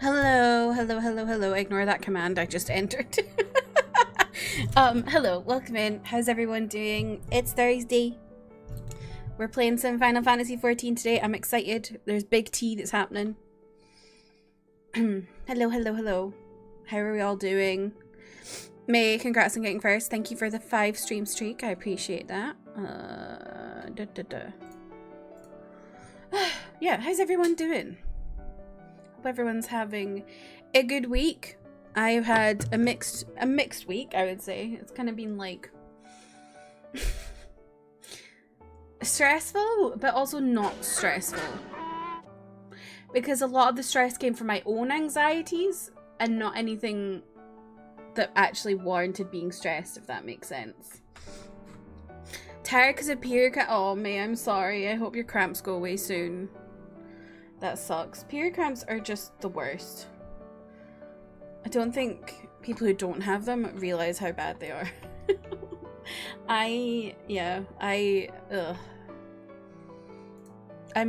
Hello, hello, hello, hello. Ignore that command I just entered. Hello, welcome in. How's everyone doing? It's Thursday. We're playing some Final Fantasy XIV today. I'm excited. There's big tea that's happening. Hello, hello, hello. How are we all doing? May, congrats on getting first. Thank you for the 5 stream streak. I appreciate that. Yeah, how's everyone doing? Hope everyone's having a good week. I've had a mixed week, I would say. It's kind of been like stressful, but also not stressful. Because a lot of the stress came from my own anxieties and not anything that actually warranted being stressed, if that makes sense. Tired because of period cramps. Oh, May, I'm sorry. I hope your cramps go away soon. That sucks. Period cramps are just the worst. I don't think people who don't have them realize how bad they are. I'm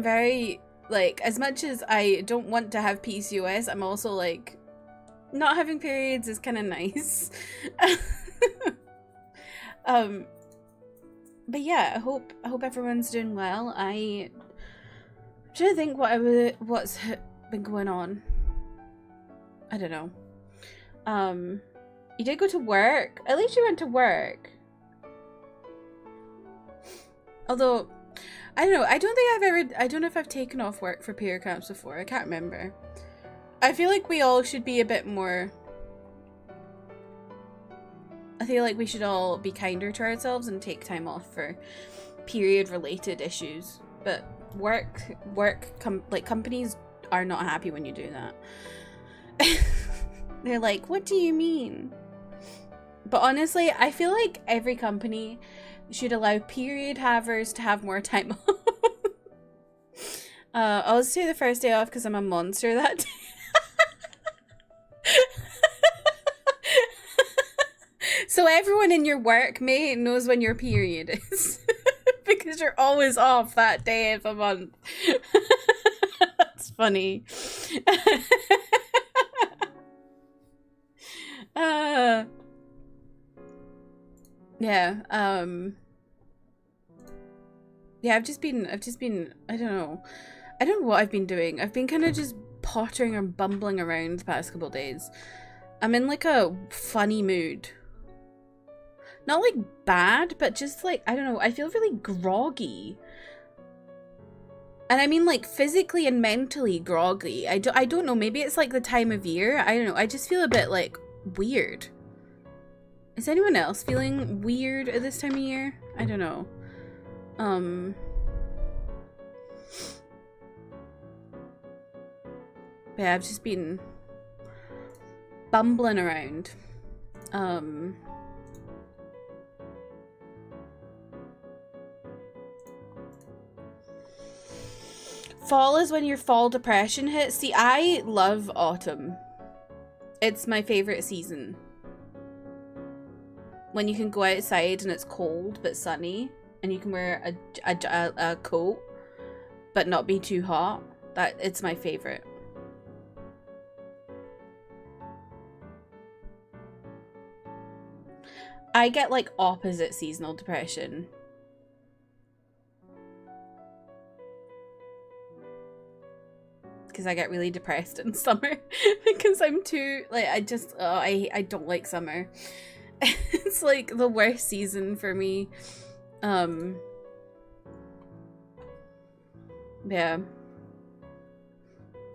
very, like, as much as I don't want to have PCOS, I'm also like, not having periods is kind of nice. But yeah, I hope everyone's doing well. I'm trying to think what's been going on. I don't know. You did go to work. At least you went to work. Although, I don't know. I don't know if I've taken off work for period cramps before. I can't remember. I feel like we all should be a bit more. I feel like we should all be kinder to ourselves and take time off for period-related issues. But companies are not happy when you do that. They're like, what do you mean? But honestly, I feel like every company should allow period havers to have more time off. I'll just take the first day off because I'm a monster that day. So everyone in your work, mate, knows when your period is. Because you're always off that day of a month. That's funny. Yeah, I've just been, I don't know what I've been doing. I've been kind of just pottering or bumbling around the past couple days. I'm in like a funny mood. Not like bad, but just like, I don't know, I feel really groggy. And I mean like physically and mentally groggy. I don't know, maybe it's like the time of year. I don't know, I just feel a bit like weird. Is anyone else feeling weird at this time of year? I don't know. But yeah, I've just been bumbling around. Fall is when your fall depression hits. See, I love autumn. It's my favorite season. When you can go outside and it's cold but sunny, and you can wear a coat but not be too hot. It's my favorite. I get like opposite seasonal depression. Because I get really depressed in summer because I'm too, like, I don't like summer. It's like the worst season for me. Yeah.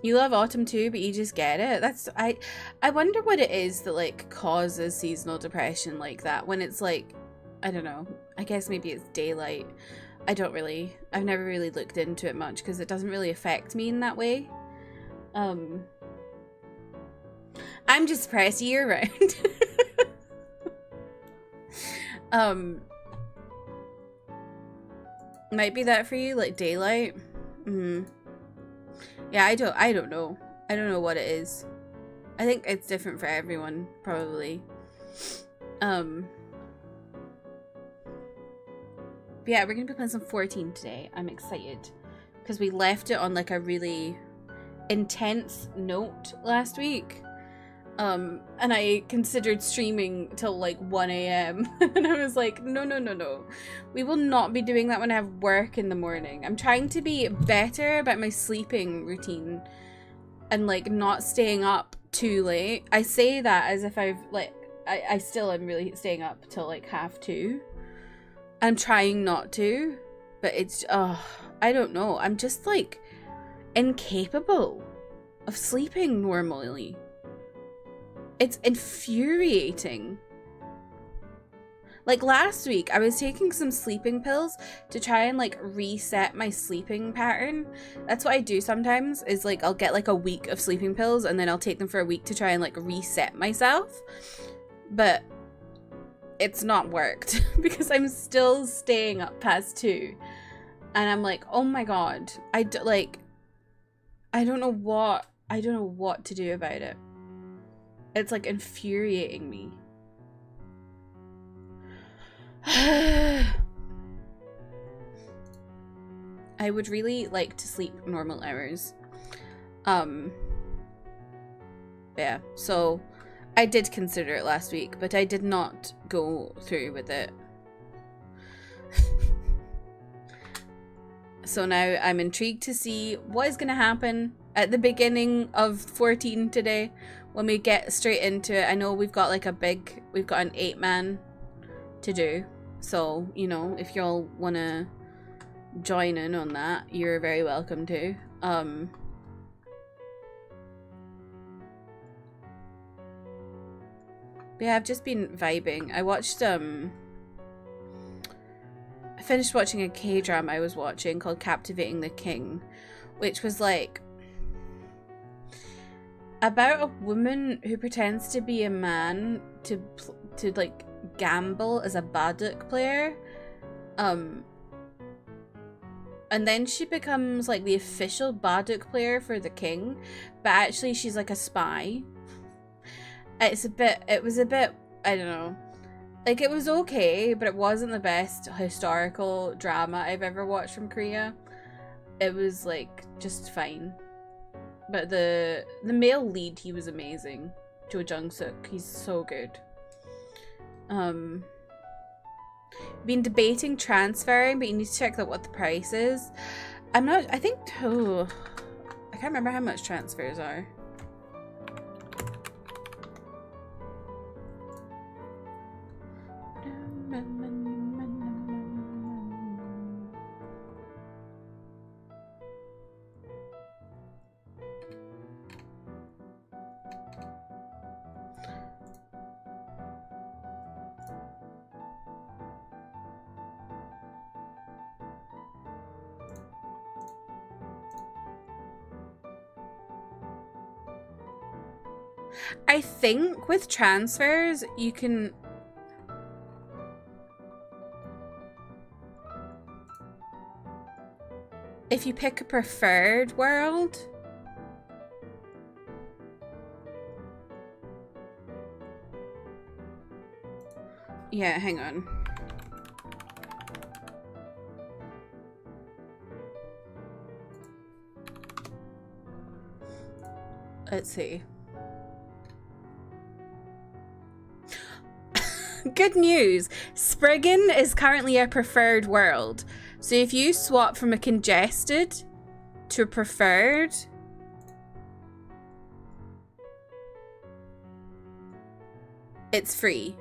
You love autumn too, but you just get it. I wonder what it is that like causes seasonal depression like that when it's like, I don't know. I guess maybe it's daylight. I've never really looked into it much because it doesn't really affect me in that way. I'm just depressed year round. Might be that for you, like daylight. Yeah, I don't know. I don't know what it is. I think it's different for everyone, probably. But yeah, we're gonna be playing some 14 today. I'm excited because we left it on like a really intense note last week. And I considered streaming till like 1 a.m. and I was like, no. We will not be doing that when I have work in the morning. I'm trying to be better about my sleeping routine and like not staying up too late. I say that as if I've like, I still am really staying up till like 2:30. I'm trying not to, but it's, I don't know. I'm just like incapable of sleeping normally. It's infuriating. Like last week, I was taking some sleeping pills to try and like reset my sleeping pattern. That's what I do sometimes, is like I'll get like a week of sleeping pills and then I'll take them for a week to try and like reset myself. But it's not worked because I'm still staying up past 2. And I'm like, oh my God, I don't know what to do about it. It's like infuriating me. I would really like to sleep normal hours. Yeah, so I did consider it last week, but I did not go through with it. So now I'm intrigued to see what is going to happen at the beginning of 14 today when we get straight into it. I know we've got like we've got an 8-man to do. So, you know, if y'all want to join in on that, you're very welcome to. But yeah, I've just been vibing. I watched, I finished watching a K-drama I was watching called Captivating the King, which was like about a woman who pretends to be a man to like gamble as a baduk player, and then she becomes like the official baduk player for the king, but actually she's like a spy. It was a bit, I don't know, like it was okay, but it wasn't the best historical drama I've ever watched from Korea. It was like just fine. But the male lead, he was amazing. Jo Jung-suk, he's so good. Been debating transferring, but you need to check out what the price is. I can't remember how much transfers are. I think with transfers, you can... If you pick a preferred world... Yeah, hang on. Let's see. Good news! Spriggan is currently a preferred world. So if you swap from a congested to a preferred, it's free.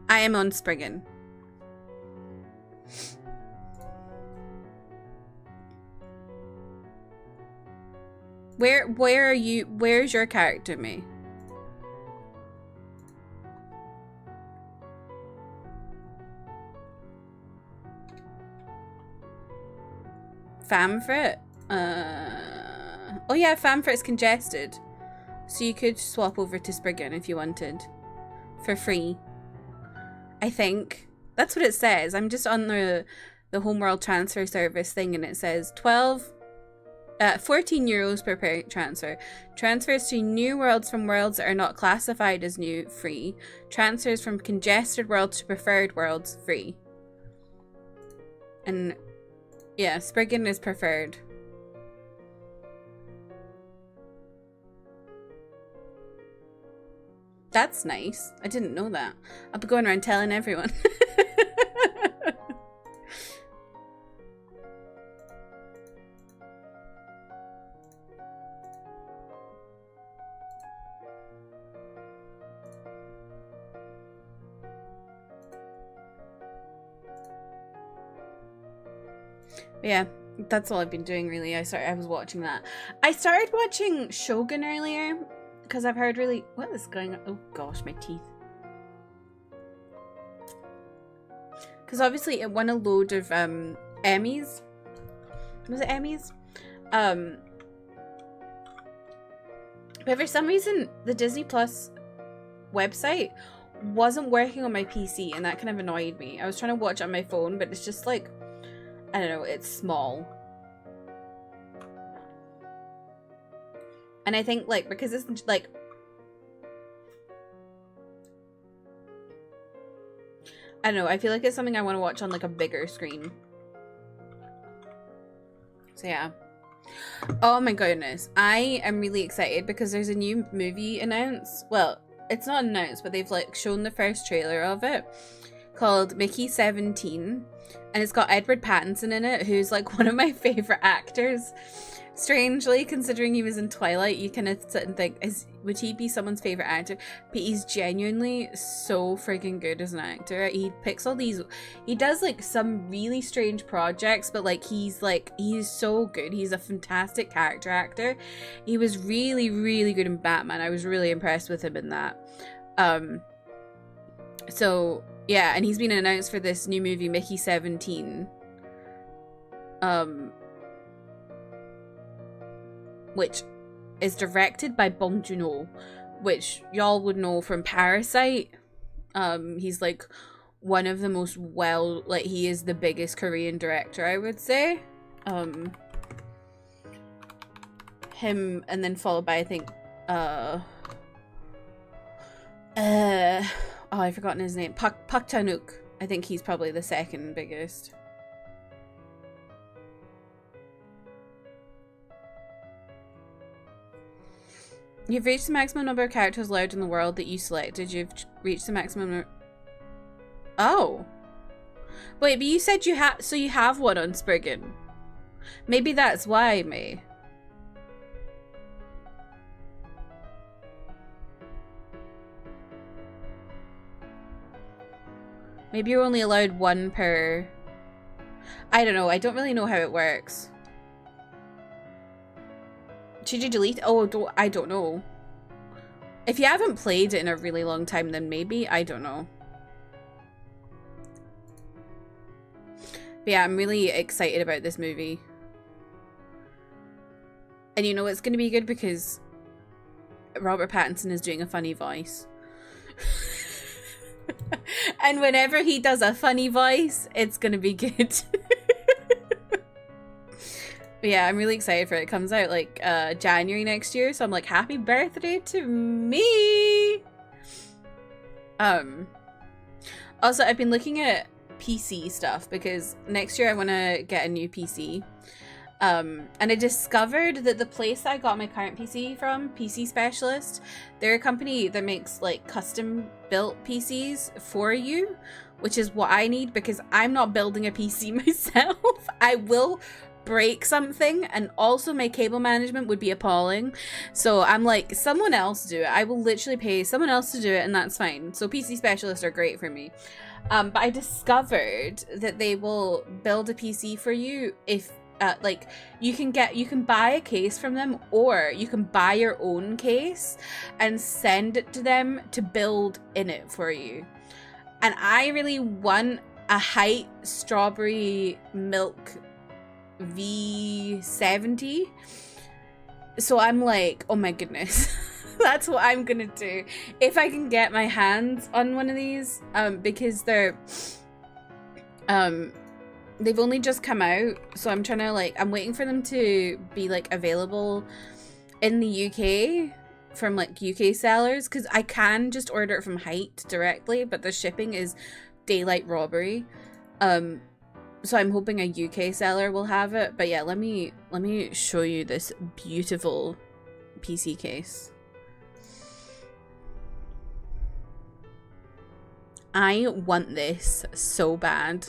I am on Spriggan. Where are you? Where's your character, May? Famfrit? Oh yeah, Famfrit's congested. So you could swap over to Spriggan if you wanted. For free. I think. That's what it says. I'm just on the Homeworld transfer service thing and it says 14 euros per transfer. Transfers to new worlds from worlds that are not classified as new, free. Transfers from congested worlds to preferred worlds, free. And yeah, Spriggan is preferred. That's nice. I didn't know that. I'll be going around telling everyone. Yeah, that's all I've been doing really. I was watching that. I started watching Shogun earlier because I've heard really... What is going on? Oh gosh, my teeth. Because obviously it won a load of Emmys. Was it Emmys? But for some reason the Disney Plus website wasn't working on my PC, and that kind of annoyed me. I was trying to watch it on my phone, but it's just like, I don't know, it's small. And I think, like, because it's, like... I don't know, I feel like it's something I want to watch on, like, a bigger screen. So, yeah. Oh my goodness. I am really excited because there's a new movie announced. Well, it's not announced, but they've, like, shown the first trailer of it. Called Mickey 17. And it's got Edward Pattinson in it, who's like one of my favorite actors. Strangely, considering he was in Twilight, you kind of sit and think, would he be someone's favorite actor? But he's genuinely so freaking good as an actor. He picks all these, he does like some really strange projects, but like he's so good. He's a fantastic character actor. He was really, really good in Batman. I was really impressed with him in that. So yeah, and he's been announced for this new movie, Mickey 17. Which is directed by Bong Joon-ho, which y'all would know from Parasite. He's like one of the most he is the biggest Korean director, I would say. Him, and then followed by, I think, oh, I've forgotten his name. Park Chan-wook. I think he's probably the second biggest. You've reached the maximum number of characters allowed in the world that you selected. You've reached the maximum... Oh. Wait, but you said you have... So you have one on Spriggan. Maybe that's why, May. Maybe you're only allowed one per... I don't know. I don't really know how it works. Should you delete? Oh, I don't know. If you haven't played it in a really long time, then maybe. I don't know. But yeah, I'm really excited about this movie. And you know it's going to be good because Robert Pattinson is doing a funny voice. And whenever he does a funny voice, it's going to be good. But yeah, I'm really excited for it. It comes out like January next year, so I'm like, happy birthday to me. Also, I've been looking at PC stuff because next year I want to get a new PC. And I discovered that the place I got my current PC from, PC Specialist, they're a company that makes like custom built PCs for you, which is what I need because I'm not building a PC myself. I will break something, and also my cable management would be appalling, so I'm like, someone else do it. I will literally pay someone else to do it, and that's fine. So PC Specialists are great for me. But I discovered that they will build a PC for you if like you can buy a case from them, or you can buy your own case and send it to them to build in it for you. And I really want a Height strawberry milk V70, so I'm like, oh my goodness. That's what I'm gonna do if I can get my hands on one of these, because they're they've only just come out, so I'm trying to like, I'm waiting for them to be like available in the UK from like UK sellers, because I can just order it from Height directly, but the shipping is daylight robbery. So I'm hoping a UK seller will have it. But yeah, let me show you this beautiful PC case. I want this so bad.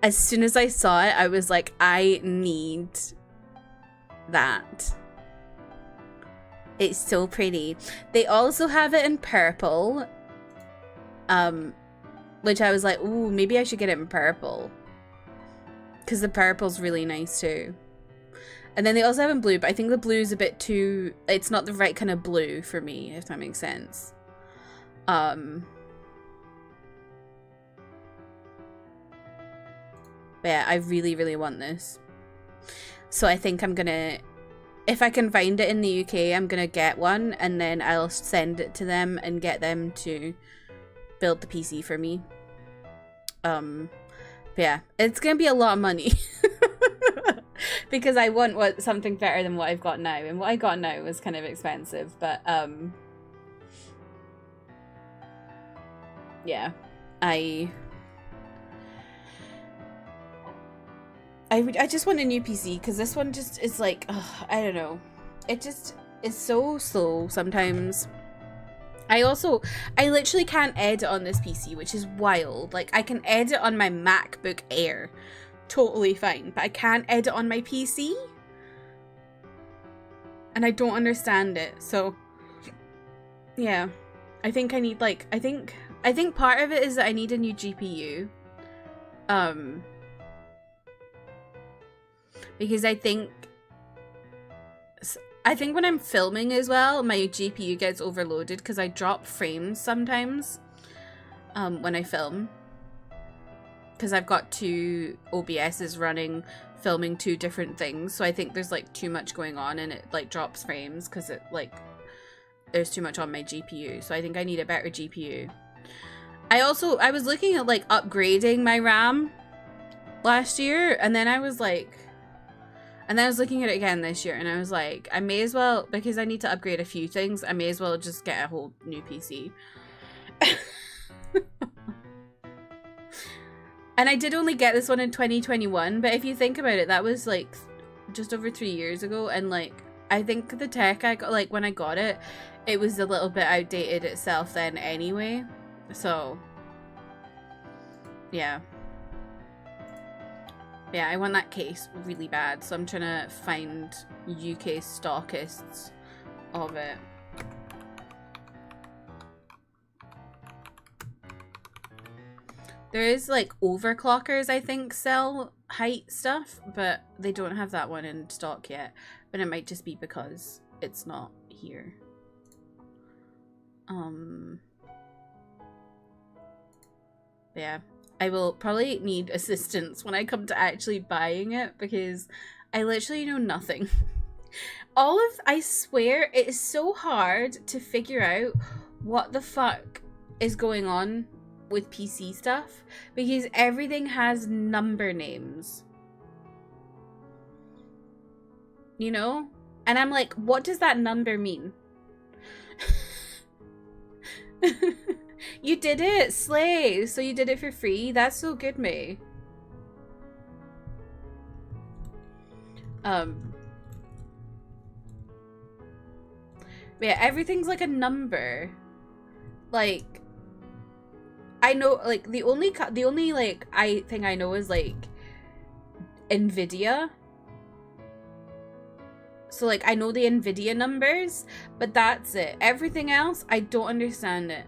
As soon as I saw it, I was like, I need that. It's so pretty. They also have it in purple. Which I was like, ooh, maybe I should get it in purple. Because the purple's really nice too. And then they also have in blue, but I think the blue's a bit too... It's not the right kind of blue for me, if that makes sense. But yeah, I really, really want this. So I think I'm gonna... If I can find it in the UK, I'm gonna get one, and then I'll send it to them and get them to build the PC for me. But yeah, it's gonna be a lot of money. Because I want something better than what I've got now, and what I got now was kind of expensive, but yeah, I just want a new PC, because this one just is like, ugh, I don't know, it just is so slow sometimes. I literally can't edit on this PC, which is wild. Like, I can edit on my MacBook Air totally fine, but I can't edit on my PC, and I don't understand it. So yeah, I think I need, like, I think part of it is that I need a new GPU, because I think when I'm filming as well, my GPU gets overloaded because I drop frames sometimes when I film. Because I've got two OBSs running, filming two different things. So I think there's like too much going on, and it like drops frames because it like there's too much on my GPU. So I think I need a better GPU. I was looking at like upgrading my RAM last year, and then I was like, and then I was looking at it again this year, and I was like, I may as well, because I need to upgrade a few things, I may as well just get a whole new PC. And I did only get this one in 2021, but if you think about it, that was like just over 3 years ago, and like I think the tech I got, like when I got it, it was a little bit outdated itself then anyway. So yeah. Yeah, I want that case really bad, so I'm trying to find UK stockists of it. There is like overclockers, I think, sell height stuff, but they don't have that one in stock yet. But it might just be because it's not here. Yeah, I will probably need assistance when I come to actually buying it, because I literally know nothing. I swear, it is so hard to figure out what the fuck is going on with PC stuff, because everything has number names, you know? And I'm like, what does that number mean? You did it, slay. So you did it for free? That's so good, May. Yeah, everything's like a number. Like, I know, like, the only like thing I know is like Nvidia. So like I know the Nvidia numbers, but that's it. Everything else, I don't understand it.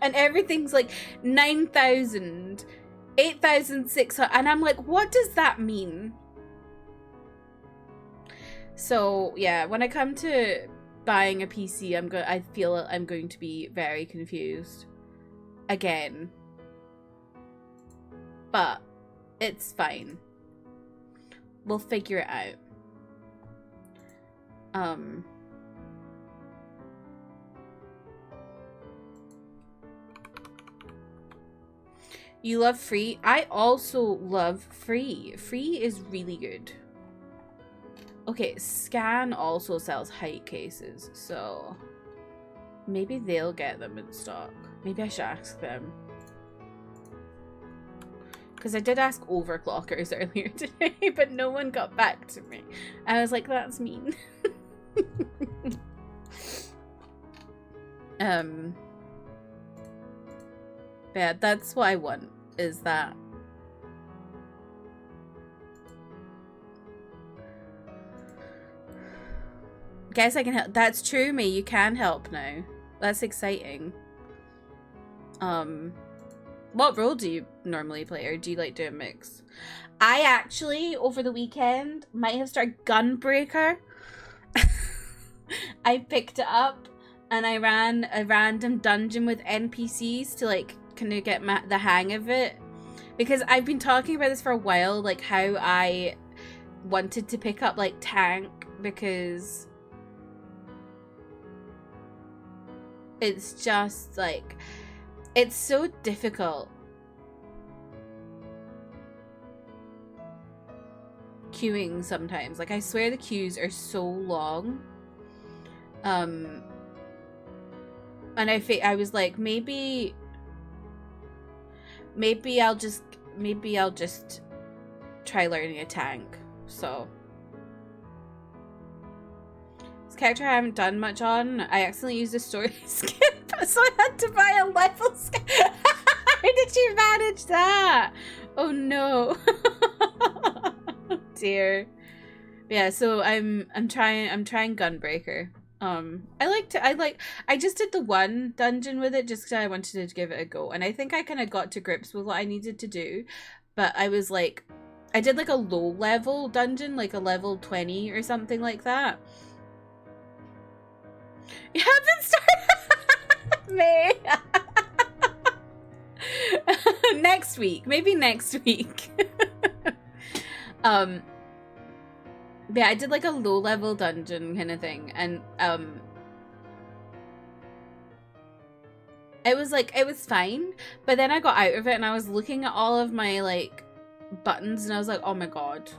And everything's like 9,000, 8,600, and I'm like, what does that mean? So yeah, when I come to buying a PC, I feel I'm going to be very confused again. But it's fine. We'll figure it out. You love free? I also love free. Free is really good. Okay, Scan also sells height cases, so maybe they'll get them in stock. Maybe I should ask them. Because I did ask overclockers earlier today, but no one got back to me. I was like, that's mean. Um, yeah, that's what I want, is that. Guess I can help. That's true, me. You can help now. That's exciting. What role do you normally play, or do you like do a mix? I actually, over the weekend, might have started Gunbreaker. I picked it up and I ran a random dungeon with NPCs to like kind of get the hang of it, because I've been talking about this for a while, like how I wanted to pick up like tank, because it's just like, it's so difficult queuing sometimes. Like, I swear the queues are so long. And I was like, maybe I'll just try learning a tank. So this character I haven't done much on. I accidentally used a story skip, so I had to buy a level skip. How did you manage that? Oh no. Oh dear. Yeah, so I'm trying Gunbreaker. I just did the one dungeon with it just because I wanted to give it a go, and I think I kind of got to grips with what I needed to do, but I was like, I did like a low level dungeon, like a level 20 or something like that. You haven't started me. Next week, maybe next week. Yeah, I did like a low level dungeon kind of thing, and it was fine, but then I got out of it and I was looking at all of my like buttons and I was like, oh my god.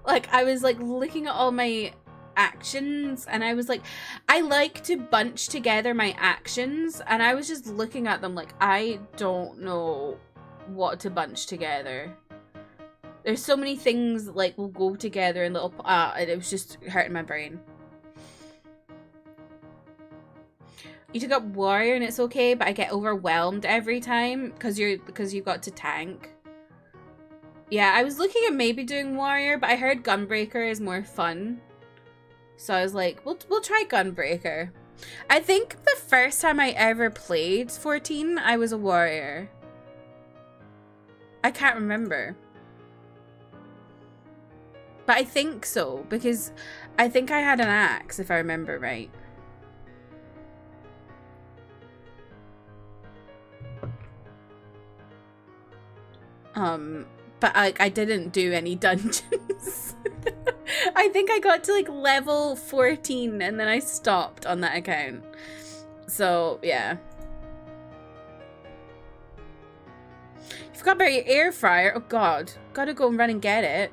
Like, I was like looking at all my actions and I was like, I like to bunch together my actions, and I was just looking at them like, I don't know what to bunch together. There's so many things that, like, will go together in little and it was just hurting my brain. You took up warrior and it's okay, but I get overwhelmed every time because you got to tank. Yeah, I was looking at maybe doing warrior, but I heard Gunbreaker is more fun. So I was like, we'll try Gunbreaker. I think the first time I ever played 14, I was a warrior. I can't remember. But I think so, because I think I had an axe, if I remember right. But I didn't do any dungeons. I think I got to like level 14 and then I stopped on that account. So, yeah. You forgot about your air fryer? Oh god. Gotta go and run and get it.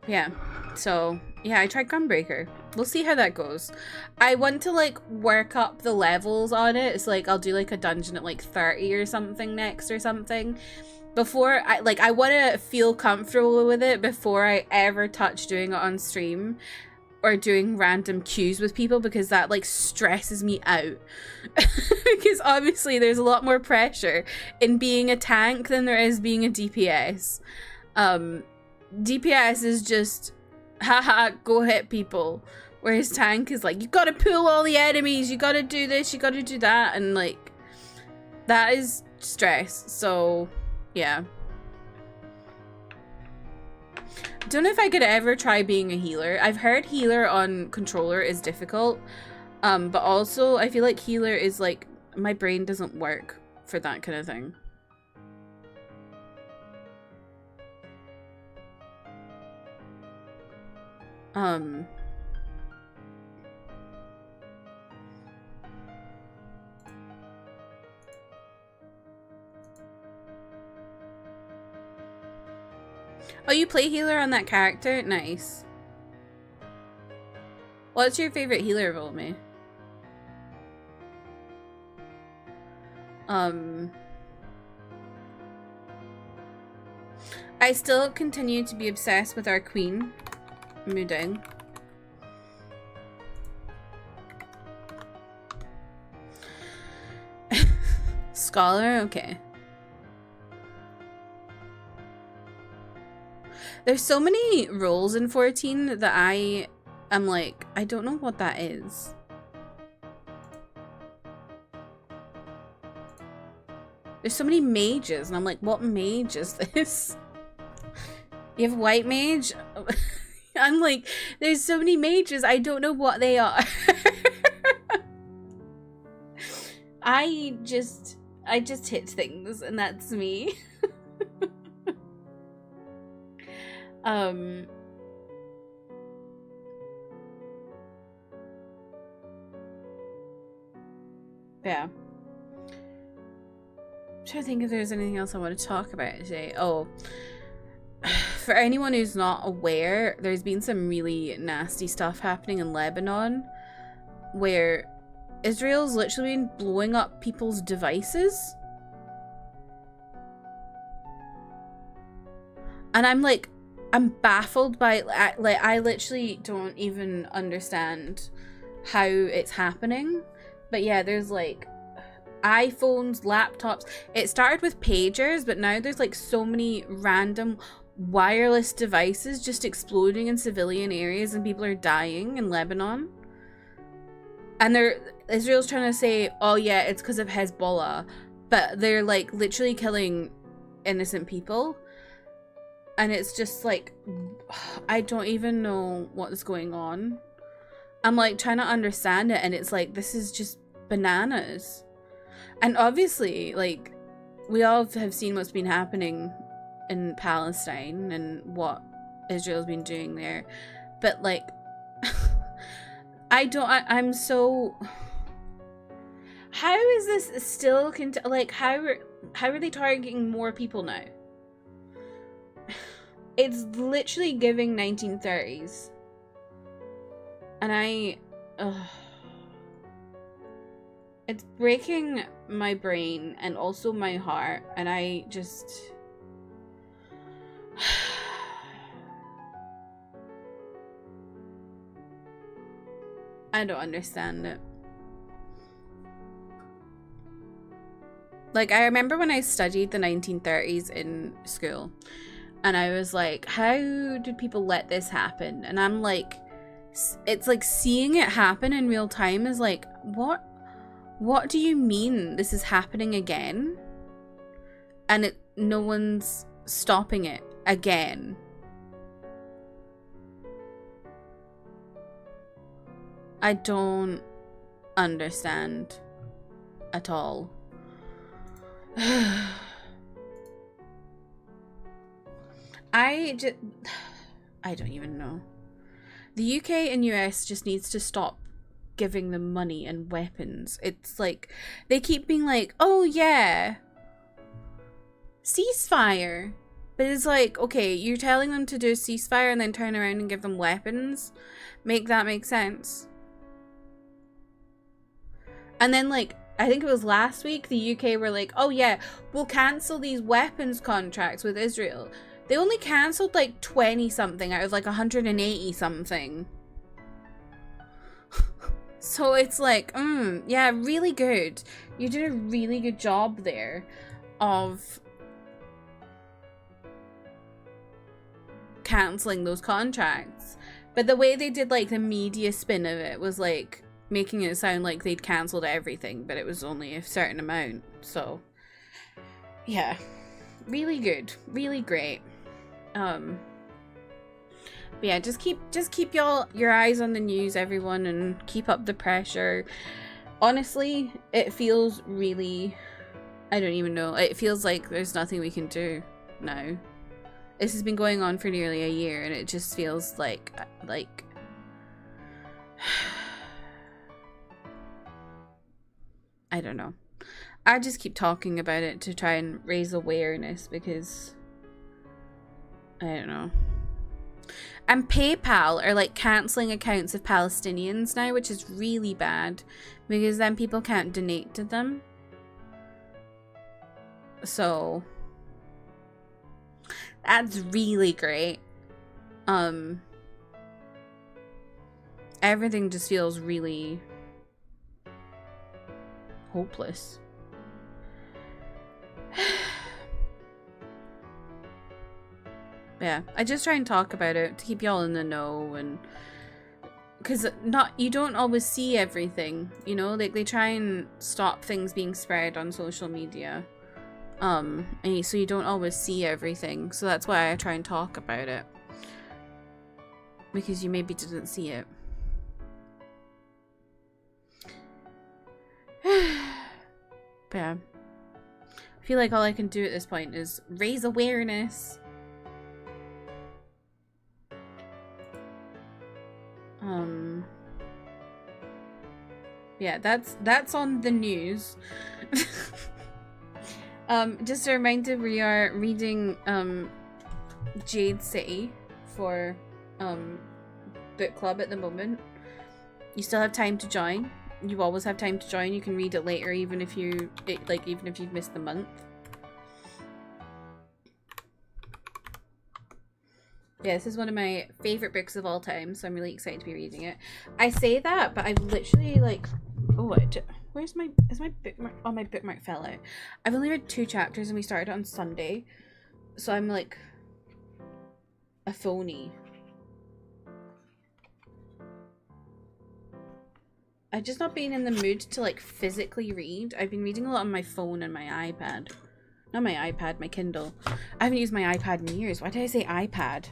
Yeah, so yeah, I tried Gunbreaker. We'll see how that goes. I want to like work up the levels on it. It's like I'll do like a dungeon at like 30 or something next or something. Before I want to feel comfortable with it before I ever touch doing it on stream or doing random queues with people, because that like stresses me out. Because obviously there's a lot more pressure in being a tank than there is being a DPS. DPS is just, haha, go hit people. Whereas tank is like, you gotta pull all the enemies, you gotta do this, you gotta do that, and like, that is stress. So, yeah. Don't know if I could ever try being a healer. I've heard healer on controller is difficult, but also I feel like healer is like, my brain doesn't work for that kind of thing. Oh, you play healer on that character? Nice. What's your favorite healer role, me? I still continue to be obsessed with our queen, Muding. Scholar, okay. There's so many roles in 14 that I am like, I don't know what that is. There's so many mages, and I'm like, what mage is this? You have white mage? I'm like, there's so many mages, I don't know what they are. I just hit things, and that's me. Yeah. I'm trying to think if there's anything else I want to talk about today. Oh, for anyone who's not aware, there's been some really nasty stuff happening in Lebanon where Israel's literally been blowing up people's devices. And I'm like, I'm baffled by, like, I literally don't even understand how it's happening. But yeah, there's like iPhones, laptops. It started with pagers, but now there's like so many random wireless devices just exploding in civilian areas, and people are dying in Lebanon. And Israel's trying to say, oh yeah, it's because of Hezbollah, but they're like literally killing innocent people. And it's just like, I don't even know what is going on. I'm like trying to understand it, and it's like, this is just bananas. And obviously, like, we all have seen what's been happening in Palestine and what Israel's been doing there. But like, I'm so, how is this still, like, how are they targeting more people now? It's literally giving 1930s. And it's breaking my brain and also my heart, and I just, I don't understand it. Like, I remember when I studied the 1930s in school, and I was like, how did people let this happen? And I'm like, it's like seeing it happen in real time is like, what do you mean this is happening again? And no one's stopping it again. I don't understand at all. I don't even know. The UK and US just needs to stop giving them money and weapons. It's like, they keep being like, oh yeah, ceasefire. But it's like, okay, you're telling them to do a ceasefire and then turn around and give them weapons? Make that make sense. And then, like, I think it was last week, the UK were like, oh yeah, we'll cancel these weapons contracts with Israel. They only cancelled like 20 something out of like 180 something. So it's like, yeah, really good. You did a really good job there of cancelling those contracts. But the way they did like the media spin of it was like making it sound like they'd cancelled everything, but it was only a certain amount. So yeah, really good, really great. But yeah, just keep your eyes on the news, everyone, and keep up the pressure. Honestly, it feels really, I don't even know, it feels like there's nothing we can do now. This has been going on for nearly a year, and it just feels like I don't know. I just keep talking about it to try and raise awareness, because I don't know. And PayPal are like cancelling accounts of Palestinians now, which is really bad, because then people can't donate to them. So that's really great. Everything just feels really hopeless. Yeah, I just try and talk about it to keep y'all in the know, and because you don't always see everything, you know, like they try and stop things being spread on social media, and so you don't always see everything, so that's why I try and talk about it, because you maybe didn't see it. But yeah, I feel like all I can do at this point is raise awareness. Yeah, that's on the news. Just a reminder, we are reading Jade City for book club at the moment. You still have time to join. You always have time to join. You can read it later, even if you've missed the month. Yeah, this is one of my favorite books of all time, so I'm really excited to be reading it. I say that, but I've literally like, where's my bookmark? Oh, my bookmark fell out. I've only read 2 chapters, and we started on Sunday, so I'm like a phony. I've just not been in the mood to like physically read. I've been reading a lot on my phone and my iPad. Not my iPad, my Kindle. I haven't used my iPad in years. Why did I say iPad?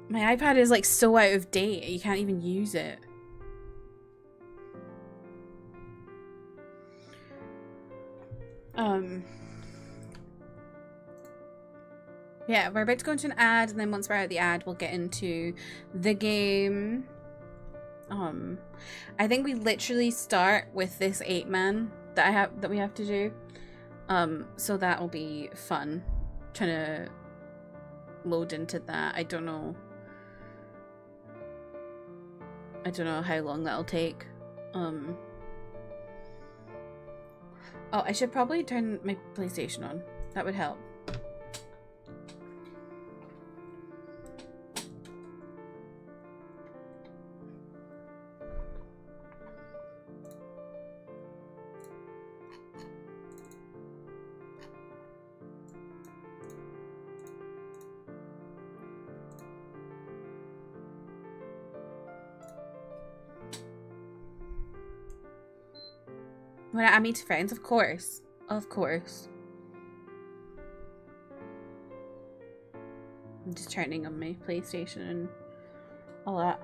My iPad is like so out of date, you can't even use it. Yeah, we're about to go into an ad, and then once we're out of the ad, we'll get into the game. I think we literally start with this 8-man that we have to do. So that will be fun. Trying to load into that. I don't know how long that'll take. Oh, I should probably turn my PlayStation on. That would help. Want to add me to friends? Of course. Of course. I'm just turning on my PlayStation and all that.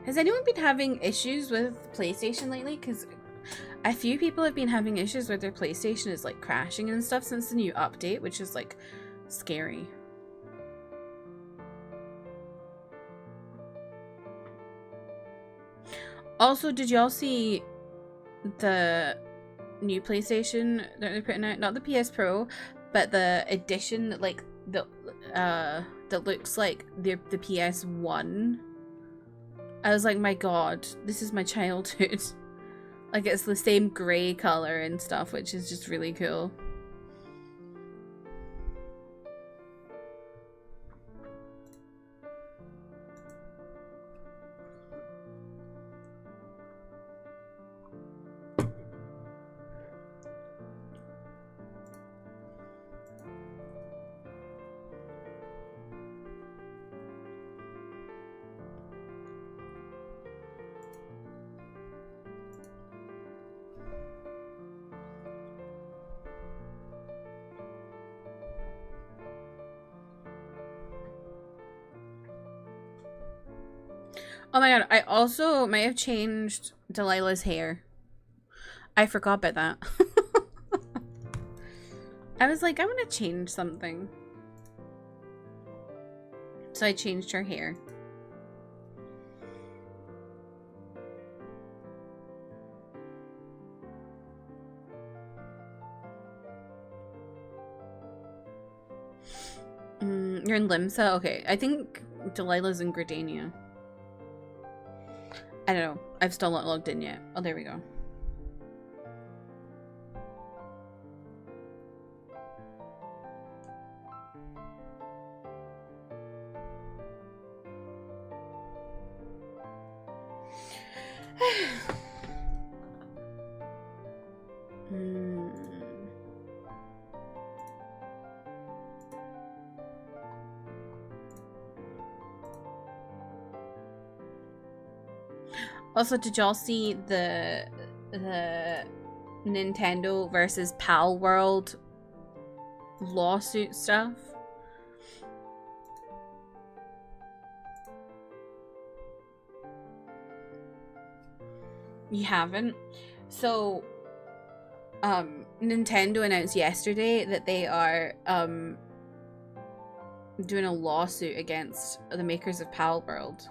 Has anyone been having issues with PlayStation lately? Because a few people have been having issues with their PlayStation is like crashing and stuff since the new update, which is like scary. Also, did y'all see the new PlayStation that they're putting out? Not the PS Pro, but the edition that like that looks like the PS1. I was like, my god, this is my childhood. Like, it's the same grey color and stuff, which is just really cool. Oh my god, I also might have changed Delilah's hair. I forgot about that. I was like, I want to change something. So I changed her hair. You're in Limsa? Okay, I think Delilah's in Gridania. I don't know. I've still not logged in yet. Oh, there we go. Also, did y'all see the Nintendo versus Pal World lawsuit stuff? You haven't? So, Nintendo announced yesterday that they are doing a lawsuit against the makers of Pal World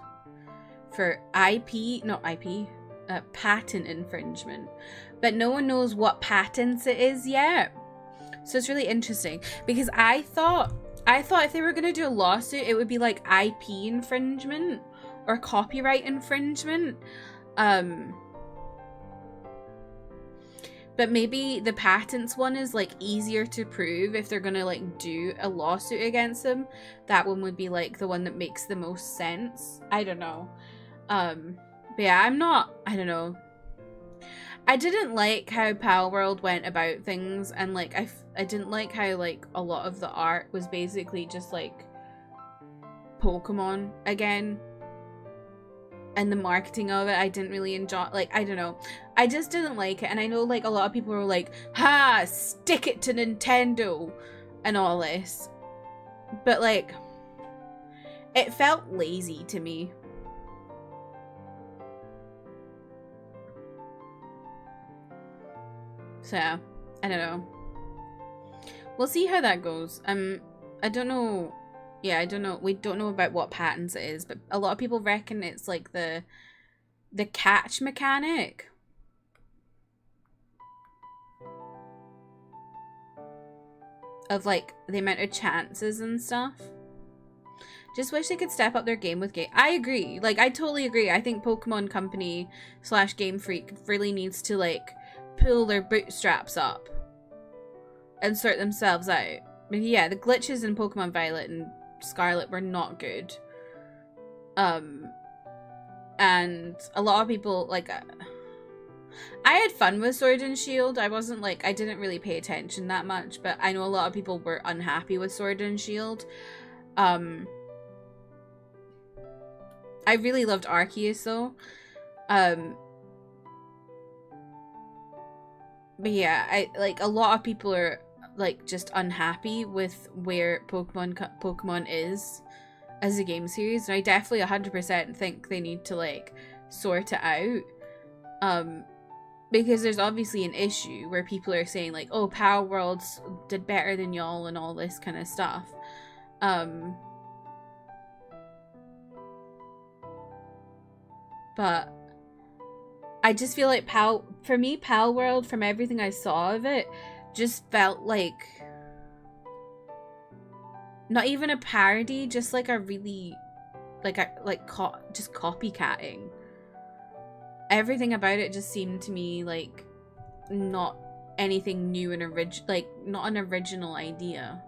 for patent infringement. But no one knows what patents it is yet. So it's really interesting because I thought if they were going to do a lawsuit, it would be like IP infringement or copyright infringement. But maybe the patents one is like easier to prove if they're gonna like do a lawsuit against them. That one would be like the one that makes the most sense. I don't know. But yeah, I don't know. I didn't like how Pal World went about things, and like I didn't like how like a lot of the art was basically just like Pokemon again. And the marketing of it, I didn't really enjoy. Like, I don't know. I just didn't like it. And I know, like, a lot of people were like, ha, stick it to Nintendo and all this. But, like, it felt lazy to me. So, yeah, I don't know. We'll see how that goes. I don't know. Yeah, I don't know. We don't know about what patents it is, but a lot of people reckon it's like the catch mechanic. Of like the amount of chances and stuff. Just wish they could step up their game with game. I agree. Like, I totally agree. I think Pokemon Company / Game Freak really needs to like pull their bootstraps up and sort themselves out. But yeah, the glitches in Pokemon Violet and Scarlet were not good. And a lot of people, like, I had fun with Sword and Shield. I wasn't like, I didn't really pay attention that much, but I know a lot of people were unhappy with Sword and Shield. I really loved Arceus though. But yeah, a lot of people are like just unhappy with where Pokemon is as a game series, and I definitely 100% think they need to like sort it out, because there's obviously an issue where people are saying like, oh, Power Worlds did better than y'all and all this kind of stuff. But I just feel like for me, Pal World, from everything I saw of it, just felt like not even a parody, just like a really just copycatting. Everything about it just seemed to me like not anything new and not an original idea.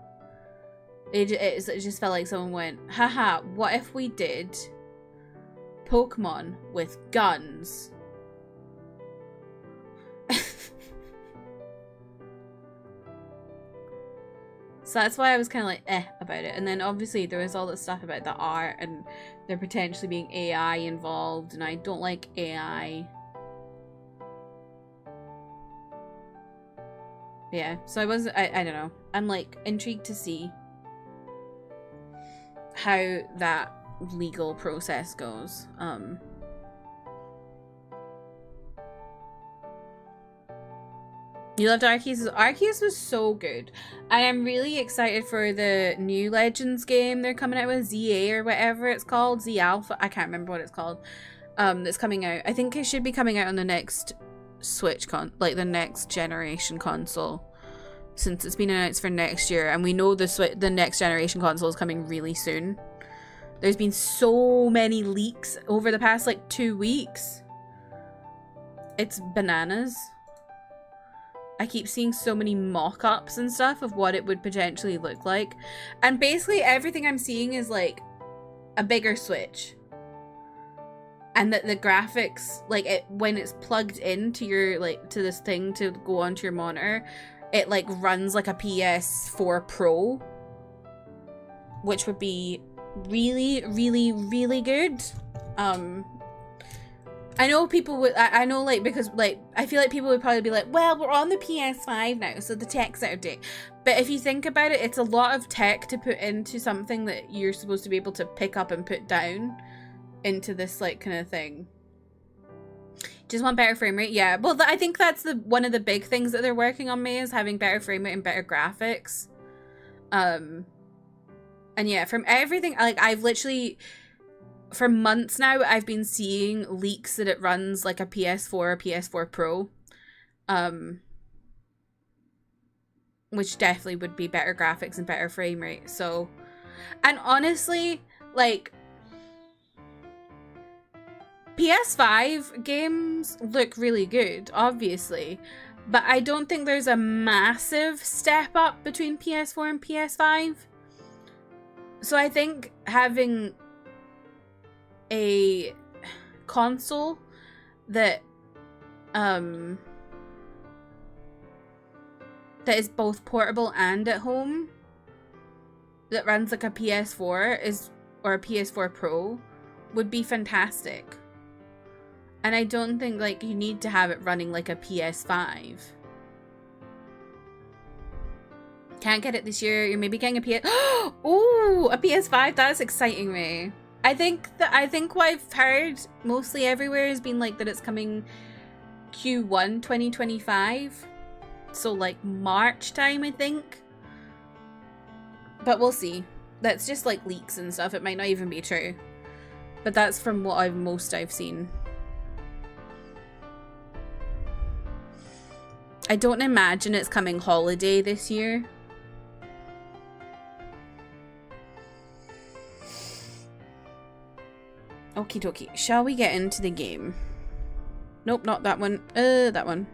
It just felt like someone went, haha, what if we did Pokemon with guns? So that's why I was kind of like, about it. And then obviously there was all this stuff about the art and there potentially being AI involved, and I don't like AI. Yeah, so I don't know. I'm like intrigued to see how that legal process goes. You loved Arceus? Arceus was so good. And I'm really excited for the new Legends game they're coming out with, ZA or whatever it's called. Z Alpha. I can't remember what it's called. That's coming out. I think it should be coming out on the next Switch the next generation console. Since it's been announced for next year. And we know the next generation console is coming really soon. There's been so many leaks over the past like 2 weeks. It's bananas. I keep seeing so many mock-ups and stuff of what it would potentially look like. And basically everything I'm seeing is like a bigger Switch. And that the graphics, like when it's plugged into your, like, to this thing to go onto your monitor, it like runs like a PS4 Pro. Which would be really, really, really good. I know people would, I know, like, because, like, I feel like people would probably be like, well, we're on the PS5 now, so the tech's out of date. But if you think about it, it's a lot of tech to put into something that you're supposed to be able to pick up and put down into this, like, kind of thing. Just want better frame rate? Yeah, well, I think that's one of the big things that they're working on, May, is having better frame rate and better graphics. And yeah, from everything, like, I've literally... For months now, I've been seeing leaks that it runs like a PS4 or PS4 Pro. Which definitely would be better graphics and better frame rate. So, and honestly, like, PS5 games look really good, obviously. But I don't think there's a massive step up between PS4 and PS5. So I think having a console that that is both portable and at home, that runs like a PS4 or a PS4 Pro, would be fantastic. And I don't think like you need to have it running like a PS5. Can't get it this year. You're maybe getting a Ooh, a PS5. That's exciting me. I think what I've heard mostly everywhere has been like that it's coming Q1 2025. So like March time, I think. But we'll see. That's just like leaks and stuff. It might not even be true. But that's from what I've seen. I don't imagine it's coming holiday this year. Okie dokie. Shall we get into the game? Nope, not that one. That one.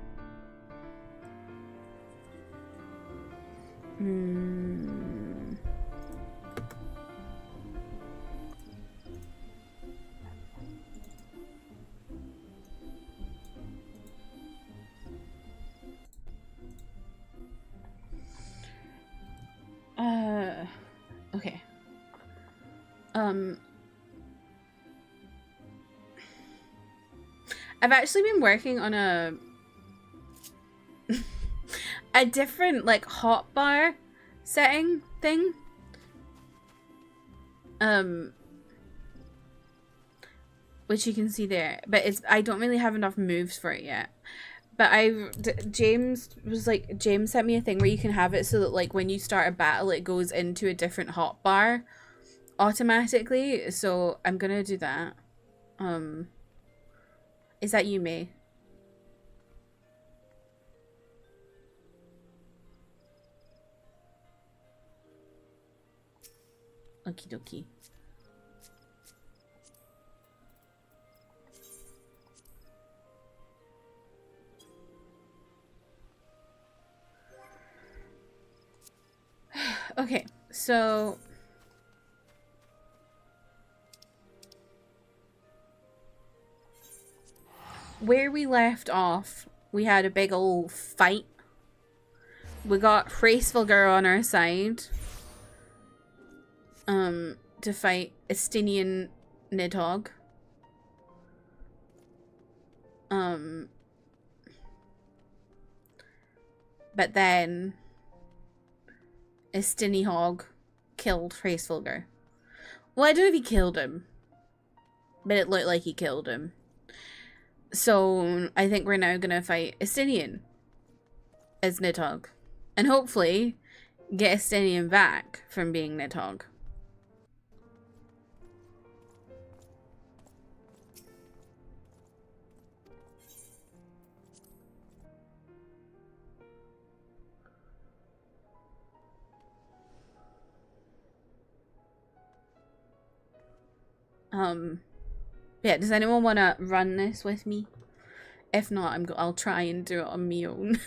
Okay. I've actually been working on a different like hotbar setting thing. Which you can see there, but I don't really have enough moves for it yet. But James sent me a thing where you can have it so that like when you start a battle, it goes into a different hotbar automatically. So I'm gonna do that. Is that you, May? Okie dokie. Okay, so where we left off, we had a big old fight. We got Hraesvelgr on our side. To fight Estinian Nidhogg. But then Estinian killed Hraesvelgr. Well, I don't know if he killed him, but it looked like he killed him. So I think we're now gonna fight Estinian as Nidhogg, and hopefully get Estinian back from being Nidhogg. Yeah, does anyone want to run this with me? If not, I'll try and do it on my own.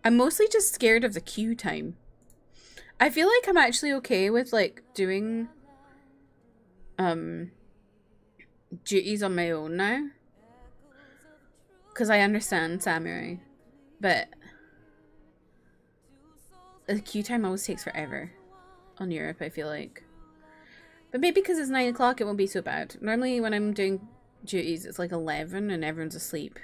I'm mostly just scared of the queue time. I feel like I'm actually okay with like doing duties on my own now. Because I understand samurai. But the queue time always takes forever on Europe, I feel like. But maybe because it's 9 o'clock, it won't be so bad. Normally when I'm doing duties, it's like 11 and everyone's asleep.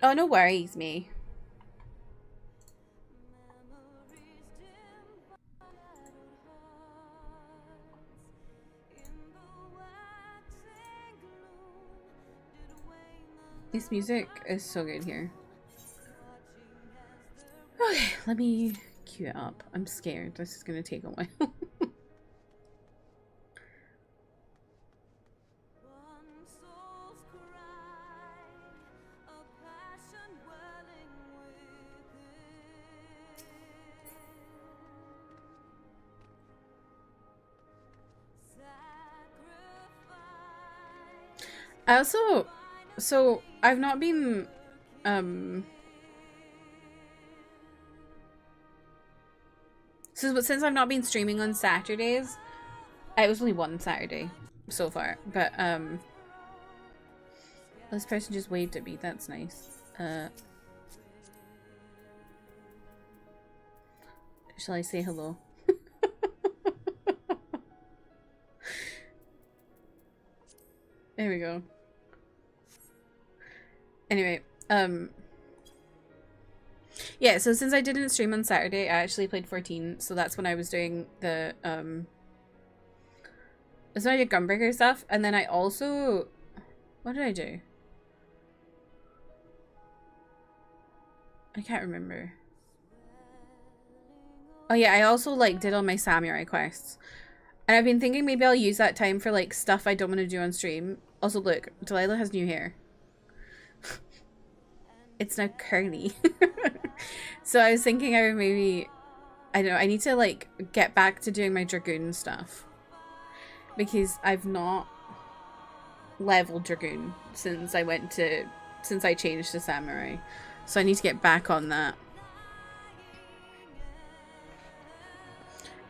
Oh, no worries, me. This music is so good here. Okay, let me cue it up. I'm scared. This is gonna take a while. I also, so I've not been, since I've not been streaming on Saturdays, it was only one Saturday so far, but, this person just waved at me, that's nice. Shall I say hello? There we go. Anyway, yeah, so since I didn't stream on Saturday, I actually played 14, so that's when I was doing the, that's when I did Gunbreaker stuff, and then I also, what did I do? I can't remember. Oh yeah, I also, like, did all my samurai quests. And I've been thinking maybe I'll use that time for, like, stuff I don't want to do on stream. Also, look, Delilah has new hair. It's now curly. So I was thinking I would maybe, I don't know, I need to like get back to doing my Dragoon stuff. Because I've not leveled Dragoon since I changed to Samurai. So I need to get back on that.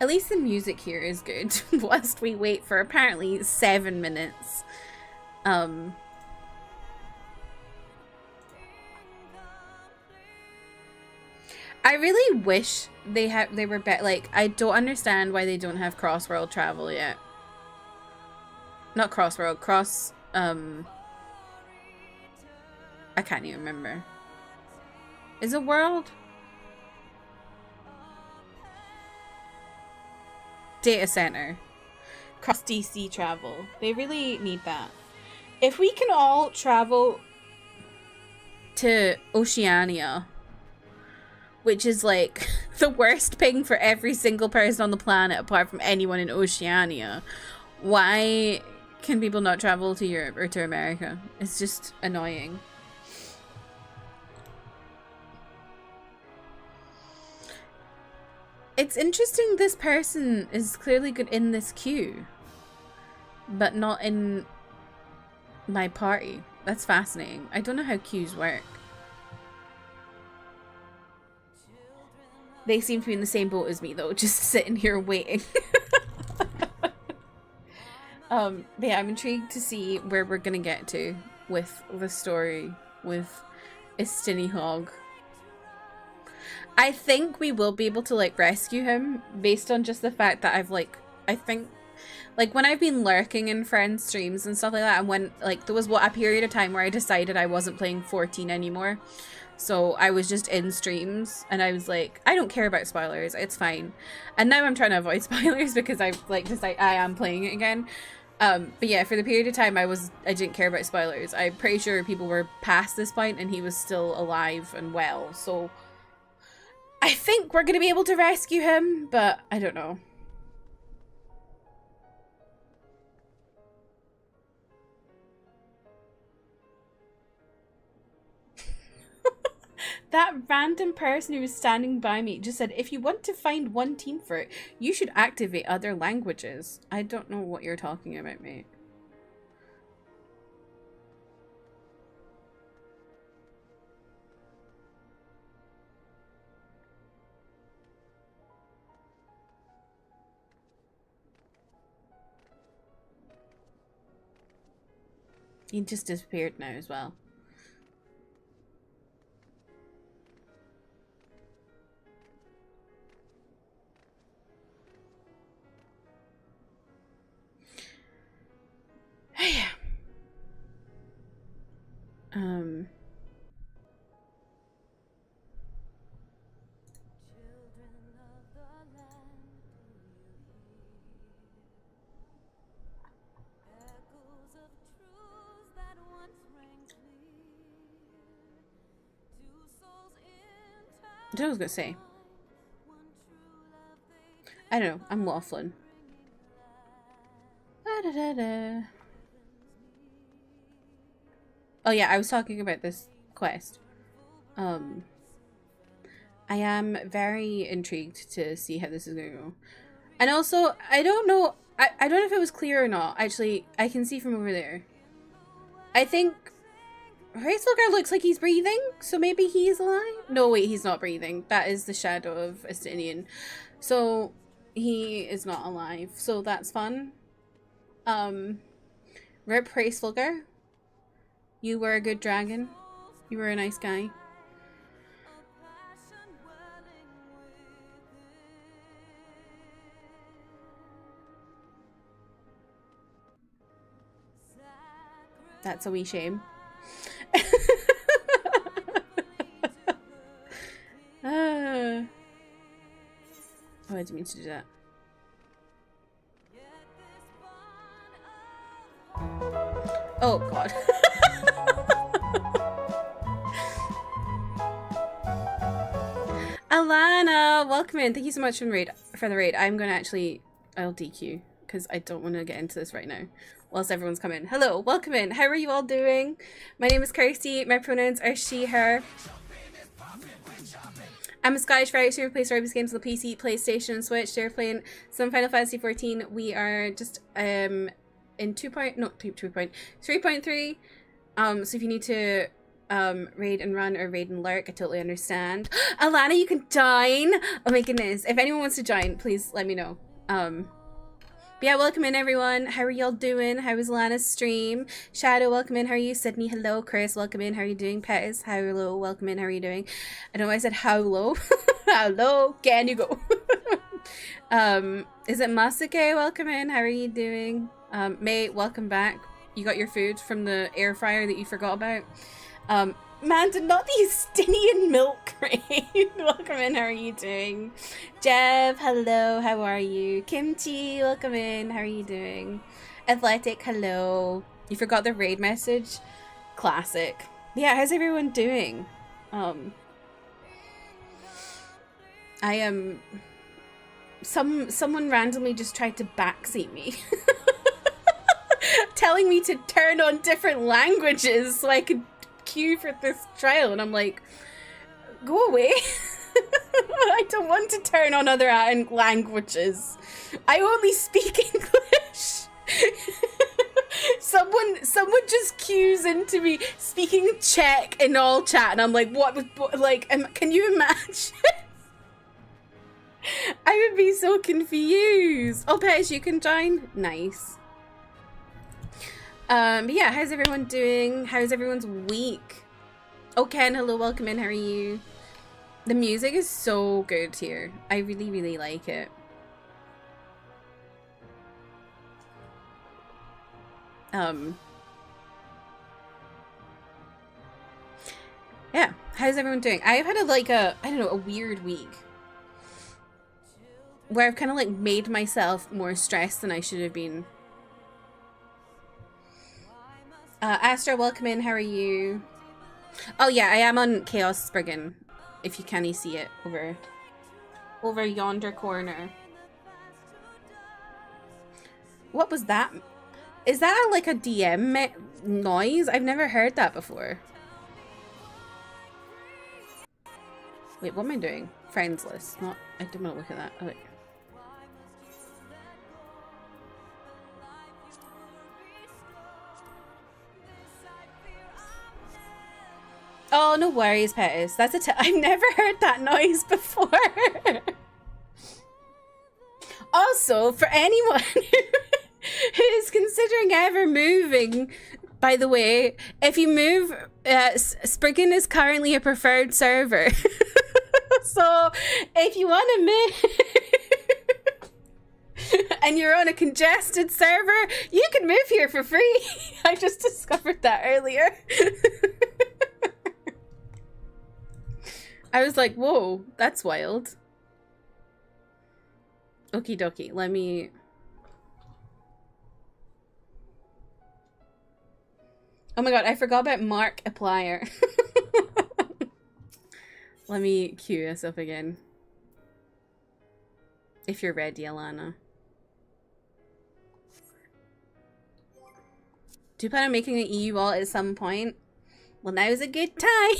At least the music here is good. Whilst we wait for apparently 7 minutes. I really wish they were better. Like, I don't understand why they don't have cross-world travel yet. Not cross-world, I can't even remember. Is it world? Data center. Cross DC travel. They really need that. If we can all travel to Oceania, which is like the worst ping for every single person on the planet apart from anyone in Oceania, why can people not travel to Europe or to America? It's just annoying. It's interesting this person is clearly good in this queue, but not in my party. That's fascinating. I don't know how queues work. They seem to be in the same boat as me though, just sitting here waiting. But yeah, I'm intrigued to see where we're gonna get to with the story with Istini Hog. I think we will be able to like rescue him based on just the fact that I've like, I think like when I've been lurking in friends' streams and stuff like that, and when like there was a period of time where I decided I wasn't playing 14 anymore. So I was just in streams and I was like, I don't care about spoilers, it's fine. And now I'm trying to avoid spoilers because I've like decided I am playing it again. But yeah, for the period of time I didn't care about spoilers. I'm pretty sure people were past this point and he was still alive and well. So I think we're gonna be able to rescue him, but I don't know. That random person who was standing by me just said, if you want to find one team for it, you should activate other languages. I don't know what you're talking about, mate. He just disappeared now as well. I don't know what I was gonna say. I don't know. I'm waffling. Oh yeah, I was talking about this quest. I am very intrigued to see how this is gonna go. And also, I don't know. I don't know if it was clear or not. Actually, I can see from over there. I think Racelogar looks like he's breathing, so maybe he's alive? No, wait, he's not breathing. That is the shadow of Estinian. So, he is not alive. So, that's fun. Rip Racelogar. You were a good dragon. You were a nice guy. That's a wee shame. Oh, I didn't mean to do that. Oh god. Alana, welcome in. Thank you so much for the raid. I'm gonna I'll DQ because I don't want to get into this right now whilst everyone's coming. Hello, welcome in. How are you all doing? My name is Kirsty. My pronouns are she, her. I'm a Scottish variety who plays Roblox games on the PC, PlayStation, and Switch. They're playing some Final Fantasy 14. We are just in 3.3. So if you need to raid and run or raid and lurk, I totally understand. Alana, you can join. Oh my goodness. If anyone wants to join, please let me know. But yeah, welcome in everyone. How are y'all doing? How was Lana's stream? Shadow, welcome in. How are you? Sydney, hello. Chris, welcome in. How are you doing? Pettis, hello. Welcome in. How are you doing? I know I said how low. Hello. Can you go? Is it Masake? Welcome in. How are you doing? May, welcome back. You got your food from the air fryer that you forgot about. Manda, not the Estinian milk crate. Welcome in, how are you doing? Jev, hello, how are you? Kimchi, welcome in, how are you doing? Athletic, hello. You forgot the raid message? Classic. Yeah, how's everyone doing? I am... Someone randomly just tried to backseat me. Telling me to turn on different languages so I could queue for this trial, and I'm like, go away. I don't want to turn on other languages. I only speak English. Someone just queues into me speaking Czech in all chat, and I'm like, what like, can you imagine? I would be so confused. Oh, Pez, you can join? Nice. But yeah, how's everyone doing? How's everyone's week? Oh, Ken, hello, welcome in, how are you? The music is so good here. I really, really like it. Yeah, how's everyone doing? I've had I don't know, a weird week. Where I've kind of like made myself more stressed than I should have been. Astra, welcome in. How are you? Oh yeah, I am on Chaos Spriggan. If you can see it over yonder corner. What was that? Is that like a DM noise? I've never heard that before. Wait, what am I doing? Friends list. Not. I didn't want to look at that. Oh, wait. Oh, no worries, Pettis. That's I've never heard that noise before. Also, for anyone who's considering ever moving, by the way, if you move, Spriggan is currently a preferred server. So, if you want to move and you're on a congested server, you can move here for free. I just discovered that earlier. I was like, whoa, that's wild. Okie dokie, let me... Oh my god, I forgot about Mark Applier. Let me cue us up again. If you're ready, Alana. Do you plan on making an EU wallet at some point? Well, now's a good time.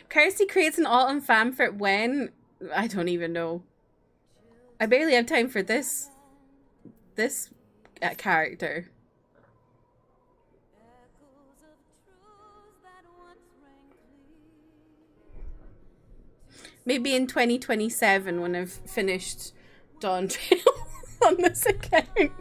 Kirsty creates an alt on Famfort when? I don't even know. I barely have time for this character. Maybe in 2027 when I've finished Dawn Trail on this account.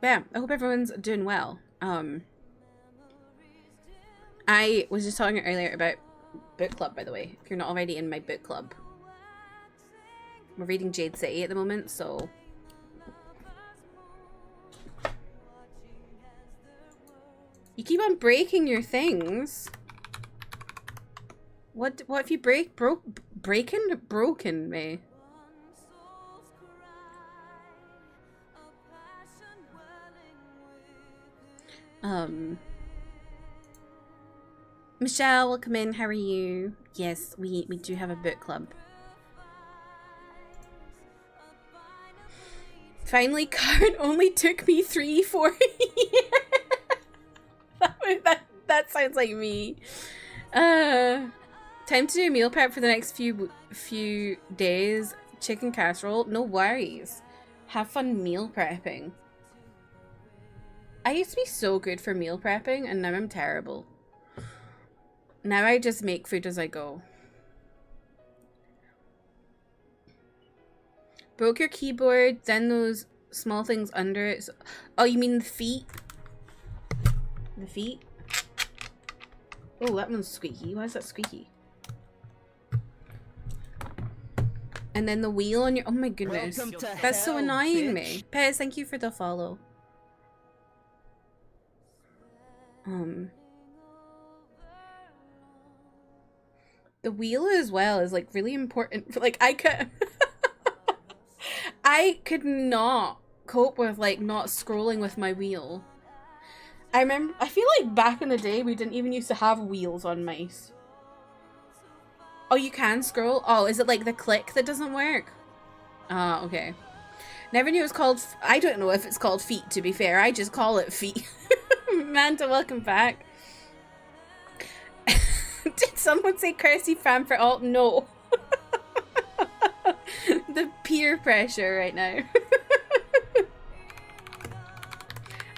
Yeah, I hope everyone's doing well. I was just talking earlier about book club, by the way. If you're not already in my book club. We're reading Jade City at the moment, so... You keep on breaking your things. What if you broken me? Michelle, welcome in. How are you? Yes, we do have a book club. Finally, card only took me 3-4 years. That sounds like me. Time to do a meal prep for the next few days. Chicken casserole. No worries. Have fun meal prepping. I used to be so good for meal prepping, and now I'm terrible. Now I just make food as I go. Broke your keyboard, then those small things under it. Oh, you mean the feet? The feet? Oh, that one's squeaky. Why is that squeaky? And then the wheel on your... Oh my goodness. That's so annoying me. Pez, thank you for the follow. The wheel as well is like really important. Like I could not cope with like not scrolling with my wheel. I feel like back in the day we didn't even used to have wheels on mice. Oh, you can scroll? Oh, is it like the click that doesn't work? Ah, okay. Never knew it was called... I don't know if it's called feet, to be fair. I just call it feet. Manta, welcome back. Did someone say Kirsty fan for alt? No. The peer pressure right now.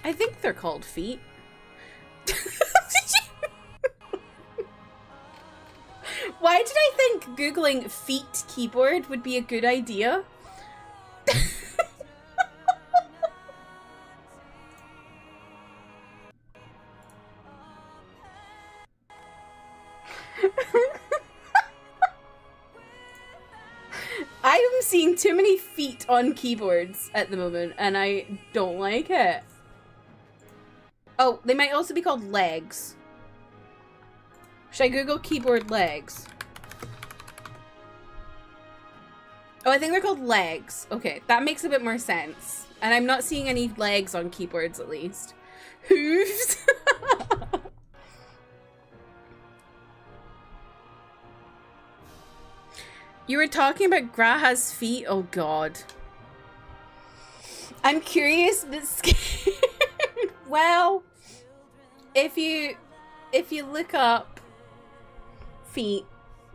I think they're called feet. Why did I think Googling feet keyboard would be a good idea? I'm seeing too many feet on keyboards at the moment, and I don't like it. Oh, they might also be called legs. Should I Google keyboard legs? Oh, I think they're called legs. Okay, that makes a bit more sense. And I'm not seeing any legs on keyboards, at least. Hooves? You were talking about Graha's feet? Oh, God. I'm curious but scared. Well, if you look up feet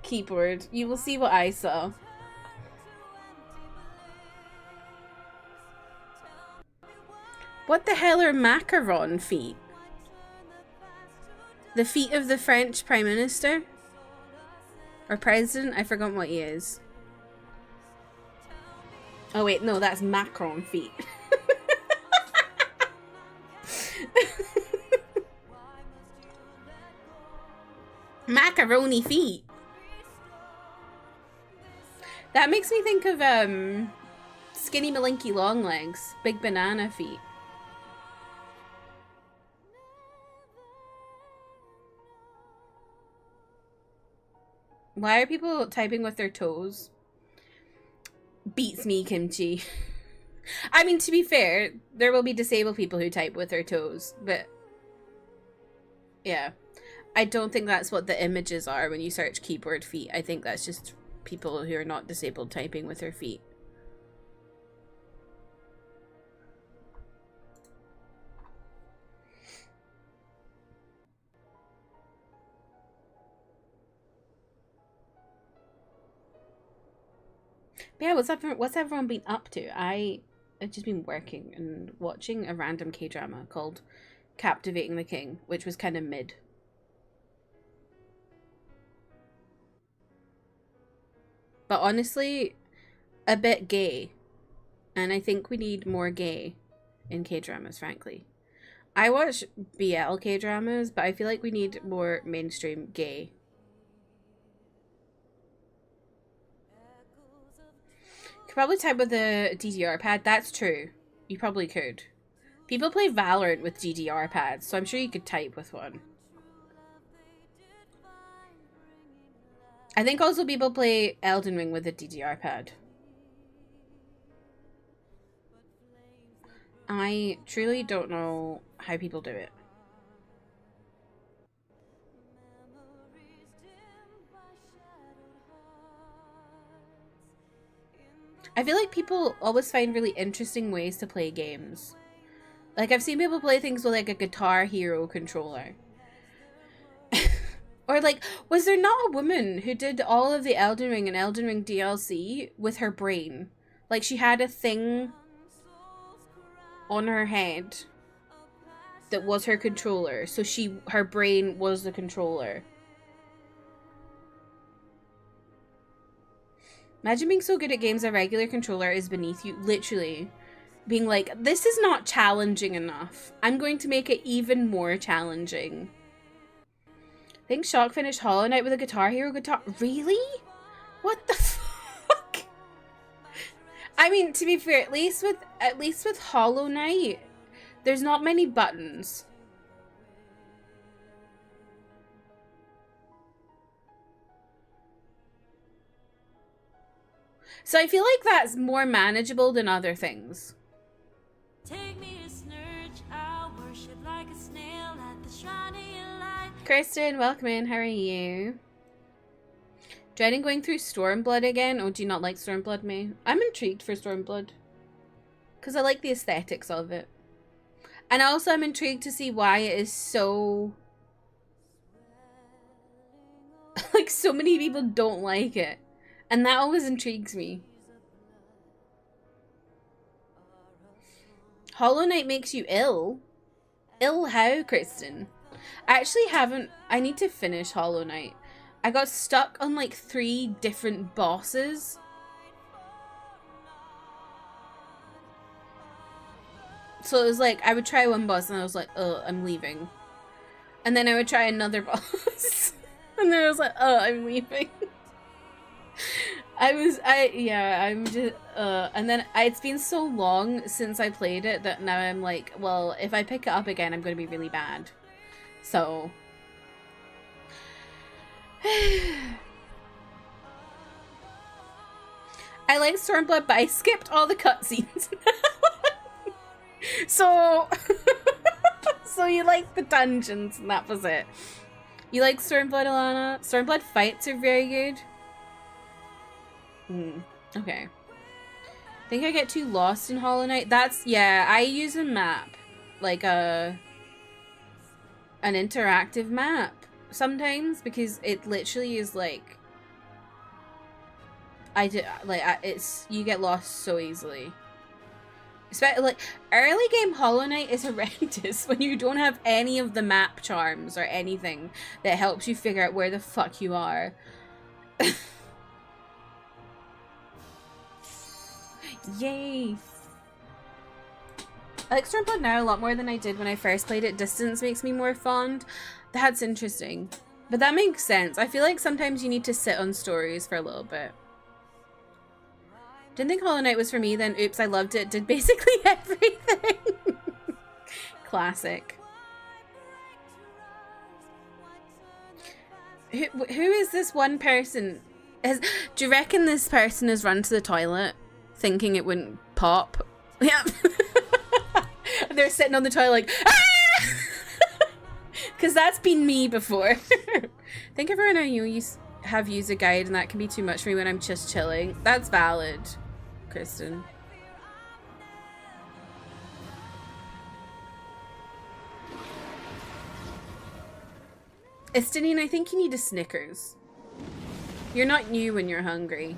keyboard, you will see what I saw. What the hell are macaron feet? The feet of the French Prime Minister? Or President? I forgot what he is. Oh wait, no, that's Macron feet. Macaroni feet. That makes me think of Skinny Malinky Long Legs, Big Banana feet. Why are people typing with their toes? Beats me, Kimchi. I mean, to be fair, there will be disabled people who type with their toes, but yeah. I don't think that's what the images are when you search keyboard feet. I think that's just people who are not disabled typing with their feet. But yeah, what's everyone been up to? I've just been working and watching a random K-drama called Captivating the King, which was kind of mid. But honestly, a bit gay. And I think we need more gay in K-dramas, frankly. I watch BL K-dramas, but I feel like we need more mainstream gay. Could probably type with a DDR pad. That's true. You probably could. People play Valorant with DDR pads, so I'm sure you could type with one. I think also people play Elden Ring with a DDR pad. I truly don't know how people do it. I feel like people always find really interesting ways to play games. Like, I've seen people play things with, like, a Guitar Hero controller. Or, like, was there not a woman who did all of the Elden Ring and Elden Ring DLC with her brain? Like, she had a thing on her head that was her controller. So her brain was the controller. Imagine being so good at games a regular controller is beneath you. Literally. Being like, this is not challenging enough. I'm going to make it even more challenging. I think Shock finished Hollow Knight with a Guitar Hero guitar. Really? What the fuck? I mean, to be fair, at least with Hollow Knight, there's not many buttons. So I feel like that's more manageable than other things. Take me to Snurch, I'll worship like a snail at the shrine of your light. Kristen, welcome in. How are you? Dreading going through Stormblood again? Oh, do you not like Stormblood, May? I'm intrigued for Stormblood. Because I like the aesthetics of it. And also I'm intrigued to see why it is so... like, so many people don't like it. And that always intrigues me. Hollow Knight makes you ill? Ill how, Kristen? I actually haven't... I need to finish Hollow Knight. I got stuck on like 3 different bosses. So it was like, I would try one boss and I was like, oh, I'm leaving. And then I would try another boss. And then I was like, oh, I'm leaving. I'm just, and then it's been so long since I played it that now I'm like, well, if I pick it up again, I'm going to be really bad. So. I like Stormblood, but I skipped all the cutscenes. So, so you like the dungeons, and that was it. You like Stormblood, Alana? Stormblood fights are very good. Okay. think I get too lost in Hollow Knight. That's, yeah, I use a map. Like an interactive map sometimes, because it literally is like, it's, you get lost so easily. Especially, like, early game Hollow Knight is horrendous when you don't have any of the map charms or anything that helps you figure out where the fuck you are. Yay! I like Stormblood now a lot more than I did when I first played it. Distance makes me more fond. That's interesting. But that makes sense. I feel like sometimes you need to sit on stories for a little bit. Didn't think Hollow Knight was for me, then oops, I loved it. Did basically everything. Classic. Who is this one person? Do you reckon this person has run to the toilet thinking it wouldn't pop? Yeah. They're sitting on the toilet like, ah! Because that's been me before. I think everyone I know have used a guide, and that can be too much for me when I'm just chilling. That's valid, Kristen. Estinine, I think you need a Snickers. You're not new when you're hungry.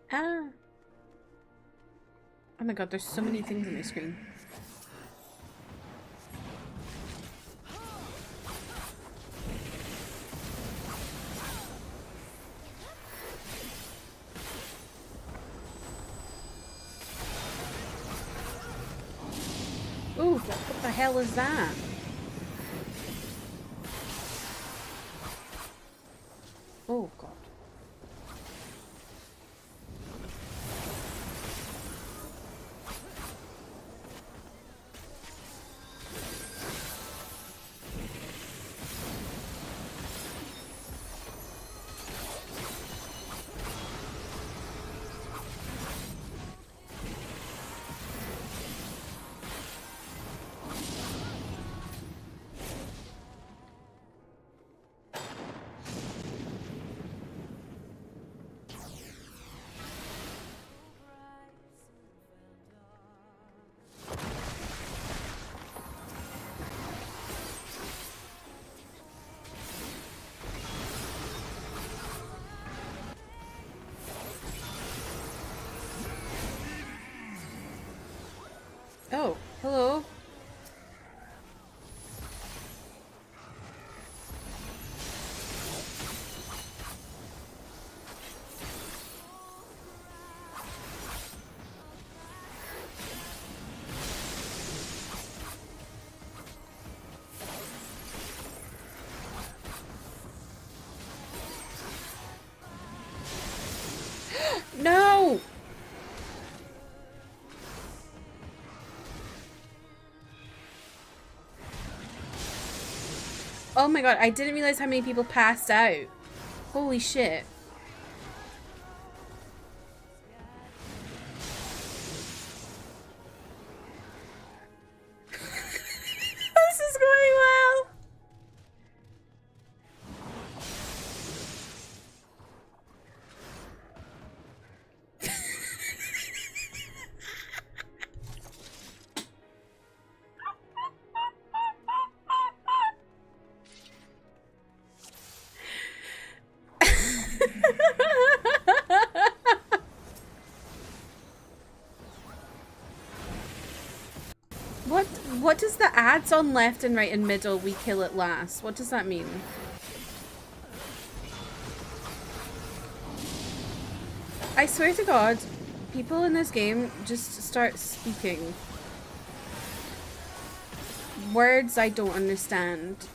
Ah. Oh my god, there's so many things on my screen. Ooh, what the hell is that? Oh god. Oh, hello. No! Oh my god, I didn't realize how many people passed out. Holy shit. This is going well. What does the ads on left and right and middle, we kill it last? What does that mean? I swear to God, people in this game just start speaking words I don't understand.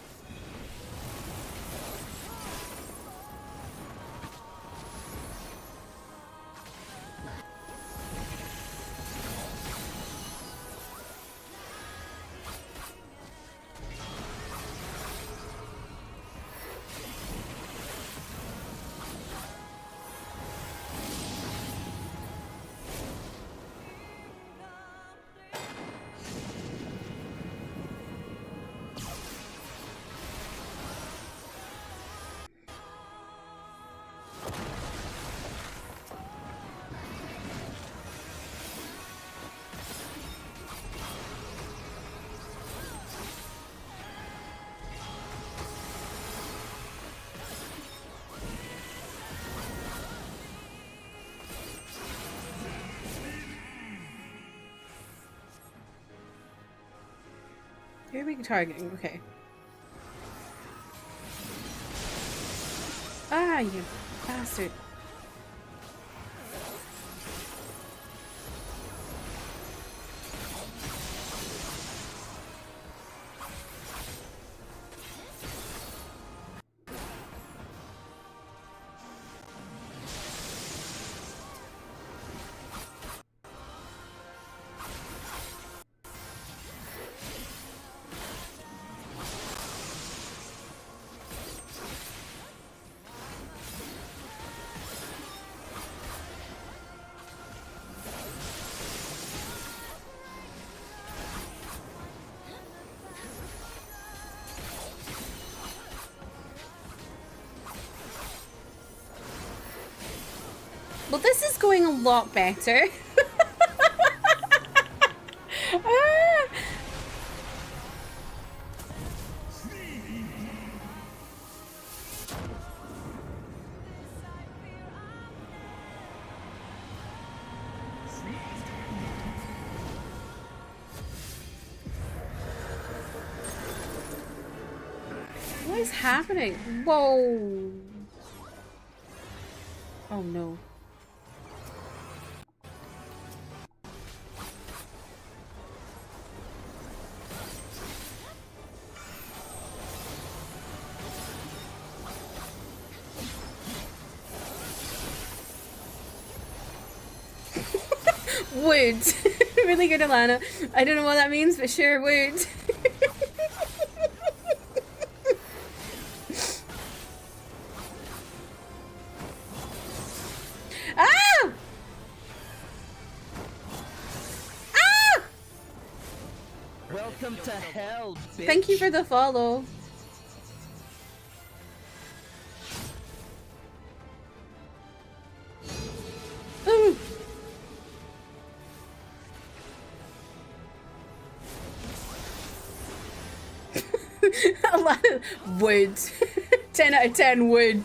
Who are we targeting? Okay. Ah, you bastard. Well, this is going a lot better. Ah! What is happening? Whoa. Oh no. Wood. Really good, Alana. I don't know what that means, but sure, wood. Ah! Ah! Welcome to hell, bitch. Thank you for the follow. Ooh. A lot of wood. 10 out of 10 wood.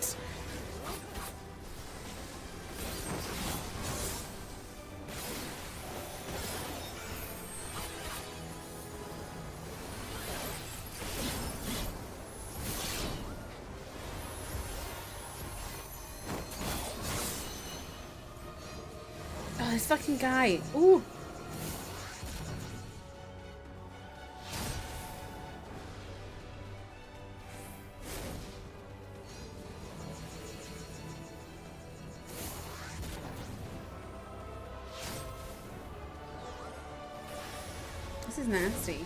Oh, this fucking guy. Ooh. This is nasty.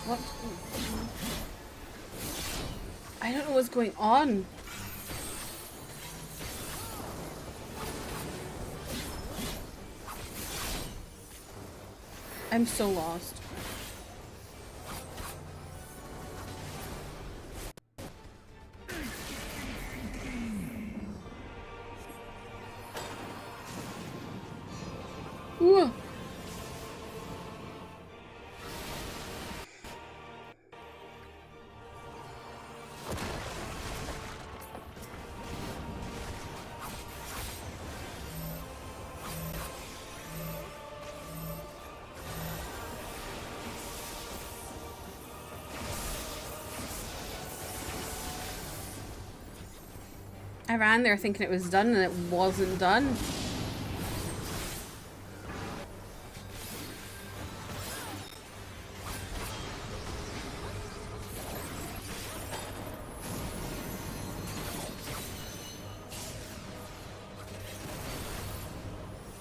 What? I don't know what's going on. I'm so lost. Ooh. I ran there thinking it was done and it wasn't done.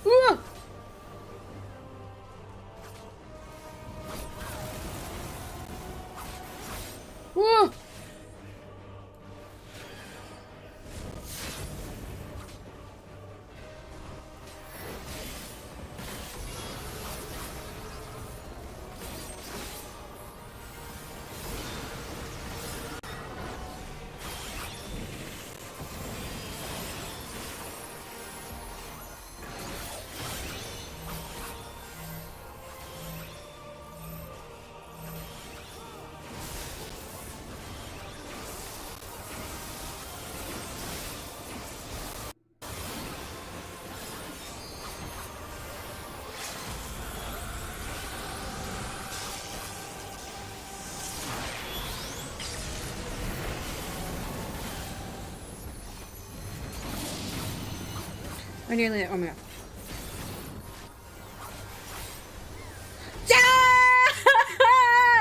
Ooh. Ooh. We're nearly there. Oh my god. Yes!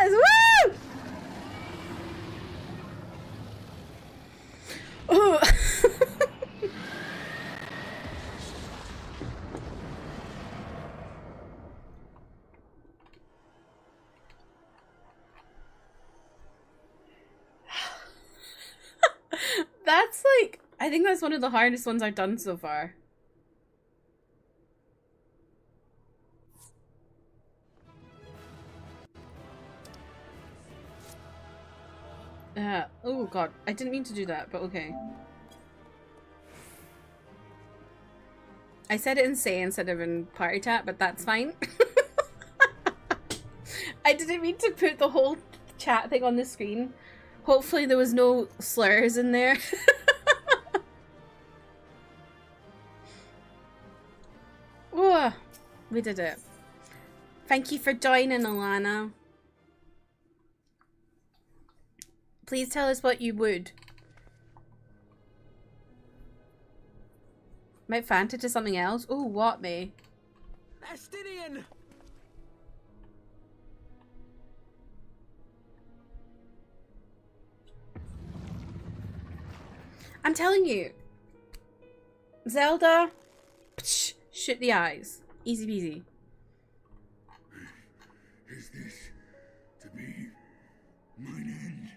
Woo! Oh. That's like, I think that's one of the hardest ones I've done so far. Oh god, I didn't mean to do that, but okay. I said it in say instead of in party chat, but that's fine. I didn't mean to put the whole chat thing on the screen. Hopefully there was no slurs in there. Oh, we did it. Thank you for joining, Alana. Please tell us what you would. Might Fanta to something else? Oh, what, me? Estinian! I'm telling you. Zelda. Psh, shoot the eyes. Easy peasy. Is this to be mine end?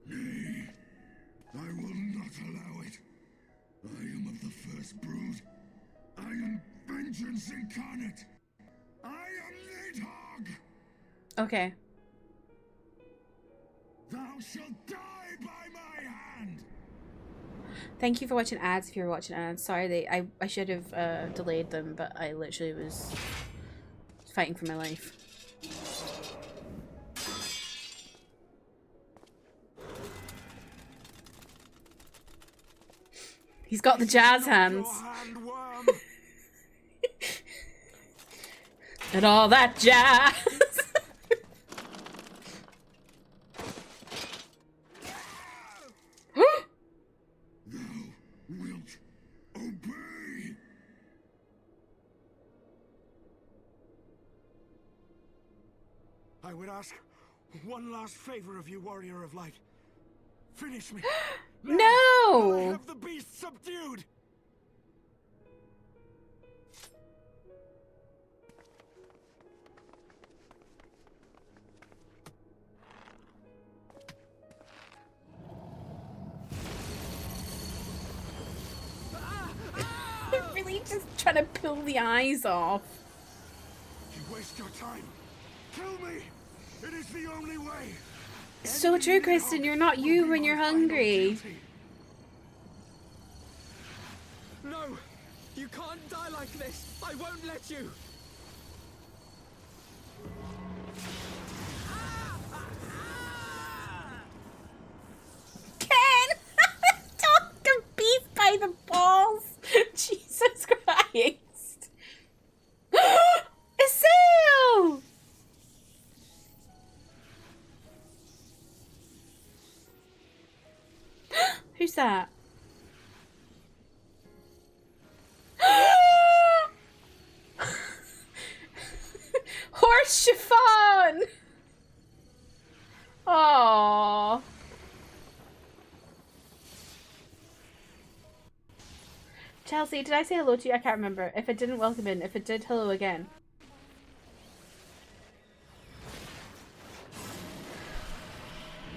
Nay, I will not allow it. I am of the first brood. I am vengeance incarnate. I am Nidhogg. Okay. Thou shalt die by my hand. Thank you for watching ads if you're watching ads. Sorry, I should have delayed them, but I literally was fighting for my life. He's got the jazz hands. And all that jazz. I would ask one last favor of you, Warrior of Light. Finish me. No! I have the beast subdued. Really just trying to pull the eyes off. You waste your time. Kill me. It is the only way. It's so true, Kristen. You're not you when you're hungry. No, you can't die like this. I won't let you. Ken! Talk a beast by the balls. Jesus Christ. Asil! Who's that? Horse chiffon! Aww. Chelsea, did I say hello to you? I can't remember. If it didn't, welcome in. If it did, hello again.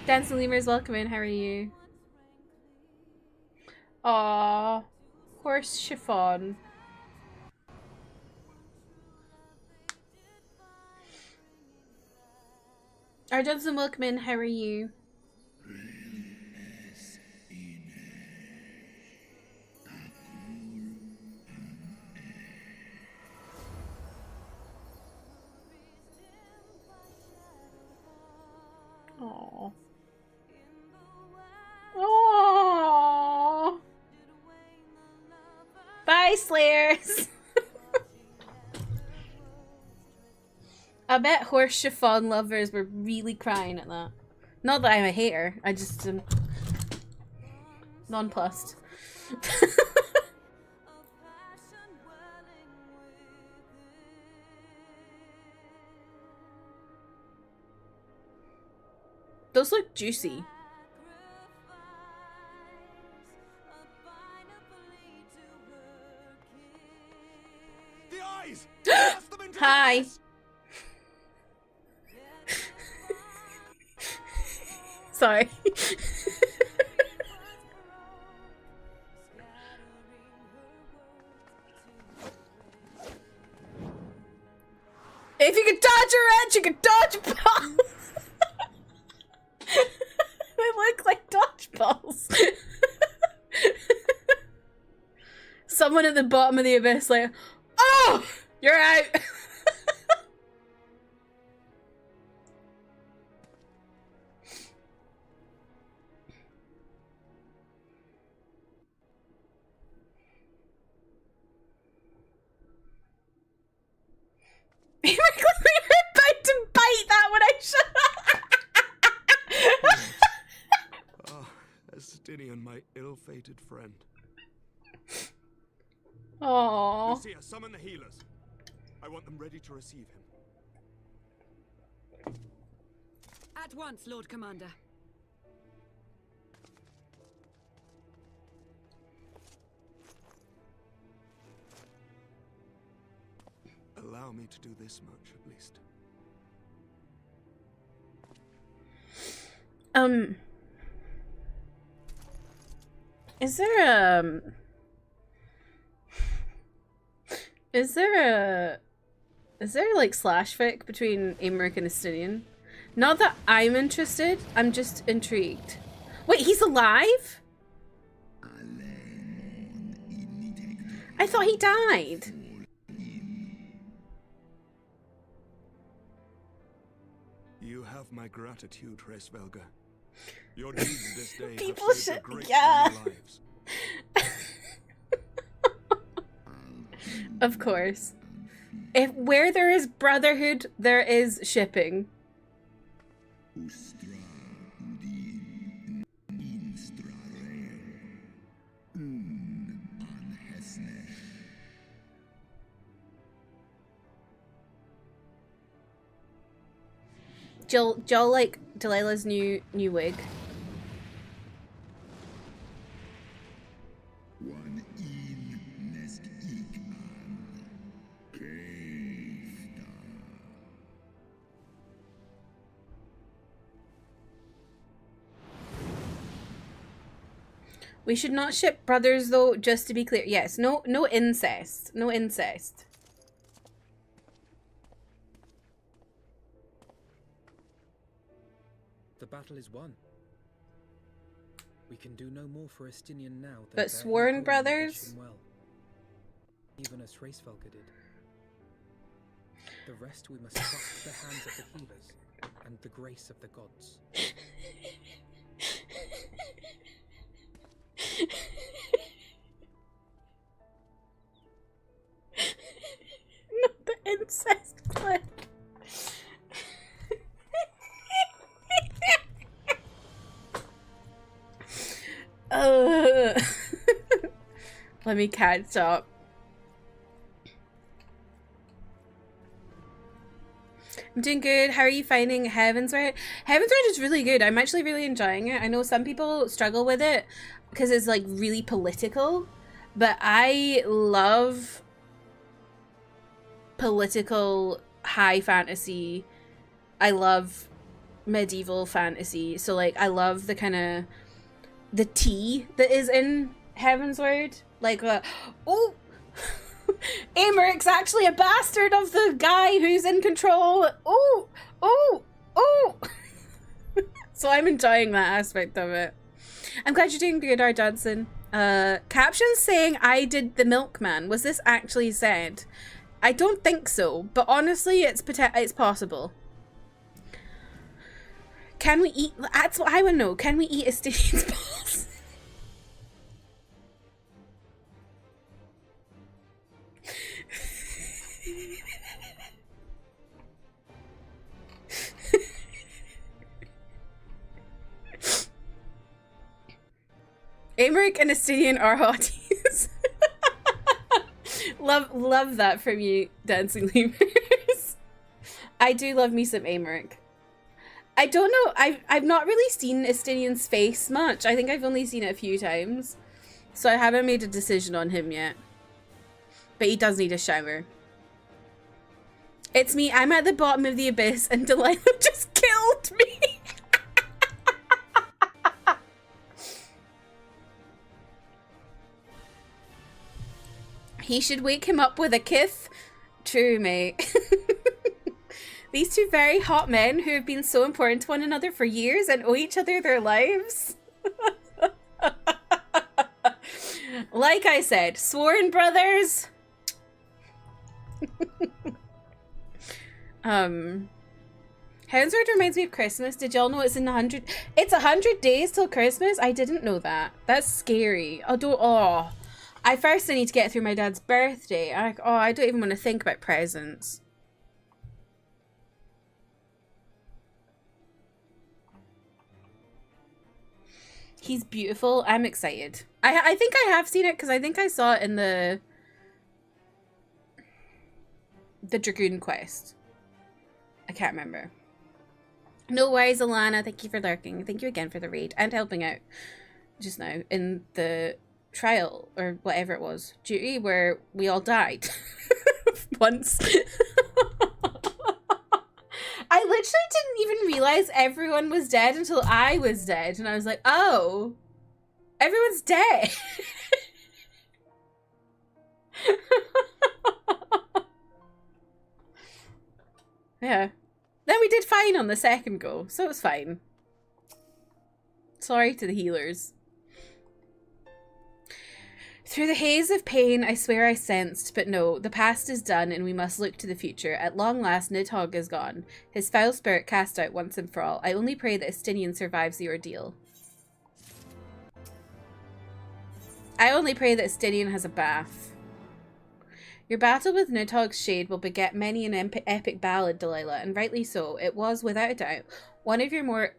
Dancing Lemurs, welcome in. How are you? Aww. Horse chiffon. Our Johnson, welcome in. How are you? Aww. Aww. Bye, Slayers. I bet horse chiffon lovers were really crying at that. Not that I'm a hater, I just Nonplussed. Those look juicy. The eyes! Hi. Sorry. If you could dodge a wrench, you could dodge a ball. They look like dodgeballs. Someone at the bottom of the abyss like, oh, you're out. We were about to bite that when I Ah, Estinian, my ill-fated friend. Aww. Lucia, summon the healers. I want them ready to receive him. At once, Lord Commander. Allow me to do this much, at least. Is there like slash fic between Aymeric and Estinian? Not that I'm interested, I'm just intrigued. Wait, he's alive? I thought he died. You have my gratitude, Hraesvelga. Your deeds this day People have saved a should, great yeah. many lives. Of course. If where there is brotherhood, there is shipping. Jill like Delilah's new wig. We should not ship brothers though, just to be clear. Yes, no incest. No incest. The battle is won. We can do no more for Estinian now than But sworn brothers? well, even as Hraesvelga did. The rest we must trust the hands of the healers and the grace of the gods. Not the incest clip. Let me catch up. I'm doing good. How are you finding Heavensward? Heavensward is really good. I'm actually really enjoying it. I know some people struggle with it because it's like really political, but I love political high fantasy. I love medieval fantasy. So like I love the kind of the tea that is in Heavensward. Like oh Americ's actually a bastard of the guy who's in control. Oh, oh, oh. So I'm enjoying that aspect of it. I'm glad you're doing good, R. Johnson. Captions saying I did the milkman. Was this actually said? I don't think so, but honestly, it's possible. Can we eat? That's what I want to know. Can we eat Estinian's balls? Aymeric and Estinian are hotties. love that from you, Dancing Lemurs. I do love me some Aymeric. I don't know, I've not really seen Estinian's face much. I think I've only seen it a few times. So I haven't made a decision on him yet. But he does need a shower. It's me, I'm at the bottom of the abyss and Delilah just killed me. He should wake him up with a kiss. True, mate. These two very hot men who have been so important to one another for years and owe each other their lives. Like I said, sworn brothers. Heavensward reminds me of Christmas. Did y'all know it's in 100? It's 100 days till Christmas? I didn't know that. That's scary. I first need to get through my dad's birthday. I don't even want to think about presents. He's beautiful. I'm excited. I think I have seen it because I think I saw it in the Dragoon quest. I can't remember. No worries, Alana. Thank you for lurking. Thank you again for the raid and helping out just now in the trial or whatever it was duty where we all died once. I literally didn't even realize everyone was dead until I was dead, and I was like, oh, everyone's dead. Yeah. Then we did fine on the second go, so it was fine. Sorry to the healers. Through the haze of pain, I swear I sensed, but no, the past is done and we must look to the future. At long last, Nidhogg is gone. His foul spirit cast out once and for all. I only pray that Estinian survives the ordeal. I only pray that Estinian has a bath. Your battle with Nidhogg's shade will beget many an epic ballad, Delilah, and rightly so. It was, without a doubt, one of your more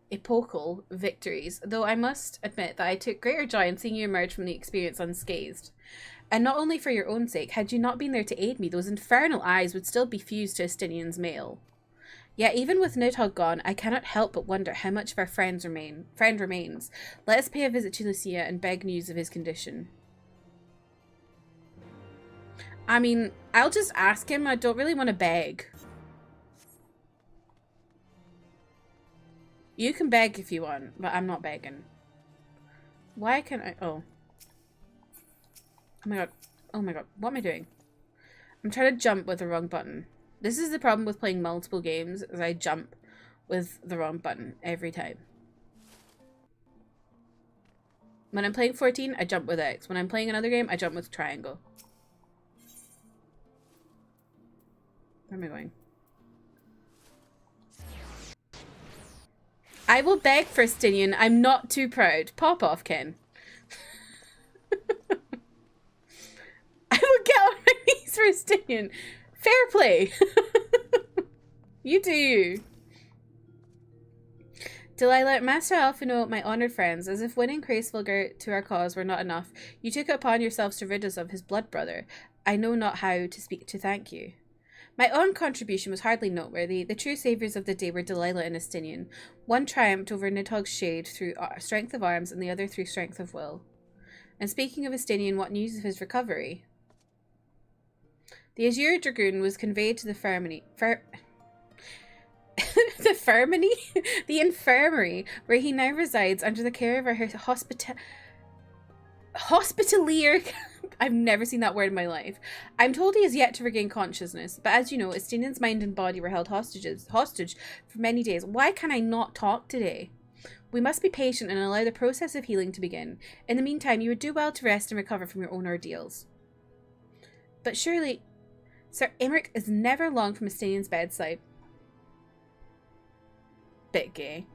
epochal victories, though I must admit that I took greater joy in seeing you emerge from the experience unscathed. And not only for your own sake, had you not been there to aid me, those infernal eyes would still be fused to Estinian's mail. Yet even with Nidhogg gone, I cannot help but wonder how much of our friend remains. Let us pay a visit to Lucia and beg news of his condition. I mean, I'll just ask him. I don't really want to beg. You can beg if you want, but I'm not begging. Why can't I? Oh. Oh my god. Oh my god. What am I doing? I'm trying to jump with the wrong button. This is the problem with playing multiple games, is I jump with the wrong button every time. When I'm playing 14, I jump with X. When I'm playing another game, I jump with triangle. Where am I going? I will beg for Estinian. I'm not too proud. Pop off, Ken. I will get on my knees for Estinian. Fair play. You do you. Delilah, Master Alphino, my honoured friends, as if winning Cracevilger to our cause were not enough, you took it upon yourselves to rid us of his blood brother. I know not how to speak to thank you. My own contribution was hardly noteworthy. The true saviours of the day were Delilah and Estinian. One triumphed over Nidhogg's shade through strength of arms, and the other through strength of will. And speaking of Estinian, what news of his recovery? The Azure Dragoon was conveyed to the the infirmary, where he now resides under the care of our hospitalier. I've never seen that word in my life. I'm told he has yet to regain consciousness, but as you know, Estinian's mind and body were held hostage for many days. Why can I not talk today? We must be patient and allow the process of healing to begin. In the meantime, you would do well to rest and recover from your own ordeals. But surely, Sir Aymeric is never long from Estinian's bedside. Bit gay.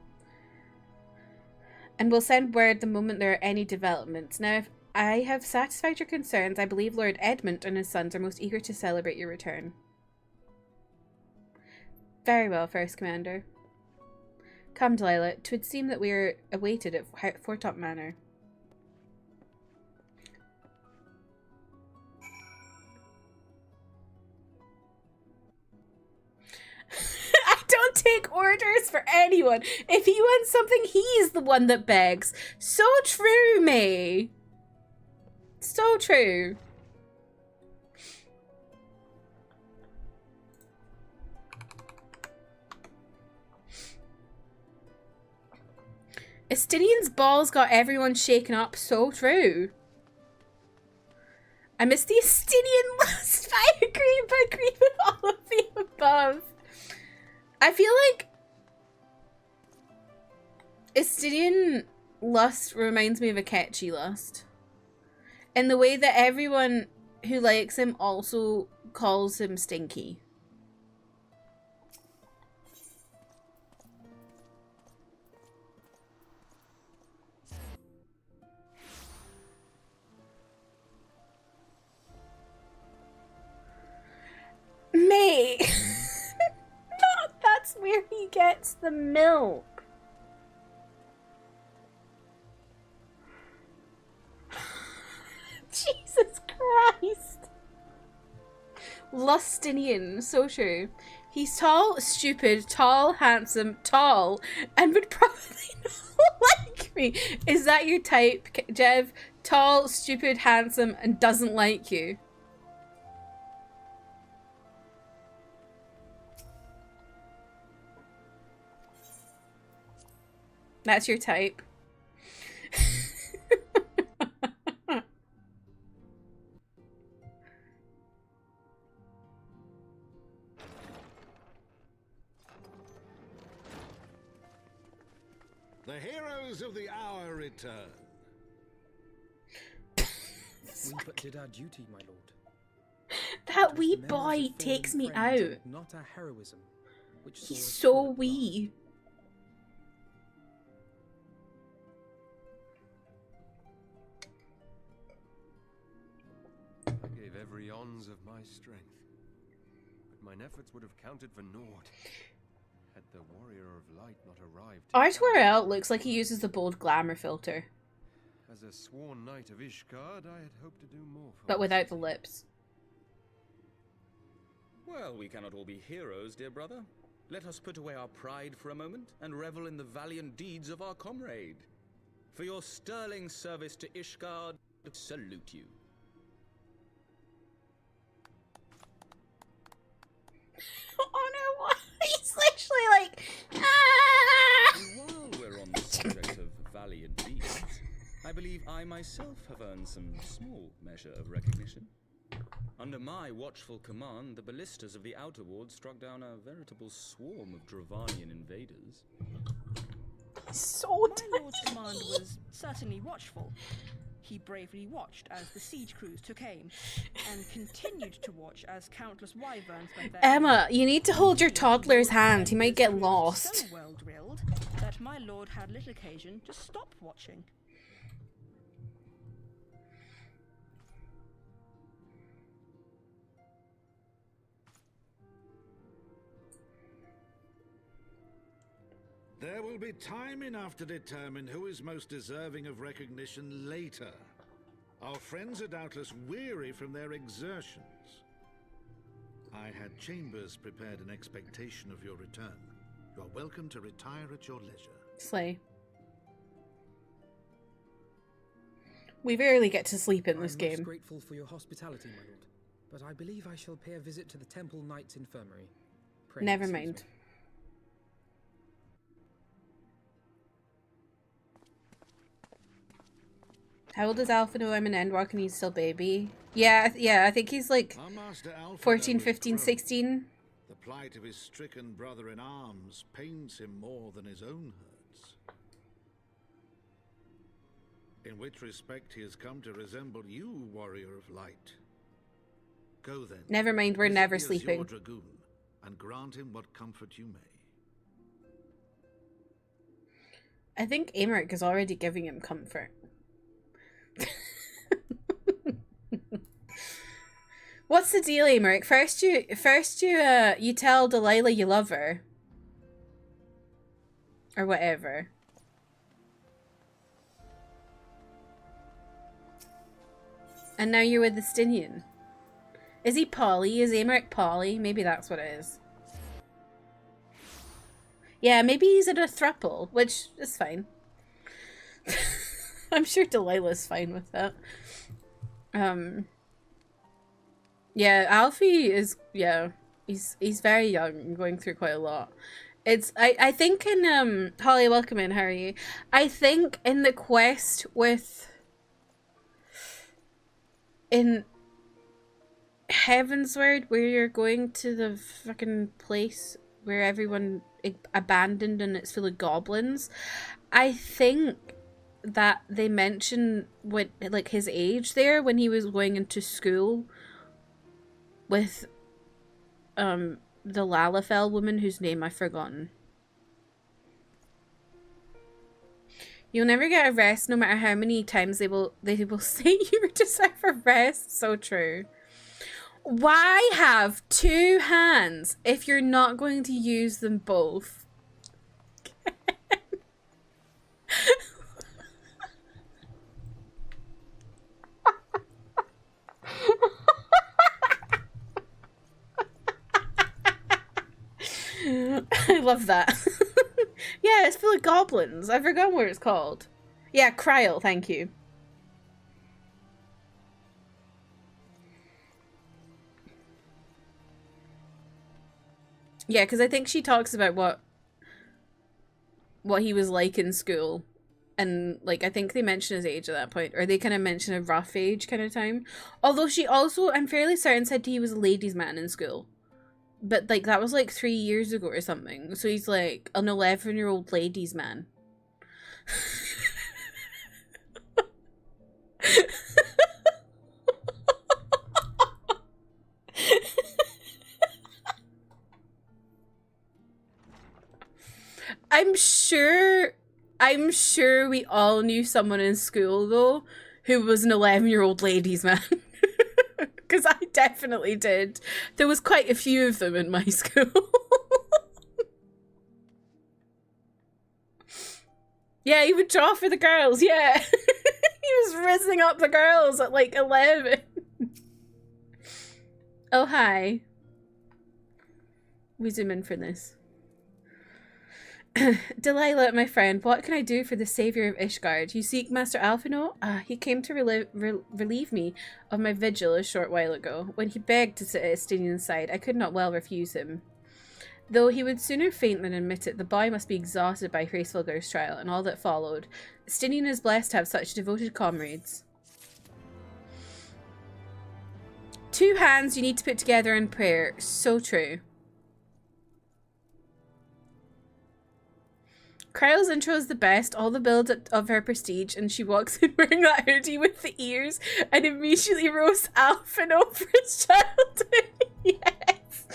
And we'll send word the moment there are any developments. Now, if I have satisfied your concerns, I believe Lord Edmund and his sons are most eager to celebrate your return. Very well, First Commander. Come, Delilah. 'Twould seem that we are awaited at Fortop Manor. not take orders for anyone. If he wants something, he's the one that begs. So true, May. So true. Estinian's balls got everyone shaken up. So true. I miss the Estinian lust. I agree with all of the above. I feel like Estinian lust reminds me of a Ketchy lust. In the way that everyone who likes him also calls him stinky. May. That's where he gets the milk. Jesus Christ. Lustinian, so true. He's tall, stupid, tall, handsome, tall, and would probably not like me. Is that your type, Jev? Tall, stupid, handsome, and doesn't like you. That's your type. The heroes of the hour return. We but did our duty, my lord. That wee boy takes me out. Not our heroism, which He's so wee. I gave every ounce of my strength, but mine efforts would have counted for naught had the Warrior of Light not arrived. Artwarel looks like he uses the bold glamour filter. As a sworn knight of Ishgard, I had hoped to do more for But without the myself. lips. Well, we cannot all be heroes, dear brother. Let us put away our pride for a moment and revel in the valiant deeds of our comrade. For your sterling service to Ishgard, salute you. Oh no, what? He's literally like, ah! And while we're on the subject of valiant deeds, I believe I myself have earned some small measure of recognition. Under my watchful command, the ballistas of the Outer Ward struck down a veritable swarm of Dravanian invaders. So My lord's command was certainly watchful. He bravely watched as the siege crews took aim, and continued to watch as countless wyverns went their Emma, you need to hold your toddler's hand. He might get So lost. well drilled that my lord had little occasion to stop watching. There will be time enough to determine who is most deserving of recognition later. Our friends are doubtless weary from their exertions. I had chambers prepared in expectation of your return. You are welcome to retire at your leisure. Slay. We rarely get to sleep in this I'm game. most grateful for your hospitality, my lord, but I believe I shall pay a visit to the Temple Knight's Infirmary. Pray Never excuse mind. me. How old is Alpha? No, I'm an Endwalk and he's still baby. Yeah, I think he's like Our master Alpha 14, knows 15, grown. 16. The plight of his stricken brother-in-arms pains him more than his own hurts. In which respect he has come to resemble you, Warrior of Light. Go then. Never mind, we're Visit never the Azure sleeping. Dragoon, and grant him what comfort you may. I think Amaric is already giving him comfort. What's the deal, Amaric? First you tell Delilah you love her. Or whatever. And now you're with the Stinian. Is he Polly? Is Amaric Polly? Maybe that's what it is. Yeah, maybe he's in a throuple, which is fine. I'm sure Delilah's fine with that. Yeah, Alfie is, yeah, he's very young and going through quite a lot. I think in Holly, welcome in, how are you? I think in the quest in Heavensward, where you're going to the fucking place where everyone abandoned and it's full of goblins, I think that they mention what, like, his age there when he was going into school with the Lalafell woman whose name I've forgotten. You'll never get a rest no matter how many times they will say you deserve a rest. So true. Why have two hands if you're not going to use them both? I love that. Yeah, it's full of goblins. I forgot what it's called. Yeah, Kryl, thank you. Yeah, because I think she talks about what he was like in school. And, like, I think they mention his age at that point. Or they kind of mention a rough age kind of time. Although she also, I'm fairly certain, said he was a ladies' man in school. But, like, that was, like, 3 years ago or something. So he's, like, an 11-year-old ladies' man. I'm sure we all knew someone in school, though, who was an 11-year-old ladies' man. Because I definitely did. There was quite a few of them in my school. Yeah, he would draw for the girls, yeah. He was rizzing up the girls at like 11. Oh, hi. We zoom in for this. Delilah, my friend, what can I do for the savior of Ishgard? You seek Master Alphino? He came to relieve me of my vigil a short while ago. When he begged to sit at Estinian's side, I could not well refuse him. Though he would sooner faint than admit it, the boy must be exhausted by Hraesvelgur's trial and all that followed. Estinian is blessed to have such devoted comrades. 2 hands you need to put together in prayer. So true. Kryl's intro is the best, all the build of her prestige, and she walks in wearing that hoodie with the ears and immediately roasts Alphino for his childhood. Yes!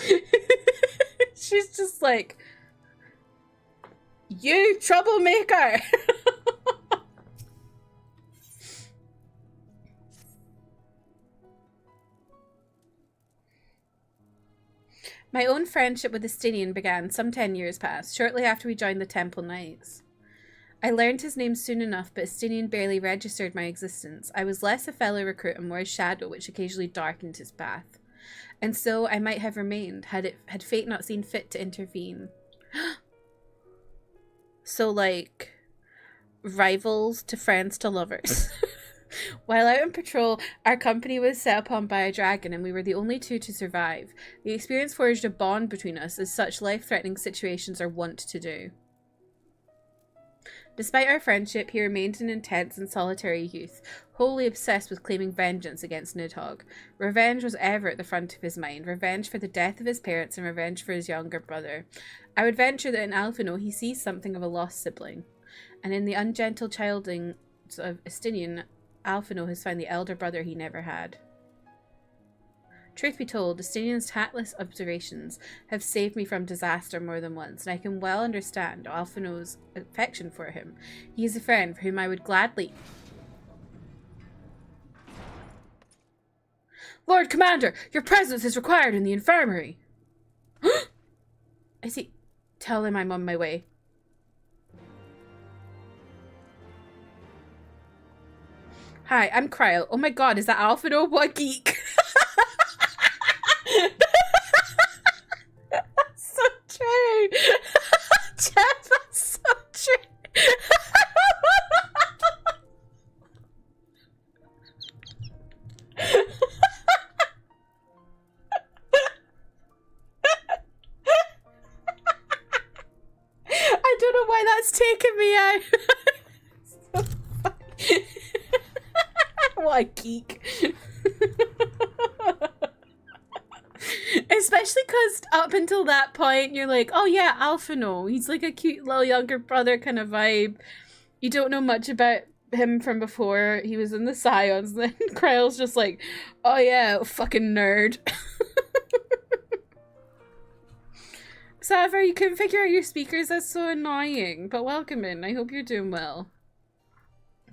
She's just like, you troublemaker! My own friendship with Estinian began some 10 years past, shortly after we joined the Temple Knights. I learned his name soon enough, but Estinian barely registered my existence. I was less a fellow recruit and more a shadow which occasionally darkened his path. And so I might have remained, had fate not seen fit to intervene. So, like, rivals to friends to lovers. While out on patrol, our company was set upon by a dragon and we were the only 2 to survive. The experience forged a bond between us, as such life-threatening situations are wont to do. Despite our friendship, he remained an intense and solitary youth, wholly obsessed with claiming vengeance against Nidhogg. Revenge was ever at the front of his mind, revenge for the death of his parents and revenge for his younger brother. I would venture that in Alphino he sees something of a lost sibling, and in the ungentle childing of Estinian, Alphino has found the elder brother he never had. Truth be told, Estinian's tactless observations have saved me from disaster more than once, and I can well understand Alphino's affection for him. He is a friend for whom I would gladly... Lord Commander, your presence is required in the infirmary. I see. Tell him I'm on my way. Hi, I'm Kryl. Oh my god, is that Alphino? What geek? That's so true. Tell What a geek. Especially because up until that point, you're like, oh yeah, Alphino. He's like a cute little younger brother kind of vibe. You don't know much about him from before. He was in the Scions. Then Kryle's just like, oh yeah, fucking nerd. Savar, you couldn't figure out your speakers. That's so annoying. But welcome in. I hope you're doing well.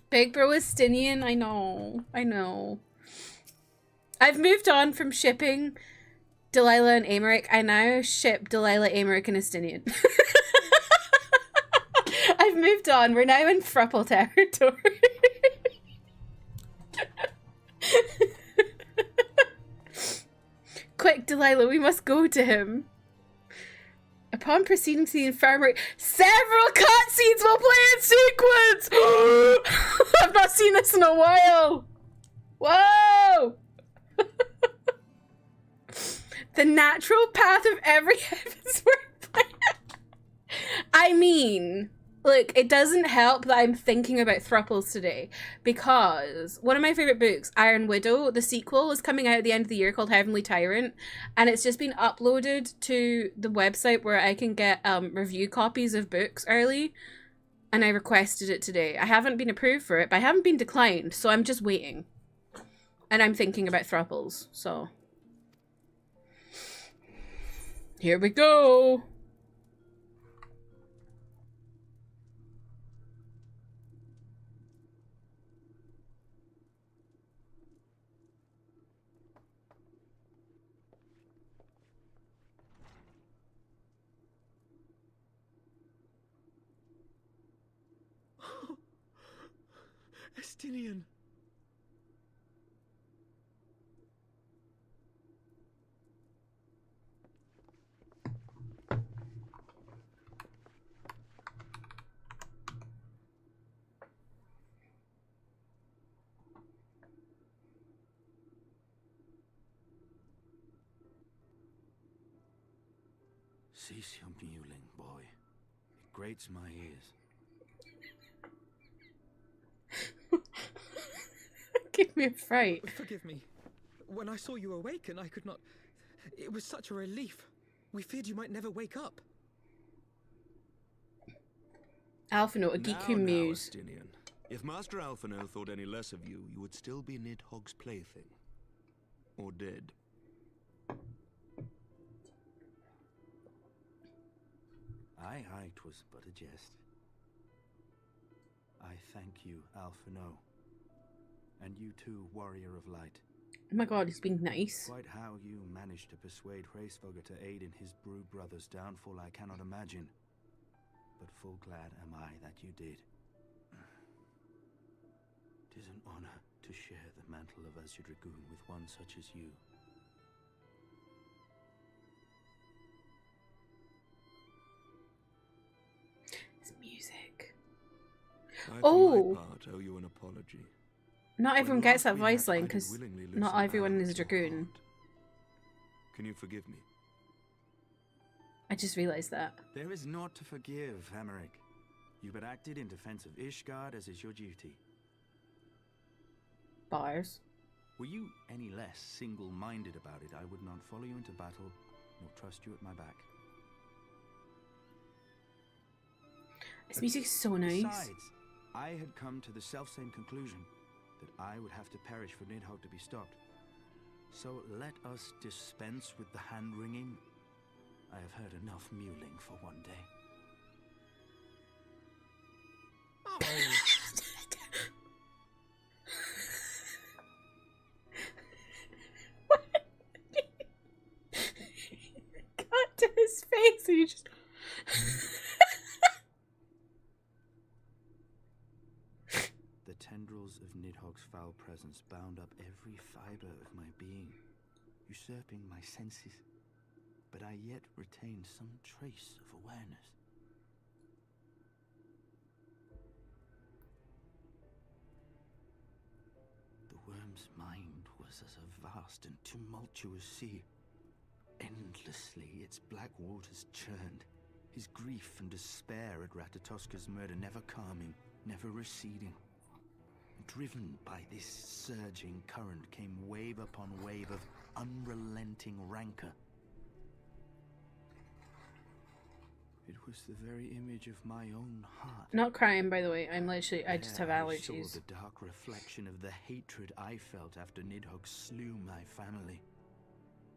Big Bro Estinian. I know. I know. I've moved on from shipping Delilah and Amaric. I now ship Delilah, Amaric, and Estinian. I've moved on. We're now in Thruple territory. Quick, Delilah, we must go to him. Upon proceeding to the infirmary, several cutscenes will play in sequence! I've not seen this in a while! Whoa! The natural path of every Heavensward player. I mean, look, it doesn't help that I'm thinking about thruples today, because one of my favorite books, Iron Widow, the sequel, is coming out at the end of the year called Heavenly Tyrant, and it's just been uploaded to the website where I can get review copies of books early, and I requested it today. I haven't been approved for it, but I haven't been declined, so I'm just waiting. And I'm thinking about thruples, so here we go. Estinian. Cease your mewling, boy. It grates my ears. Give me a fright. Forgive me. When I saw you awaken, I could not... It was such a relief. We feared you might never wake up. Alphino, a geek who mews. Estinian. If Master Alphino thought any less of you, you would still be Nidhogg's plaything. Or dead. Aye, 'twas but a jest. I thank you, Alphino. And you too, Warrior of Light. Oh my god, he's being nice. Quite how you managed to persuade Hraesvelgr to aid in his brood brother's downfall I cannot imagine. But full glad am I that you did. 'Tis an honor to share the mantle of Azure Dragoon with one such as you. It's music. I, Oh! for my part, owe you an apology. Not everyone When gets that last we met, voice line, I did because willingly not loosen everyone is a arrows your dragoon. heart. Can you forgive me? I just realised that. There is naught to forgive, Amaric. You but acted in defense of Ishgard as is your duty. Bars. Were you any less single-minded about it, I would not follow you into battle, nor trust you at my back. This music is so nice. Besides, I had come to the self-same conclusion, that I would have to perish for Nidhogg to be stopped. So let us dispense with the hand-wringing. I have heard enough mewling for one day. Cut to his face and you just... The tendrils of Nidhogg's foul presence bound up every fiber of my being, usurping my senses, but I yet retained some trace of awareness. The worm's mind was as a vast and tumultuous sea. Endlessly its black waters churned, his grief and despair at Ratatoska's murder never calming, never receding. driven by this surging current came wave upon wave of unrelenting rancor. It was the very image of my own heart. Not crying, by the way. I'm literally, I just have I allergies. saw the dark reflection of the hatred I felt after Nidhogg slew my family.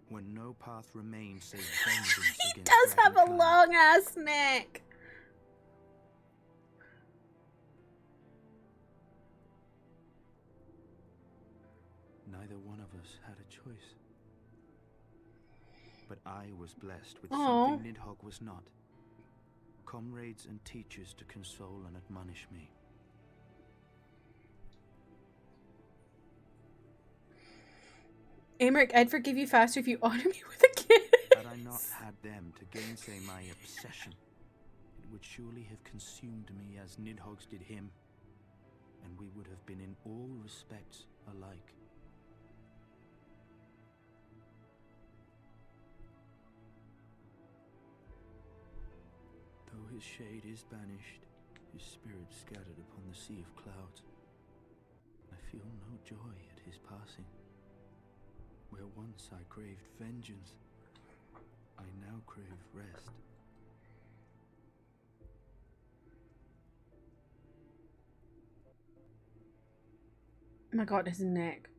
When no path remained save vengeance He against does have a Dragonkind. long ass neck. Neither one of us had a choice. But I was blessed with Aw. something Nidhogg was not. Comrades and teachers to console and admonish me. Aymeric, I'd forgive you faster if you honor me with a kiss. Had I not had them to gainsay my obsession, it would surely have consumed me as Nidhogg's did him, and we would have been in all respects alike. Though his shade is banished, his spirit scattered upon the sea of clouds. I feel no joy at his passing. Where once I craved vengeance, I now crave rest. Oh my god, his neck.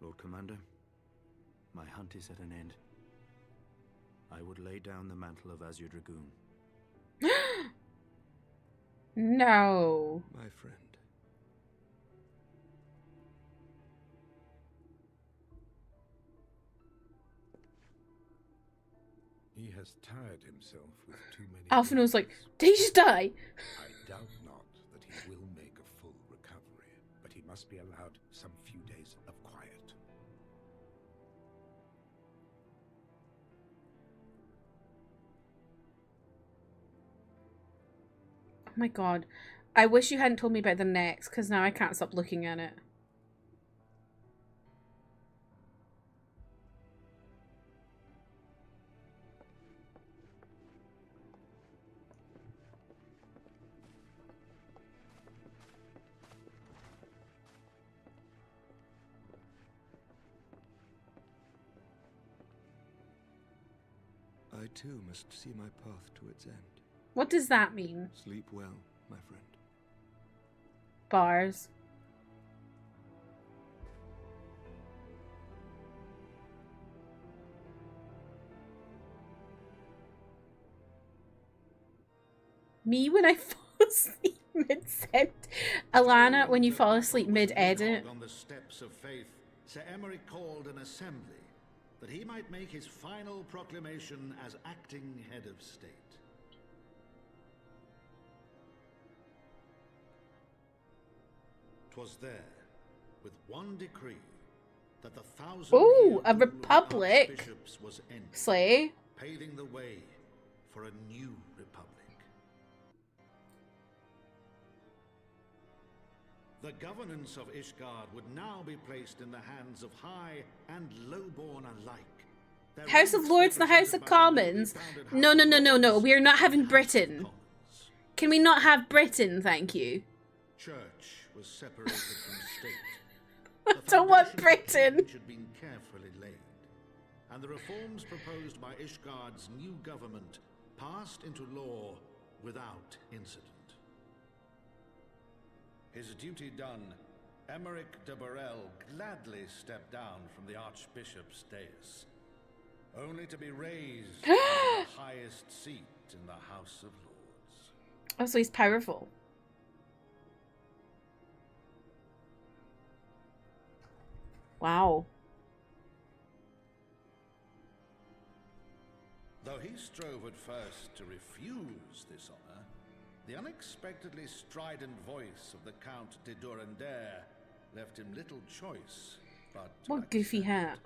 Lord Commander, my hunt is at an end. I would lay down the mantle of Azure Dragoon. No. My friend. He has tired himself with too many. Alphinaud's like, duties. did he just die? I doubt not that he will make a full recovery, but he must be allowed some few days of quiet. Oh my god. I wish you hadn't told me about the necks, because now I can't stop looking at it. I too must see my path to its end. What does that mean? Sleep well, my friend. Bars. Me when I fall asleep mid-sent. Alana when you fall asleep mid-edit. On the steps of faith, Sir Emeric called an assembly that he might make his final proclamation as acting head of state. 'Twas there, with one decree, that the 1,000-year Ooh, a rule of republic. archbishops was ended, Slay. paving the way for a new republic. The governance of Ishgard would now be placed in the hands of high and lowborn alike. Their House of ranks Lords and the House of represented by the newly Commons. founded No, House no, of no, no, no. Lords We are not and having House of Britain. Commons. Can we not have Britain, thank you? Church was separated from state. I The don't want foundation of Britain. change had been carefully laid, and the reforms proposed by Ishgard's new government passed into law without incident. His duty done, Emeric de Burrell gladly stepped down from the Archbishop's dais, only to be raised to the highest seat in the House of Lords. Oh, so he's powerful. Wow. Though he strove at first to refuse this honor, the unexpectedly strident voice of the Count de Durandare left him little choice but to What goofy accept. hat.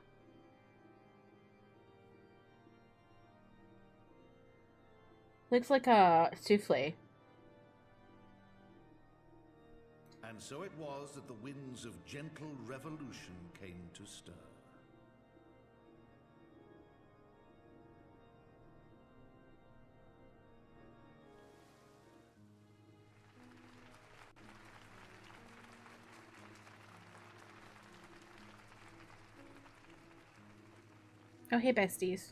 Looks like a souffle. And so it was that the winds of gentle revolution came to stir. Oh, hey, besties.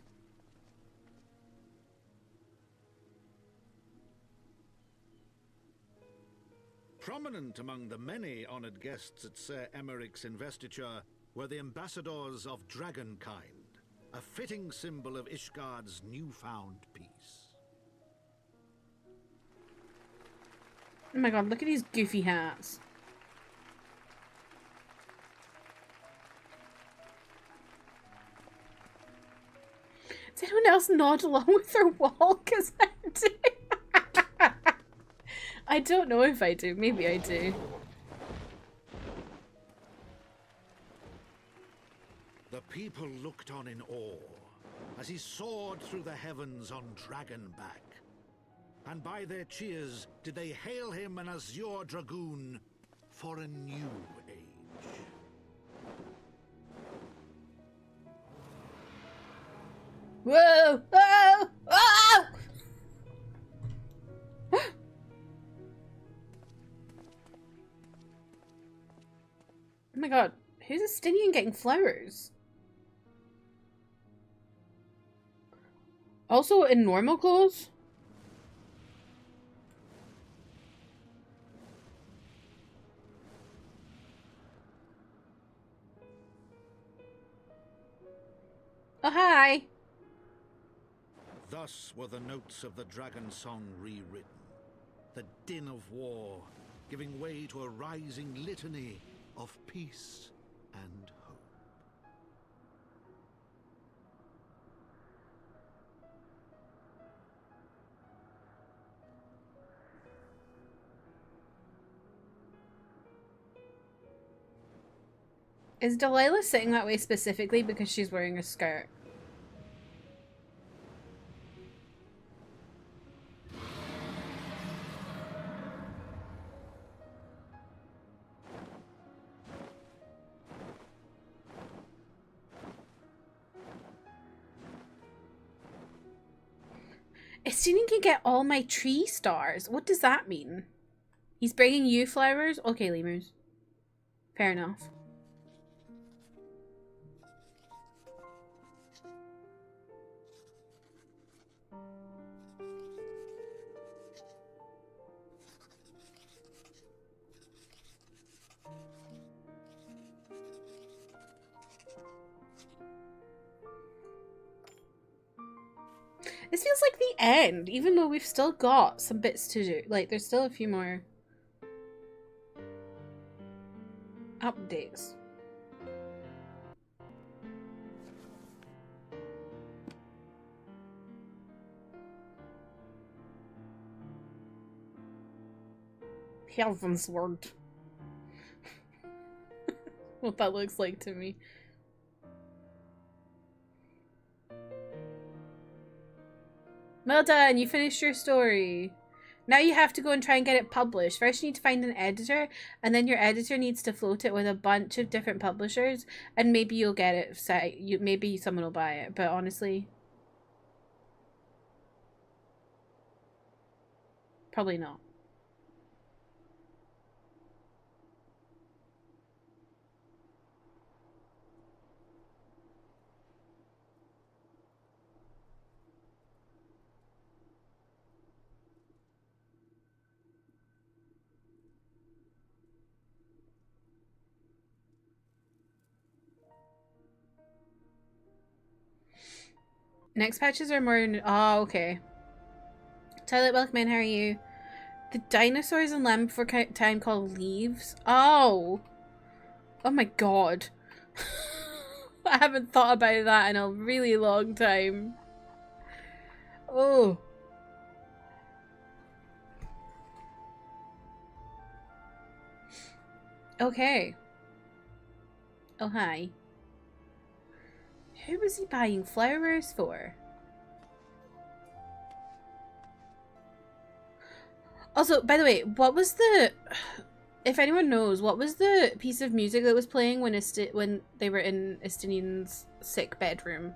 Prominent among the many honoured guests at Sir Emeric's investiture were the ambassadors of Dragonkind, a fitting symbol of Ishgard's newfound peace. Oh my god, look at these goofy hats. Does anyone else nod along with their wall? Because I do. I don't know if I do. Maybe I do. The people looked on in awe as he soared through the heavens on Dragonback. And by their cheers did they hail him an Azure Dragoon for a new age. Whoa! Whoa! Whoa! Oh my god, who's a Stinian getting flowers? Also in normal clothes? Oh, hi! Thus were the notes of the dragon song rewritten. The din of war giving way to a rising litany of peace and hope. Is Delilah sitting that way specifically because she's wearing a skirt? Estinian can get all my tree stars. What does that mean? He's bringing you flowers? Okay, lemurs. Fair enough. This feels like the end, even though we've still got some bits to do. Like, there's still a few more updates. Heavensward. What that looks like to me. Well done, you finished your story. Now you have to go and try and get it published. First you need to find an editor, and then your editor needs to float it with a bunch of different publishers, and maybe you'll get it. Maybe someone will buy it, but honestly, probably not. Next patches are more... Oh, okay. Twilight Milkman, how are you? The dinosaurs in Land Before Time called leaves? Oh! Oh my god. I haven't thought about that in a really long time. Oh. Okay. Oh, hi. Who was he buying flowers for? Also, by the way, what was the... If anyone knows, what was the piece of music that was playing when they were in Estinian's sick bedroom?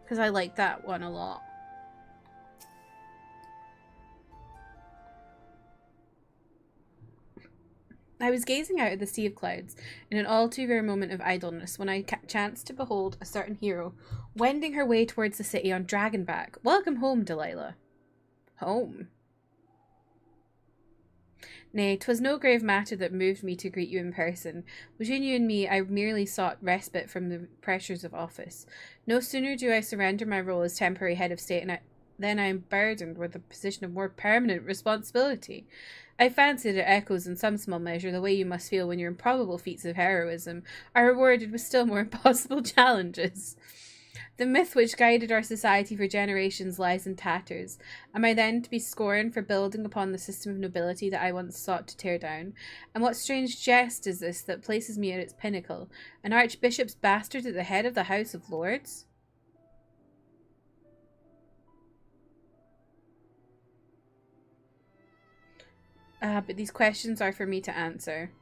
Because I like that one a lot. I was gazing out at the sea of clouds in an all too rare moment of idleness when I chanced to behold a certain hero wending her way towards the city on dragonback. Welcome home, Delilah. Home? Nay, 'twas no grave matter that moved me to greet you in person. Between you and me, I merely sought respite from the pressures of office. No sooner do I surrender my role as temporary head of state, then I am burdened with a position of more permanent responsibility. I fancy that it echoes in some small measure the way you must feel when your improbable feats of heroism are rewarded with still more impossible challenges. The myth which guided our society for generations lies in tatters. Am I then to be scorned for building upon the system of nobility that I once sought to tear down? And what strange jest is this that places me at its pinnacle, an archbishop's bastard at the head of the House of Lords? But these questions are for me to answer.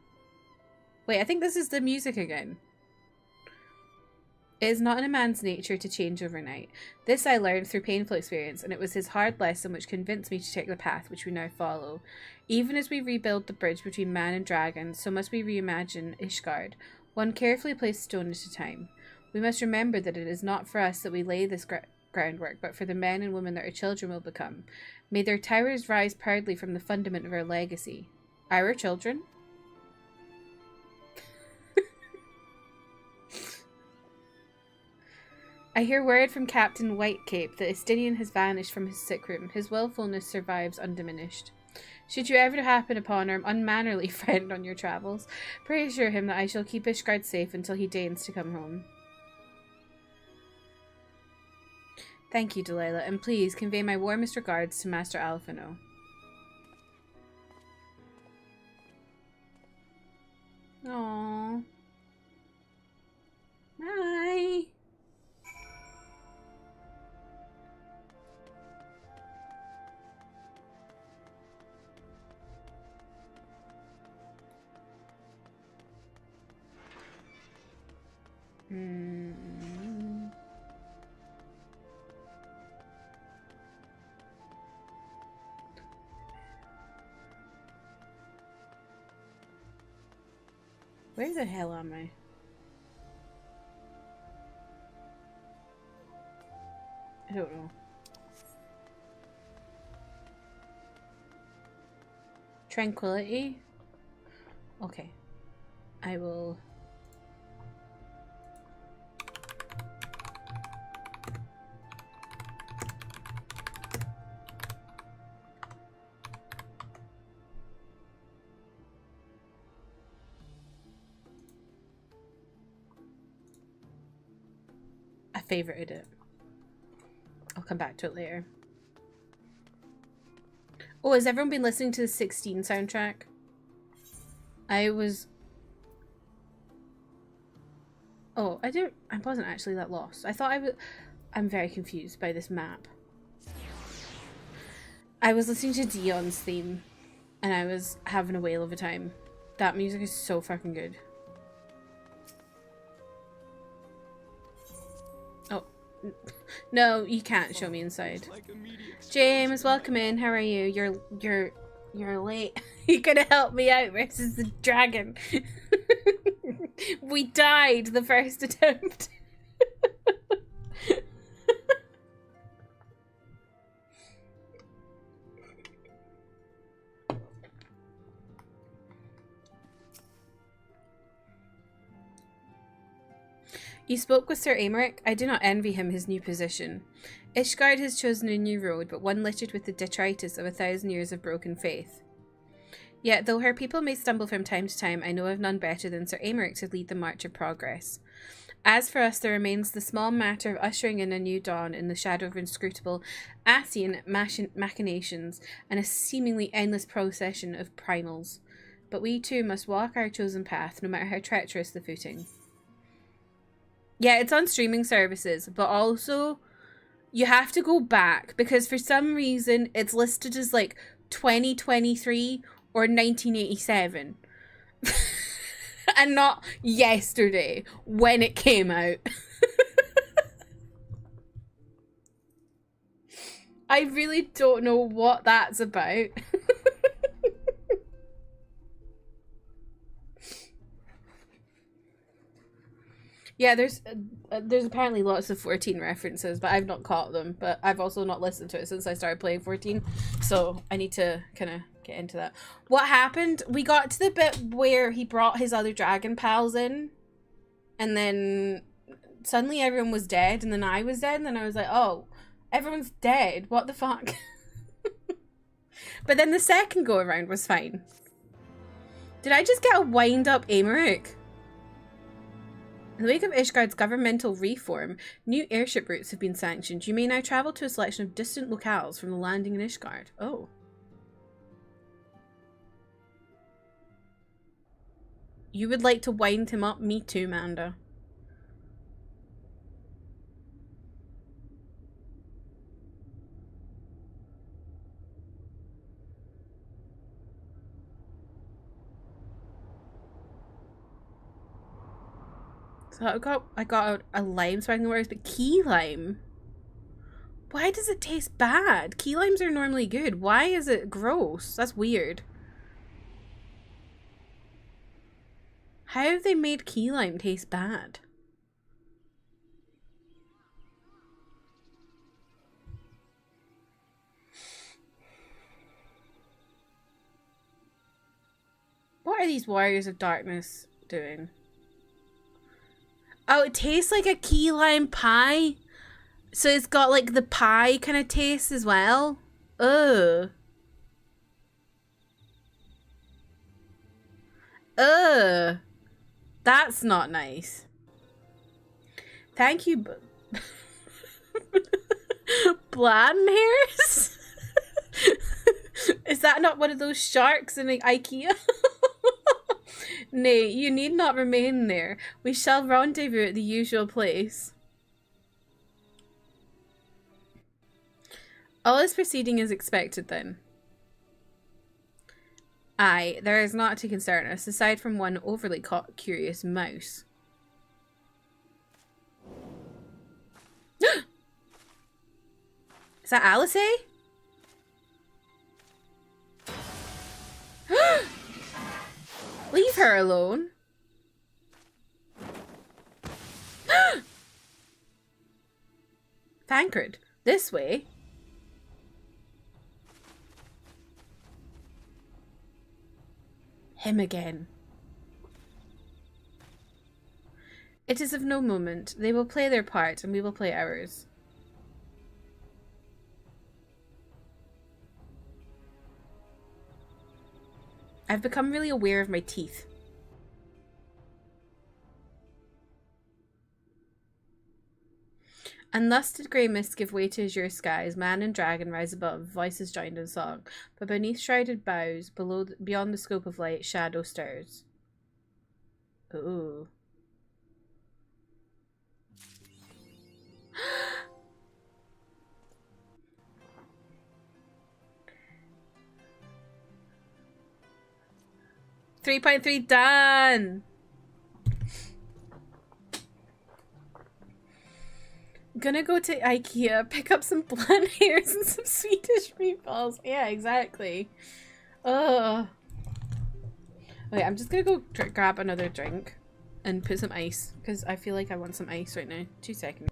Wait, I think this is the music again. It is not in a man's nature to change overnight. This I learned through painful experience, and it was his hard lesson which convinced me to take the path which we now follow. Even as we rebuild the bridge between man and dragon, so must we reimagine Ishgard, one carefully placed stone at a time. We must remember that it is not for us that we lay this groundwork, but for the men and women that our children will become. May their towers rise proudly from the fundament of our legacy. Our children? I hear word from Captain Whitecape that Estinian has vanished from his sick room. His willfulness survives undiminished. Should you ever happen upon our unmannerly friend on your travels, pray assure him that I shall keep Ishgard safe until he deigns to come home. Thank you, Delilah, and please convey my warmest regards to Master Alphino. Aww. Bye. Where the hell am I? I don't know. Tranquility? Okay. I will... favorited it. I'll come back to it later. Oh, has everyone been listening to the 16 soundtrack? I wasn't actually that lost. I thought I'm very confused by this map. I was listening to Dion's theme and I was having a whale of a time. That music is so fucking good. No, you can't show me inside. James, welcome in. How are you? You're late. You could have helped me out versus the dragon. We died the first attempt. You spoke with Sir Aymeric. I do not envy him his new position. Ishgard has chosen a new road, but one littered with the detritus of 1,000 years of broken faith. Yet, though her people may stumble from time to time, I know of none better than Sir Aymeric to lead the march of progress. As for us, there remains the small matter of ushering in a new dawn in the shadow of inscrutable Asian machinations and a seemingly endless procession of primals. But we too must walk our chosen path, no matter how treacherous the footing. Yeah, it's on streaming services, but also you have to go back because for some reason it's listed as like 2023 or 1987 and not yesterday when it came out. I really don't know what that's about. Yeah, there's apparently lots of 14 references, but I've not caught them. But I've also not listened to it since I started playing 14, so I need to kind of get into that. What happened? We got to the bit where he brought his other dragon pals in, and then suddenly everyone was dead, and then I was dead, and then I was like, oh, everyone's dead. What the fuck? But then the second go around was fine. Did I just get a wind up Aymeric? In the wake of Ishgard's governmental reform, new airship routes have been sanctioned. You may now travel to a selection of distant locales from the landing in Ishgard. Oh. You would like to wind him up? Me too, Manda. So I got a lime so I can work, but key lime? Why does it taste bad? Key limes are normally good. Why is it gross? That's weird. How have they made key lime taste bad? What are these warriors of darkness doing? Oh, it tastes like a key lime pie. So it's got like the pie kind of taste as well. Ugh. Ugh. That's not nice. Thank you, Blanhairs? Is that not one of those sharks in like, IKEA? Nay, you need not remain there. We shall rendezvous at the usual place. All is proceeding as expected then. Aye, there is naught to concern us, aside from one overly curious mouse. Is that Alice? Leave her alone. Thancred, this way. Him again. It is of no moment. They will play their part and we will play ours. I've become really aware of my teeth. And thus did grey mists give way to azure skies, man and dragon rise above, voices joined in song, but beneath shrouded boughs, beyond the scope of light, shadow stirs. Ooh. $3.3 done! Gonna go to IKEA, pick up some blonde hairs and some Swedish meatballs. Yeah, exactly. Ugh. Okay, I'm just gonna go grab another drink and put some ice, because I feel like I want some ice right now. 2 seconds.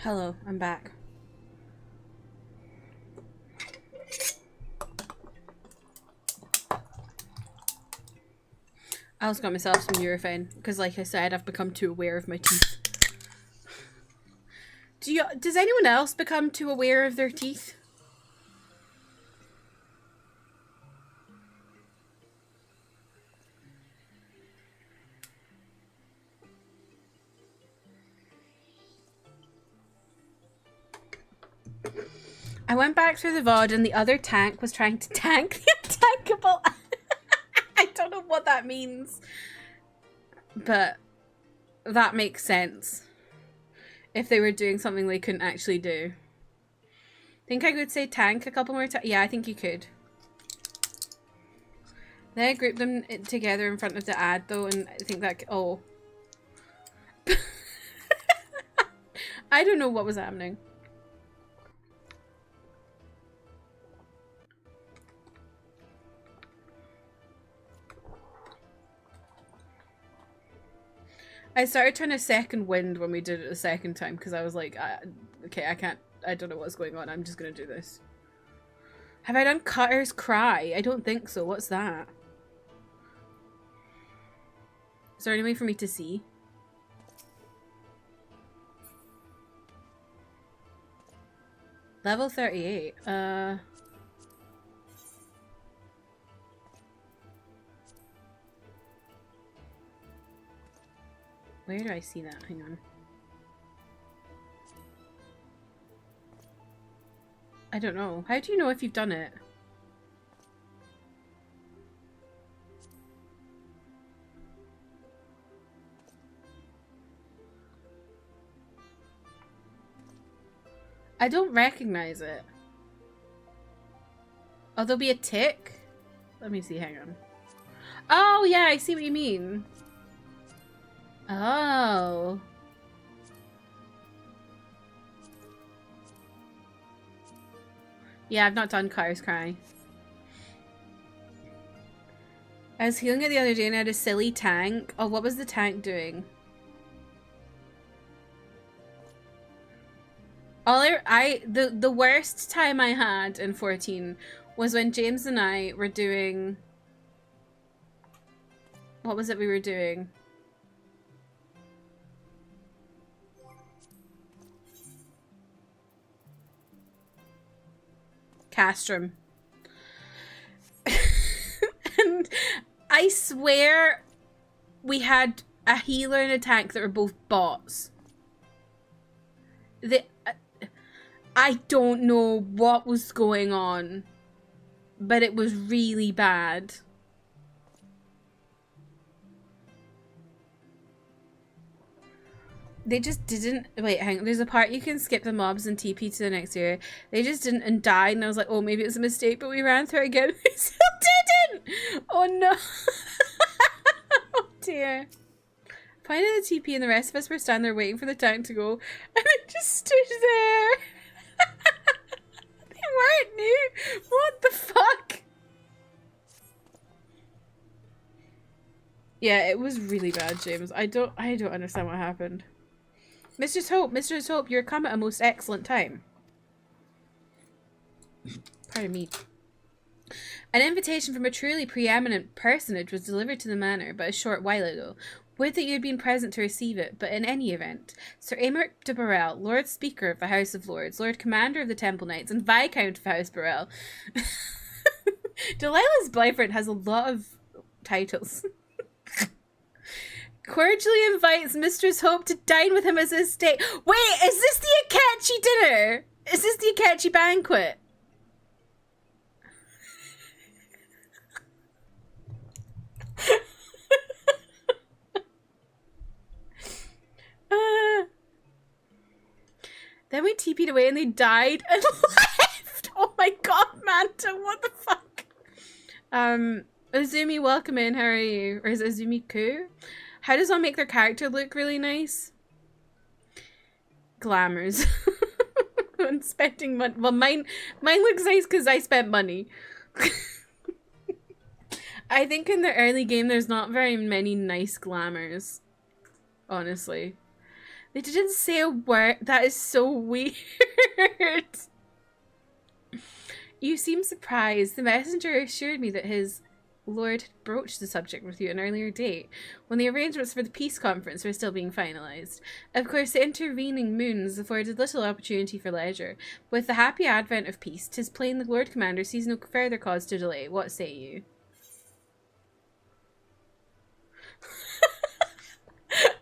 Hello, I'm back. I also got myself some Nurofen because, like I said, I've become too aware of my teeth. Does anyone else become too aware of their teeth? I went back through the VOD and the other tank was trying to tank the untankable. I don't know what that means, but that makes sense. If they were doing something they couldn't actually do. Think I could say tank a couple more times? Yeah, I think you could. Then I grouped them together in front of the ad though, and I think that... Oh. I don't know what was happening. I started trying to second wind when we did it the second time because I was like, okay, I don't know what's going on. I'm just going to do this. Have I done Cutter's Cry? I don't think so. What's that? Is there any way for me to see? Level 38. Where do I see that? Hang on. I don't know. How do you know if you've done it? I don't recognize it. Oh, there'll be a tick? Let me see, hang on. Oh, yeah, I see what you mean. Oh. Yeah, I've not done Cars Cry. I was healing it the other day and I had a silly tank. Oh, what was the tank doing? The worst time I had in 14 was when James and I were doing... What was it we were doing? Castrum. And I swear we had a healer and a tank that were both bots. I don't know what was going on, but it was really bad. They just didn't... Wait, hang on. There's a part you can skip the mobs and TP to the next area. They just didn't and died, and I was like, oh, maybe it was a mistake, but we ran through it again. We still didn't! Oh, no. Oh, dear. Finally, the TP and the rest of us were standing there waiting for the tank to go, and it just stood there. They weren't new. What the fuck? Yeah, it was really bad, James. I don't understand what happened. Mistress Hope, you're come at a most excellent time. Pardon me. An invitation from a truly preeminent personage was delivered to the manor but a short while ago. Would that you had been present to receive it, but in any event, Sir Aymeric de Burrell, Lord Speaker of the House of Lords, Lord Commander of the Temple Knights, and Viscount of House Burrell. Delilah's boyfriend has a lot of titles. Cordially invites Mistress Hope to dine with him as his stay. Wait, is this the Akechi dinner? Is this the Akechi banquet? Then we TP'd away and they died and left. Oh my god, Manta, what the fuck? Azumi, welcome in. How are you? Or is it Azumi-ku? How does one make their character look really nice? Glamours. And spending money. Well, mine looks nice because I spent money. I think in the early game there's not very many nice glamours. Honestly. They didn't say a word. That is so weird. You seem surprised. The messenger assured me that his Lord had broached the subject with you at an earlier date, when the arrangements for the peace conference were still being finalised. Of course, the intervening moons afforded little opportunity for leisure. With the happy advent of peace, 'tis plain the Lord Commander sees no further cause to delay. What say you?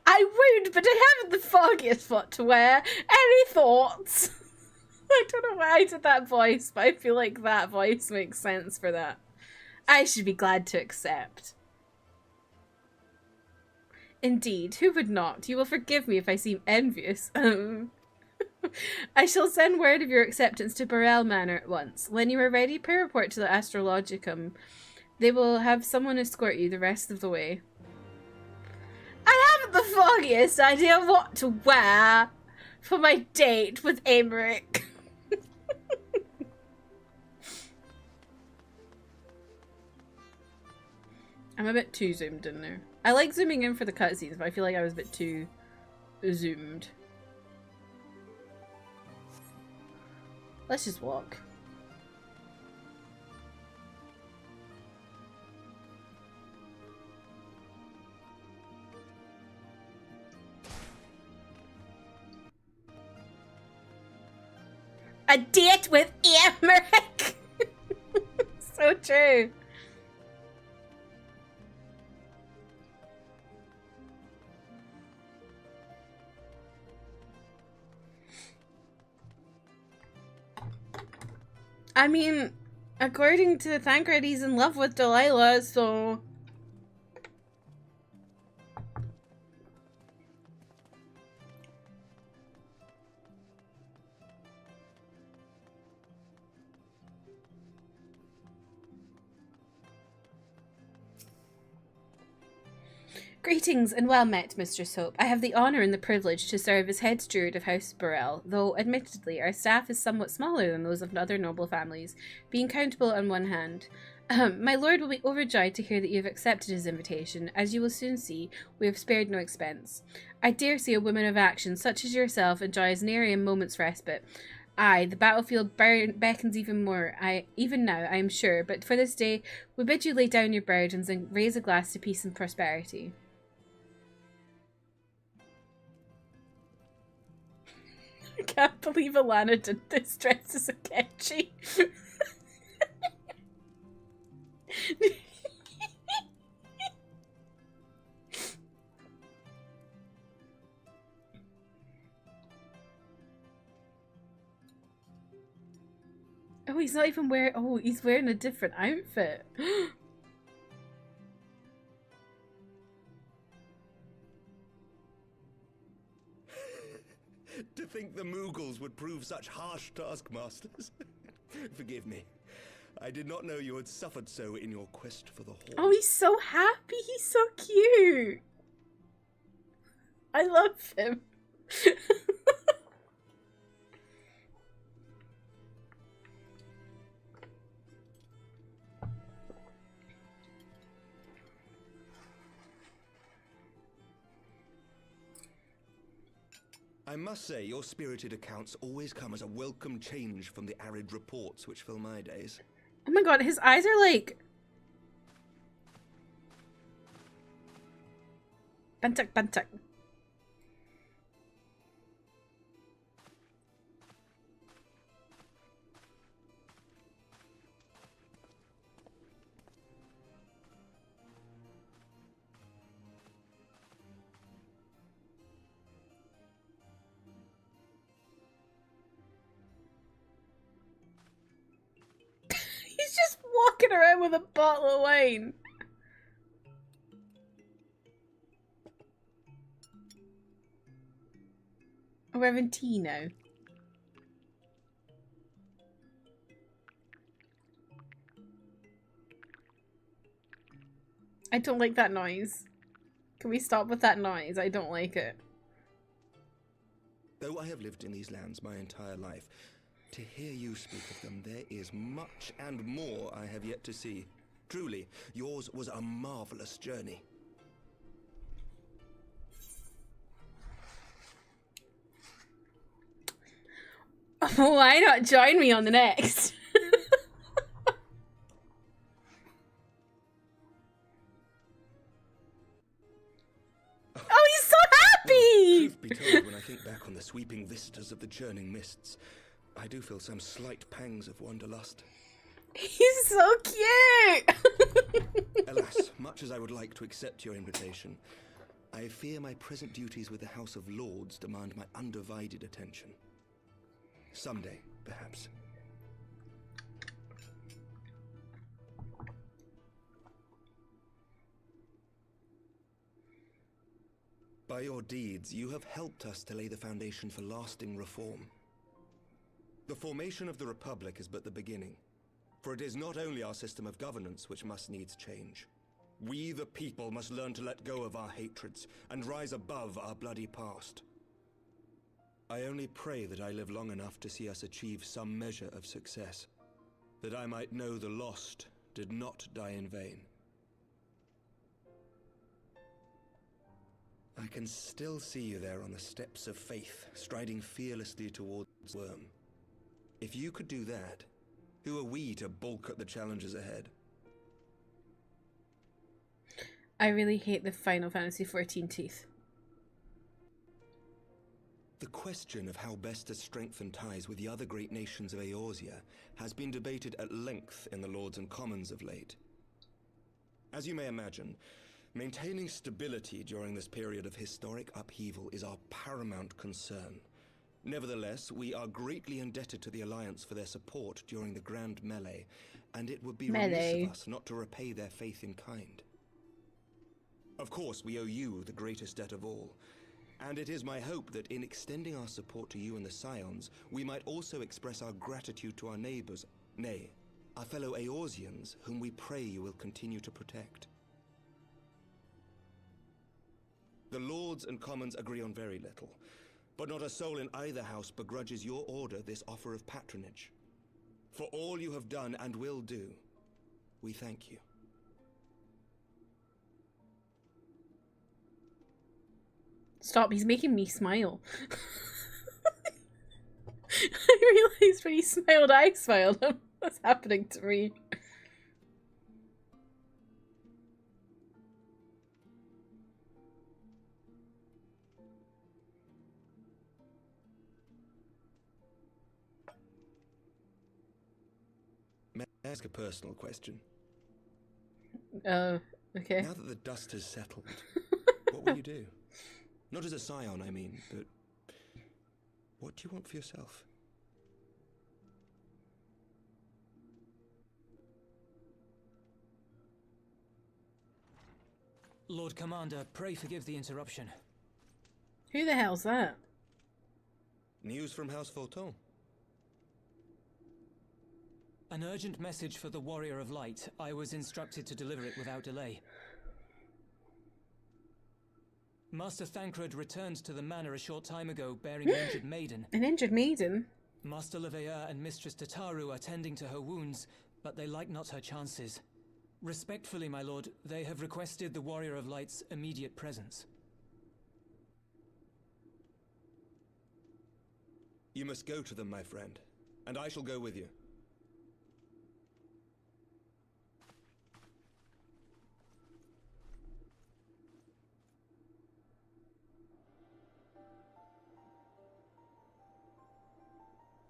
I would, but I haven't the foggiest what to wear. Any thoughts? I don't know why I did that voice, but I feel like that voice makes sense for that. I should be glad to accept. Indeed, who would not? You will forgive me if I seem envious. I shall send word of your acceptance to Burrell Manor at once. When you are ready, pray report to the Astrologicum. They will have someone escort you the rest of the way. I haven't the foggiest idea what to wear for my date with Emmerich. I'm a bit too zoomed in there. I like zooming in for the cutscenes, but I feel like I was a bit too zoomed. Let's just walk. A date with Emmerich! So true. I mean, according to Thancred, he's in love with Delilah, so... Greetings and well met, Mistress Hope. I have the honour and the privilege to serve as head steward of House Burrell, though admittedly our staff is somewhat smaller than those of other noble families, being countable on one hand. My lord will be overjoyed to hear that you have accepted his invitation. As you will soon see, we have spared no expense. I dare say a woman of action such as yourself enjoys nary a moment's respite. Aye, the battlefield beckons even more, even now, I am sure, but for this day, we bid you lay down your burdens and raise a glass to peace and prosperity. I can't believe Alana did this dressed as a Kenji. Oh, he's not even wearing... Oh, he's wearing a different outfit. To think the Moogles would prove such harsh taskmasters. Forgive me. I did not know you had suffered so in your quest for the Hall. Oh, he's so happy. He's so cute. I love him. I must say, your spirited accounts always come as a welcome change from the arid reports which fill my days. Oh my god, his eyes are like... Bantuk, bantuk. He's just walking around with a bottle of wine. Reventino. I don't like that noise. Can we stop with that noise? I don't like it. Though I have lived in these lands my entire life, to hear you speak of them, there is much and more I have yet to see. Truly, yours was a marvelous journey. Why not join me on the next? vistas of the churning mists, I do feel some slight pangs of wanderlust. He's so cute! Alas, much as I would like to accept your invitation, I fear my present duties with the House of Lords demand my undivided attention. Someday, perhaps. By your deeds, you have helped us to lay the foundation for lasting reform. The formation of the Republic is but the beginning, for it is not only our system of governance which must needs change. We, the people, must learn to let go of our hatreds and rise above our bloody past. I only pray that I live long enough to see us achieve some measure of success, that I might know the lost did not die in vain. I can still see you there on the steps of faith, striding fearlessly towards Worm. If you could do that, who are we to balk at the challenges ahead? I really hate the Final Fantasy XIV teeth. The question of how best to strengthen ties with the other great nations of Eorzea has been debated at length in the Lords and Commons of late. As you may imagine, maintaining stability during this period of historic upheaval is our paramount concern. Nevertheless, we are greatly indebted to the Alliance for their support during the Grand Melee, and it would be remiss of us not to repay their faith in kind. Of course, we owe you the greatest debt of all, and it is my hope that in extending our support to you and the Scions, we might also express our gratitude to our neighbors, nay, our fellow Eorzeans, whom we pray you will continue to protect. The Lords and Commons agree on very little, but not a soul in either house begrudges your order this offer of patronage. For all you have done and will do, we thank you. Stop, he's making me smile. I realised when he smiled, I smiled. What's happening to me? May I ask a personal question? Oh, okay. Now that the dust has settled, what will you do? Not as a scion, I mean, but what do you want for yourself? Lord Commander, pray forgive the interruption. Who the hell's that? News from House Fulton. An urgent message for the Warrior of Light. I was instructed to deliver it without delay. Master Thancred returned to the manor a short time ago, bearing an injured maiden. An injured maiden? Master Leveilleur and Mistress Tataru are tending to her wounds, but they like not her chances. Respectfully, my lord, they have requested the Warrior of Light's immediate presence. You must go to them, my friend, and I shall go with you.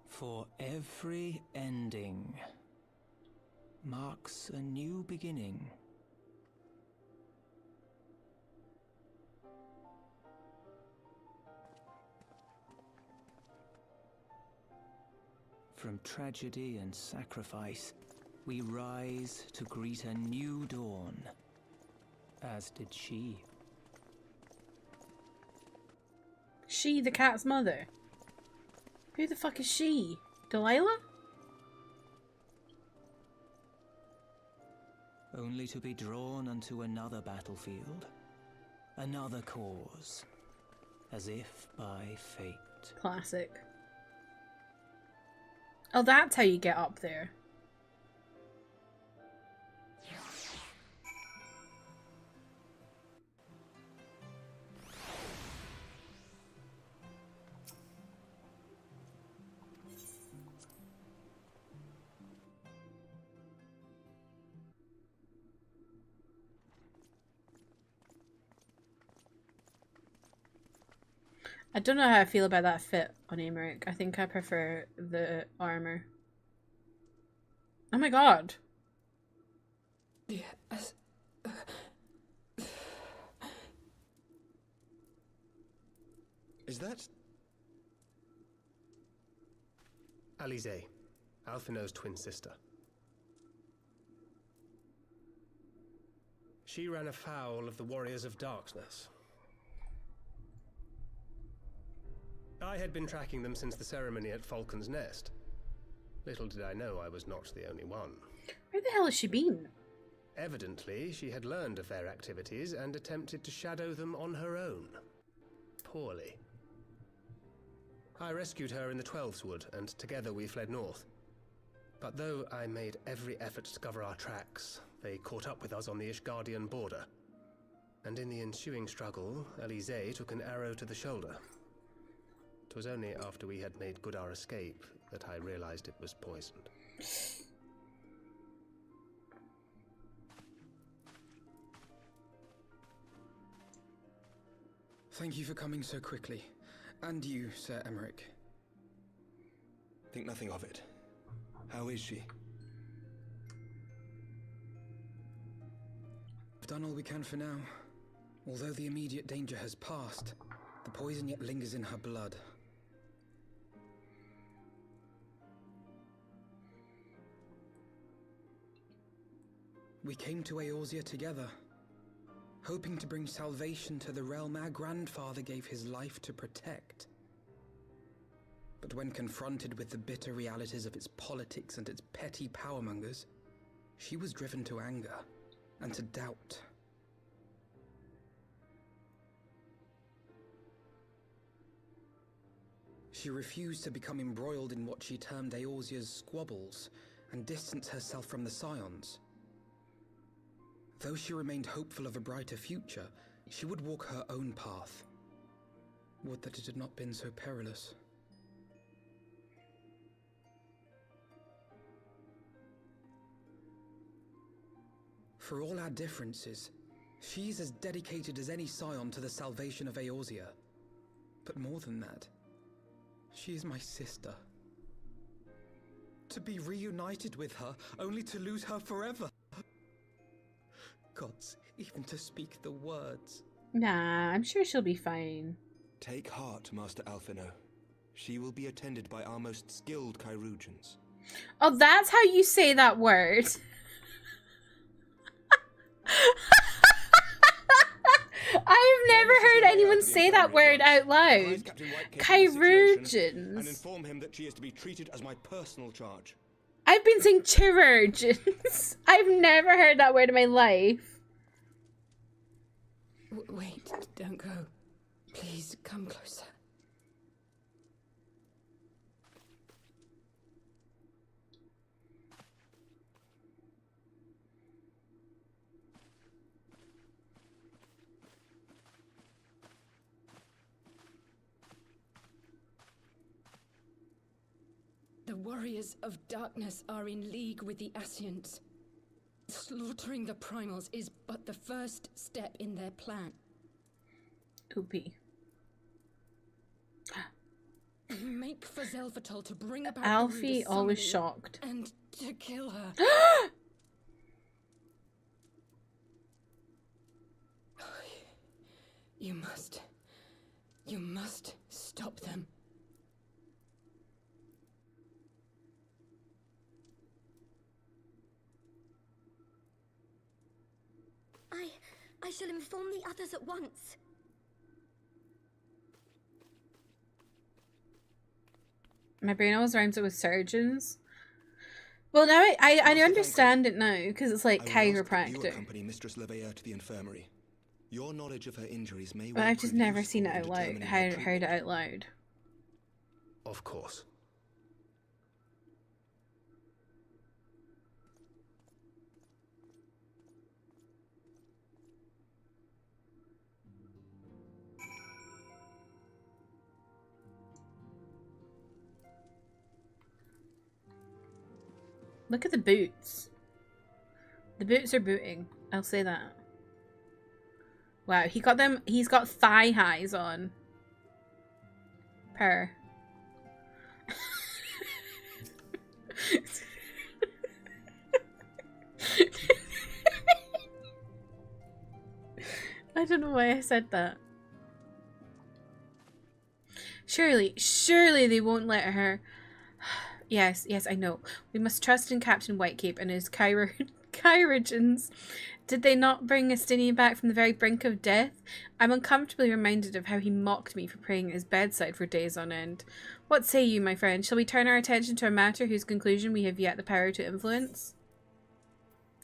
For every ending marks a new beginning. From tragedy and sacrifice, we rise to greet a new dawn, as did she. She, the cat's mother? Who the fuck is she? Delilah? Only to be drawn unto another battlefield, another cause, as if by fate. Classic. Oh, that's how you get up there. I don't know how I feel about that fit on Emmerich. I think I prefer the armor. Oh my god. Yes. Is that... Alize, Alphinaud's twin sister. She ran afoul of the Warriors of Darkness. I had been tracking them since the ceremony at Falcon's Nest. Little did I know I was not the only one. Where the hell has she been? Evidently, she had learned of their activities and attempted to shadow them on her own. Poorly. I rescued her in the Twelveswood, and together we fled north. But though I made every effort to cover our tracks, they caught up with us on the Ishgardian border. And in the ensuing struggle, Alize took an arrow to the shoulder. It was only after we had made good our escape that I realized it was poisoned. Thank you for coming so quickly. And you, Sir Emmerich. Think nothing of it. How is she? We've done all we can for now. Although the immediate danger has passed, the poison yet lingers in her blood. We came to Eorzea together, hoping to bring salvation to the realm our grandfather gave his life to protect. But when confronted with the bitter realities of its politics and its petty powermongers, she was driven to anger and to doubt. She refused to become embroiled in what she termed Eorzea's squabbles and distance herself from the Scions. Though she remained hopeful of a brighter future, she would walk her own path. Would that it had not been so perilous. For all our differences, she's as dedicated as any scion to the salvation of Eorzea. But more than that, she is my sister. To be reunited with her, only to lose her forever. Gods, even to speak the words. Nah, I'm sure she'll be fine. Take heart, Master Alphinaud. She will be attended by our most skilled chirurgeons. Oh, that's how you say that word. I've never heard anyone say that word out loud. Chirurgeons. And inform him that she is to be treated as my personal charge. I've been saying chirurgeons. I've never heard that word in my life. Wait, don't go. Please, come closer. The warriors of darkness are in league with the Ascients. Slaughtering the primals is but the first step in their plan. OP. Make for Zelvatol to bring about Alfie always shocked. And to kill her. You must stop them. I shall inform the others at once. My brain always rhymes it with surgeons. Well, now I understand it now, because it's like chiropractic. You accompany Mistress Leveilleur to the infirmary. Your knowledge of her injuries may But I've just never seen it out loud. Heard it out loud. Of course. Look at the boots. The boots are booting. I'll say that. Wow, he got them. He's got thigh highs on. power. I don't know why I said that. Surely they won't let her. Yes, I know. We must trust in Captain Whitecape and his chirurgeons. Did they not bring Estinian back from the very brink of death? I'm uncomfortably reminded of how he mocked me for praying at his bedside for days on end. What say you, my friend? Shall we turn our attention to a matter whose conclusion we have yet the power to influence?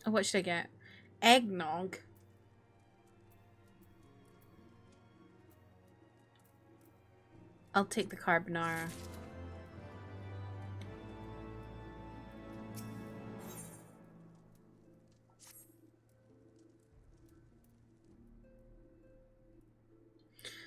Oh, what should I get? Eggnog. I'll take the carbonara.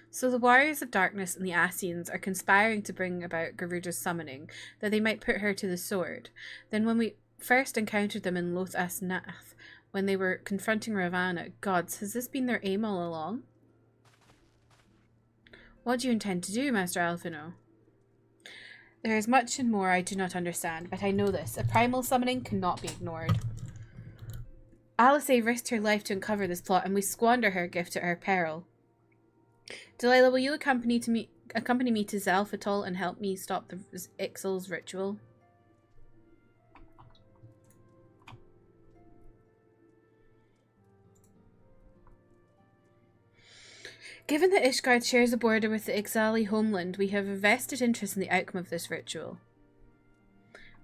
So the Warriors of Darkness and the Asians are conspiring to bring about Garuda's summoning, that they might put her to the sword. Then when we first encountered them in Loth Asnath, when they were confronting Ravana, gods, has this been their aim all along? What do you intend to do, Master Alphino? There is much and more I do not understand, but I know this. A primal summoning cannot be ignored. Alice risked her life to uncover this plot, and we squander her gift at her peril. Delilah, will you accompany me to Zalphatol and help me stop the Ixal's ritual? Given that Ishgard shares a border with the Ixali homeland, we have a vested interest in the outcome of this ritual.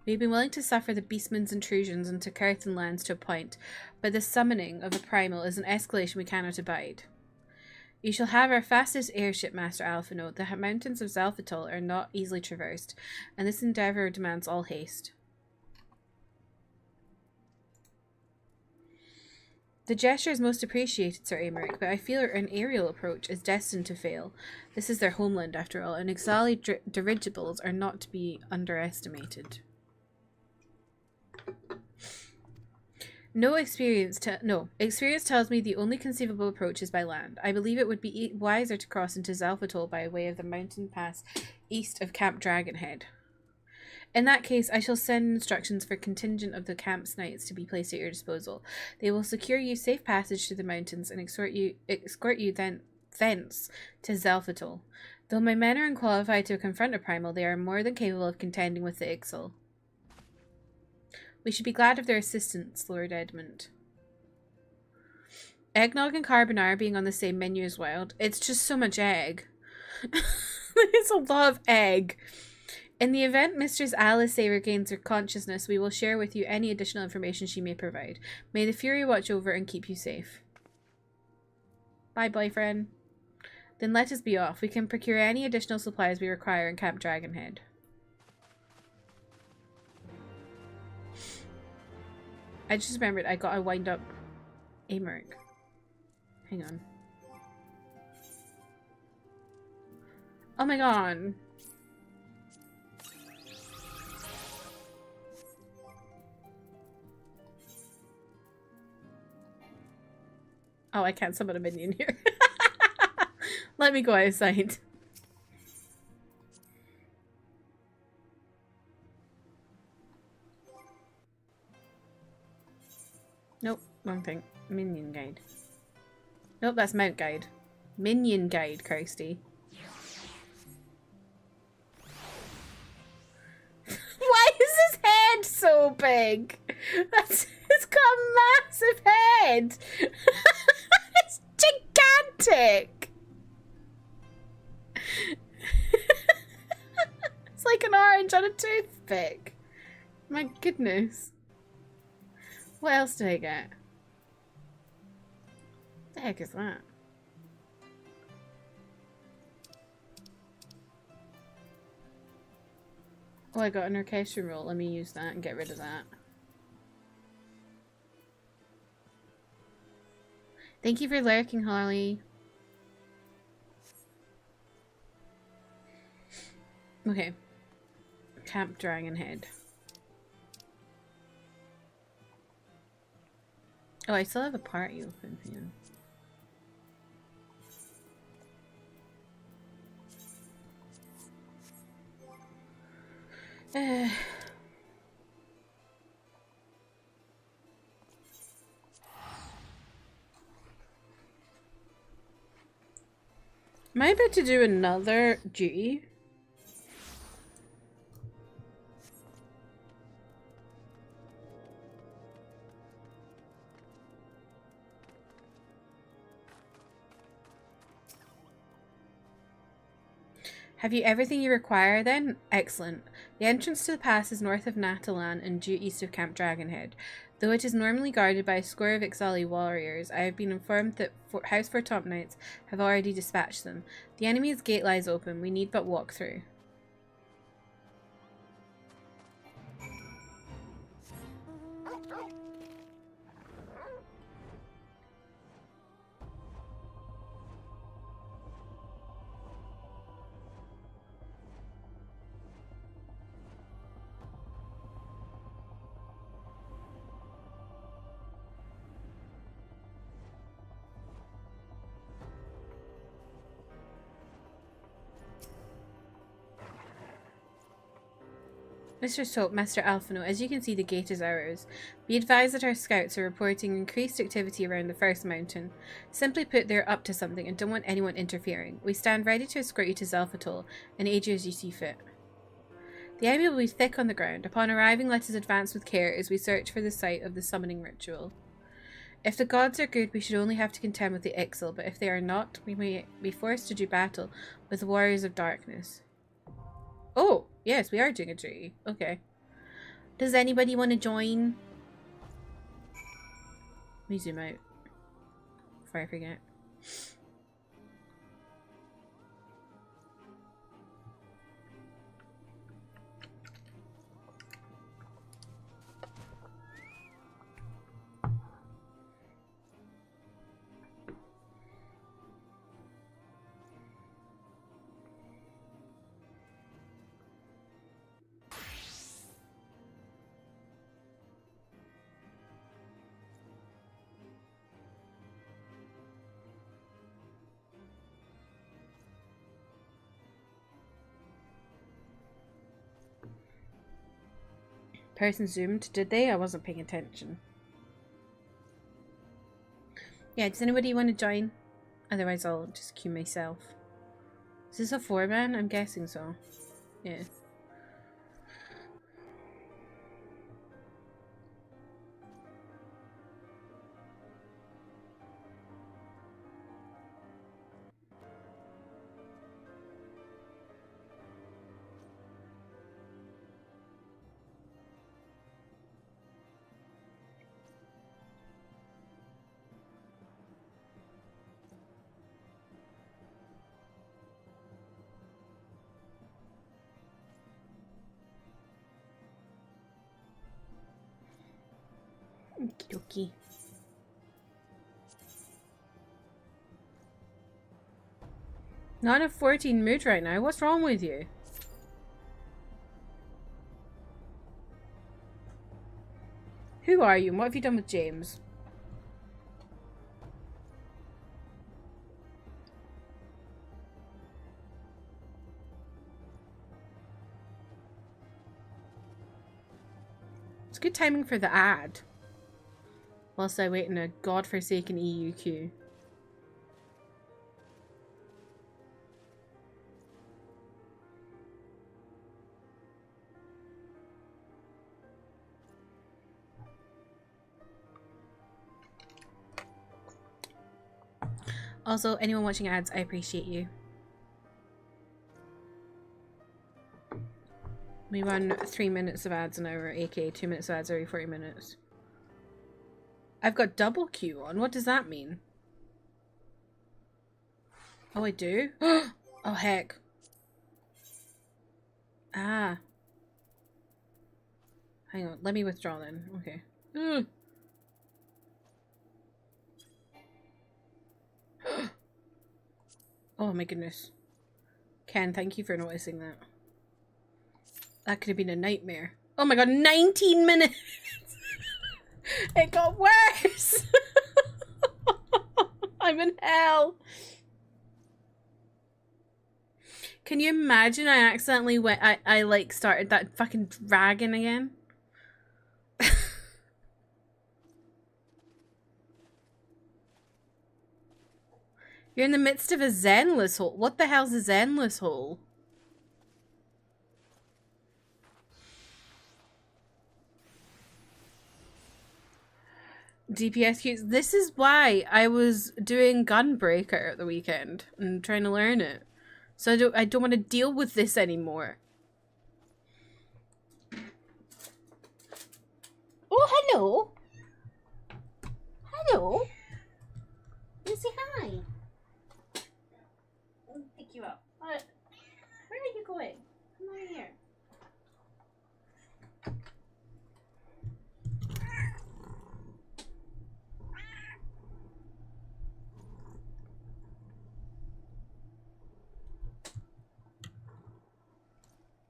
We have been willing to suffer the Beastman's intrusions into Curtin lands to a point, but the summoning of a primal is an escalation we cannot abide. You shall have our fastest airship, Master Alphino. The mountains of Zalphatol are not easily traversed, and this endeavour demands all haste. The gesture is most appreciated, Sir Aymeric, but I feel an aerial approach is destined to fail. This is their homeland, after all, and Ixali dirigibles are not to be underestimated. Experience tells me the only conceivable approach is by land. I believe it would be wiser to cross into Zalphatol by way of the mountain pass east of Camp Dragonhead. In that case, I shall send instructions for contingent of the camp's knights to be placed at your disposal. They will secure you safe passage to the mountains and escort you thence to Zalphatol. Though my men are unqualified to confront a primal, they are more than capable of contending with the Ixal. We should be glad of their assistance, Lord Edmund. Eggnog and carbonara being on the same menu as wild. It's just so much egg. It's a lot of egg. In the event Mistress Alice regains her consciousness, we will share with you any additional information she may provide. May the Fury watch over and keep you safe. Bye, boyfriend. Then let us be off. We can procure any additional supplies we require in Camp Dragonhead. I just remembered I gotta wind up Aymeric. Hang on. Oh my god. Oh, I can't summon a minion here. Let me go outside. Nope, wrong thing. Minion guide. Nope, that's mount guide. Minion guide, Kirsty. Why is his head so big? It's got a massive head. It's gigantic. It's like an orange on a toothpick. My goodness. What else did I get? The heck is that? Oh, I got an orchestral roll. Let me use that and get rid of that. Thank you for lurking, Holly. Okay. Camp Dragonhead. Oh, I still have a party open here. Am I about to do another duty? Have you everything you require then? Excellent. The entrance to the pass is north of Natalan and due east of Camp Dragonhead. Though it is normally guarded by a score of XIV warriors, I have been informed that House for Top Knights have already dispatched them. The enemy's gate lies open. We need but walk through. Mr. Soap, Master Alphino, as you can see, the gate is ours. Be advised that our scouts are reporting increased activity around the first mountain. Simply put, they're up to something and don't want anyone interfering. We stand ready to escort you to Zelphatol and aid you as you see fit. The enemy will be thick on the ground. Upon arriving, let us advance with care as we search for the site of the summoning ritual. If the gods are good, we should only have to contend with the Ixal, but if they are not, we may be forced to do battle with the warriors of darkness. Oh, yes, we are doing a duty. Okay. Does anybody want to join? Let me zoom out before I forget. Person zoomed, did they? I wasn't paying attention. Yeah, does anybody want to join? Otherwise I'll just queue myself. Is this a 4-man? I'm guessing so. Yeah. Okie dokie. Not a 14 mood right now. What's wrong with you? Who are you and what have you done with James? It's good timing for the ad. Whilst I wait in a godforsaken EU queue. Also, anyone watching ads, I appreciate you. We run 3 minutes of ads an hour, aka 2 minutes of ads every 40 minutes. I've got double queue on. What does that mean? Oh, I do? Oh, heck. Ah. Hang on. Let me withdraw then. Okay. Oh, my goodness. Ken, thank you for noticing that. That could have been a nightmare. Oh my god, 19 minutes! It got worse! I'm in hell! Can you imagine I accidentally went, I like started that fucking dragon again? You're in the midst of a Zenless hole. What the hell's a Zenless hole? DPS queues. This is why I was doing Gunbreaker at the weekend and trying to learn it. So I don't want to deal with this anymore. Oh, hello. Hello. You say hi. I'll pick you up. Where are you going? Come over here.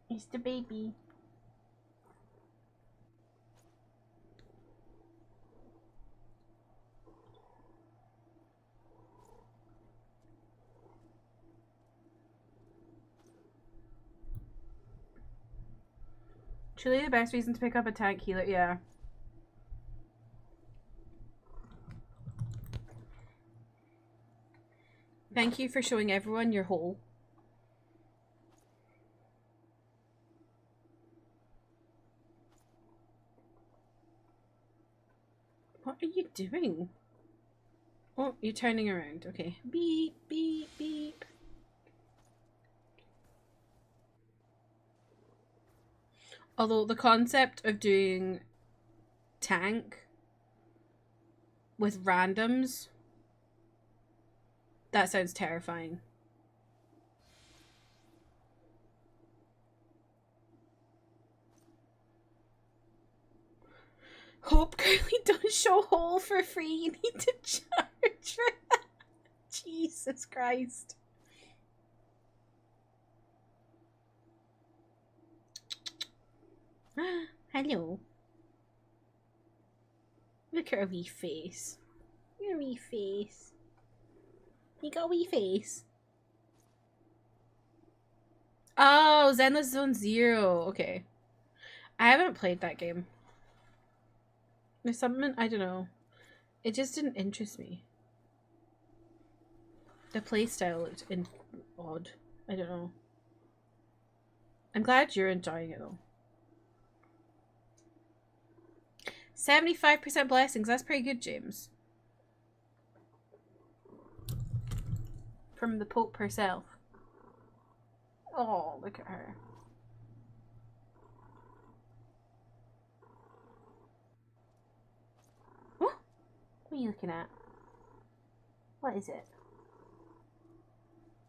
It's the baby. Truly the best reason to pick up a tank healer, yeah. Thank you for showing everyone your hole. What are you doing? Oh, you're turning around. Okay. Beep, beep, beep. Although the concept of doing tank with randoms, that sounds terrifying. Hope currently don't show hole for free. You need to charge for that. Jesus Christ. Hello. Look at her wee face. Your wee face. You got a wee face. Oh, Zenless Zone Zero. Okay. I haven't played that game. There's something, I don't know. It just didn't interest me. The playstyle looked odd. I don't know. I'm glad you're enjoying it though. 75% blessings. That's pretty good, James. From the Pope herself. Oh, look at her. What? What are you looking at? What is it?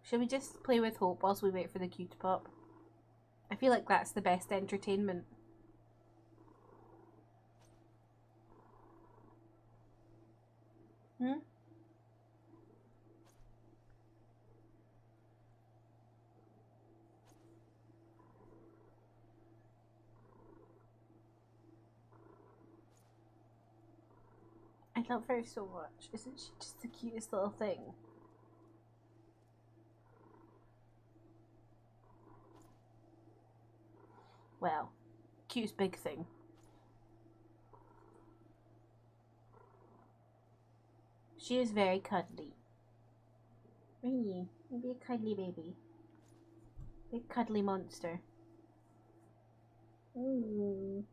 Should we just play with Hope whilst we wait for the queue to pop? I feel like that's the best entertainment. Hmm? I love her so much. Isn't she just the cutest little thing? Well, cutest big thing. She is very cuddly. Really? Be a cuddly baby. Big cuddly monster. Ooh.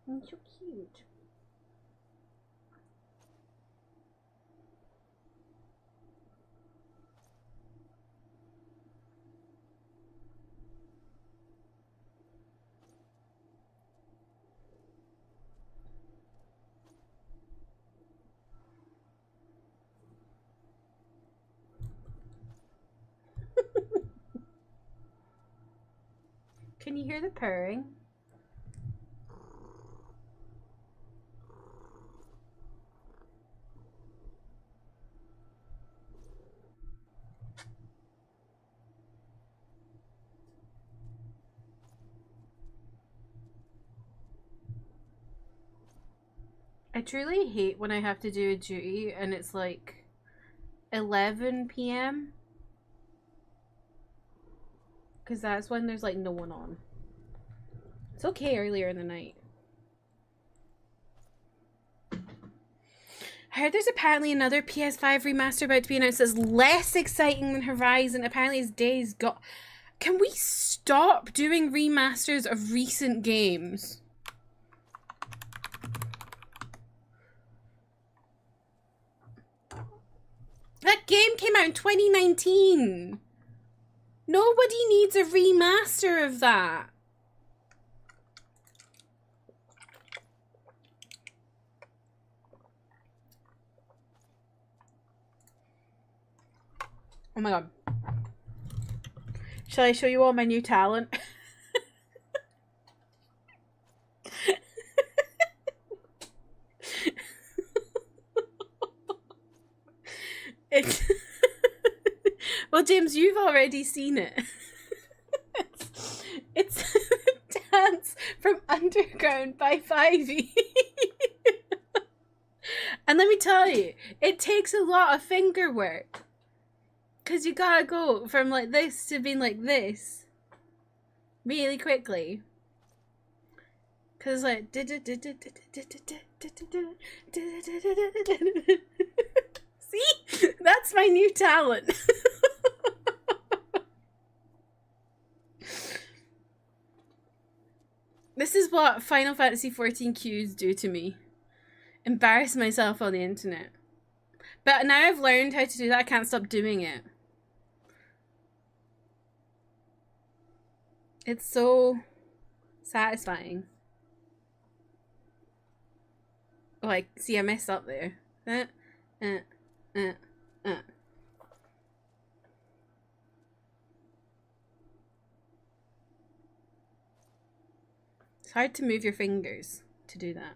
You're so cute. Can you hear the purring? I truly hate when I have to do a duty and it's like 11 p.m. because that's when there's like no one on. It's okay earlier in the night. I heard there's apparently another PS5 remaster about to be announced that's less exciting than Horizon. Apparently it's Days Gone. Can we stop doing remasters of recent games? That game came out in 2019. Nobody needs a remaster of that. Oh my god. Shall I show you all my new talent? It's well, James, you've already seen it. It's Dance from Underground by 5e. And let me tell you, it takes a lot of finger work. Because you gotta go from like this to being like this really quickly. Because like see? That's my new talent. This is what Final Fantasy 14 queues do to me. Embarrass myself on the internet. But now I've learned how to do that, I can't stop doing it. It's so satisfying. Oh, I see I messed up there. It's hard to move your fingers to do that.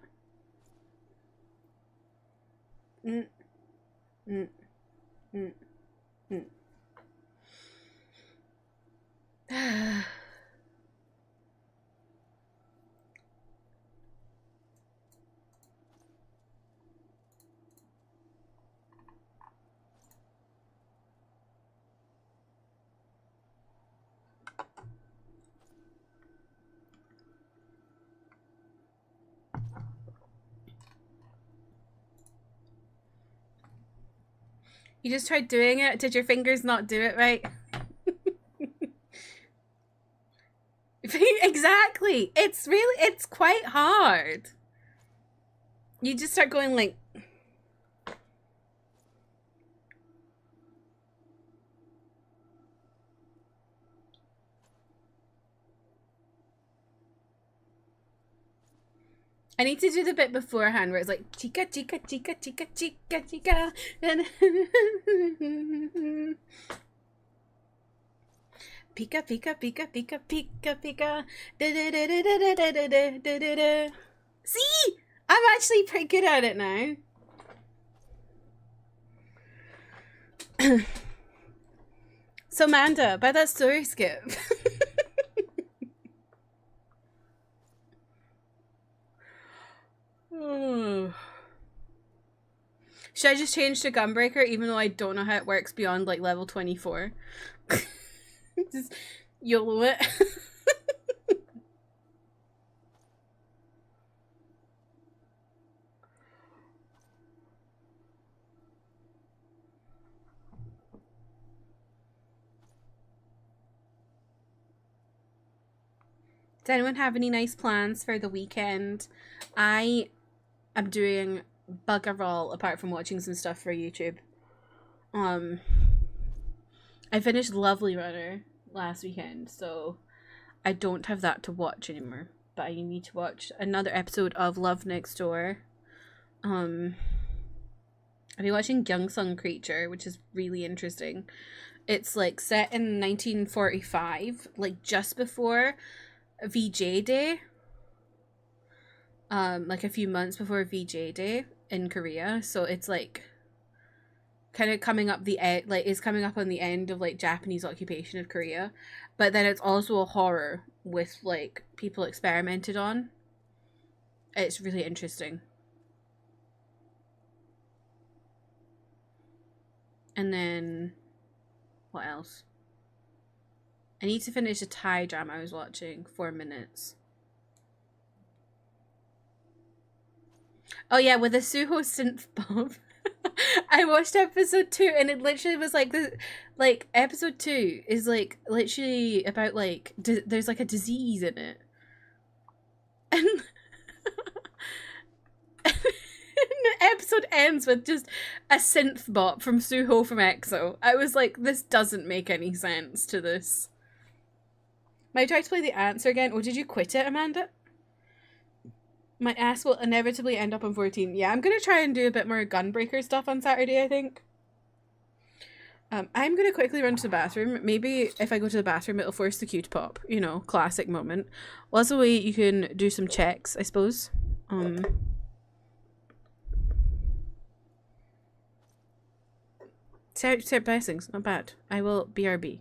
You just tried doing it? Did your fingers not do it right? Exactly. It's quite hard. You just start going like... I need to do the bit beforehand where it's like chica chica chica chica chica chica. Pika pika pika pika pika pika. See? I'm actually pretty good at it now. So Amanda, about that story skip. Should I just change to Gunbreaker even though I don't know how it works beyond like level 24? Just YOLO it. Does anyone have any nice plans for the weekend? I am doing bugger all apart from watching some stuff for YouTube. I finished Lovely Runner last weekend, so I don't have that to watch anymore. But I need to watch another episode of Love Next Door. I've been watching Young Sung Creature, which is really interesting. It's like set in 1945, like just before VJ Day. Like a few months before VJ Day in Korea. So it's like kind of coming up the end, like it's coming up on the end of like Japanese occupation of Korea. But then it's also a horror with like people experimented on. It's really interesting. And then, what else? I need to finish a Thai drama I was watching. 4 minutes. Oh yeah, with the Suho synth bob. I watched episode 2 and it literally was like the episode 2 is like literally about like there's like a disease in it. And the episode ends with just a synth bop from Suho from EXO. I was like, this doesn't make any sense to this. Might I try to play the answer again? Or did you quit it, Amanda? My ass will inevitably end up on 14. Yeah, I'm going to try and do a bit more Gunbreaker stuff on Saturday, I think. I'm going to quickly run to the bathroom. Maybe if I go to the bathroom, it'll force the queue to pop. You know, classic moment. Well, that's a way you can do some checks, I suppose. Start blessings, not bad. I will BRB.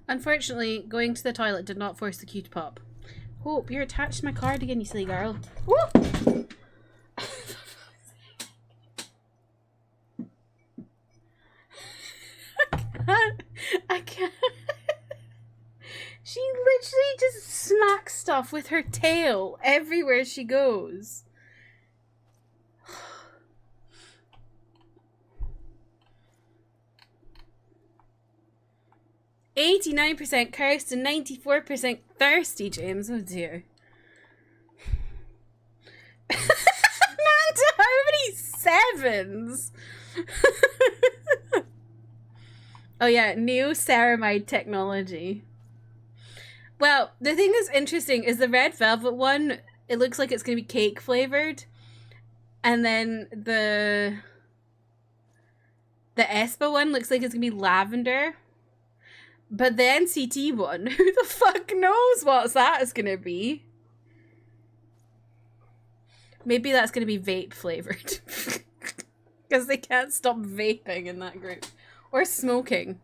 Unfortunately, going to the toilet did not force the queue to pop. Hope, you're attached to my cardigan, you silly girl. Woo! I can't. She literally just smacks stuff with her tail everywhere she goes. 89% cursed and 94% thirsty, James. Oh dear. Amanda, how many sevens? Oh yeah, new ceramide technology. Well, the thing that's interesting is the red velvet one, it looks like it's going to be cake flavored. And then the Espa one looks like it's going to be lavender. But the NCT one, who the fuck knows what that's gonna be? Maybe that's gonna be vape flavored. Because they can't stop vaping in that group. Or smoking.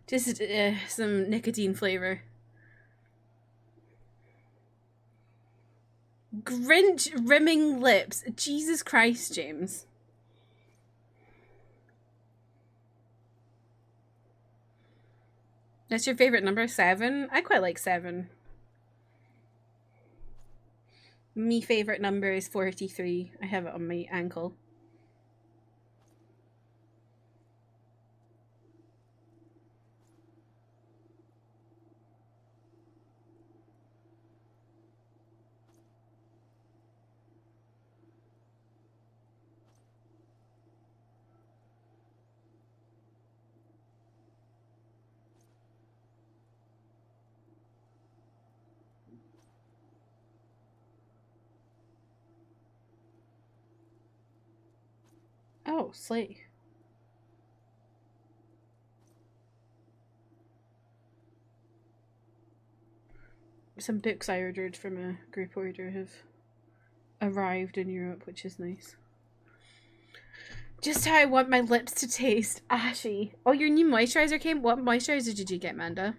Just some nicotine flavor. Grinch rimming lips. Jesus Christ, James. That's your favorite number? 7? I quite like 7. Me favorite number is 43. I have it on my ankle. Oh, slay. Some books I ordered from a group order have arrived in Europe, which is nice. Just how I want my lips to taste. Ashy. Oh, your new moisturizer came? What moisturizer did you get, Amanda?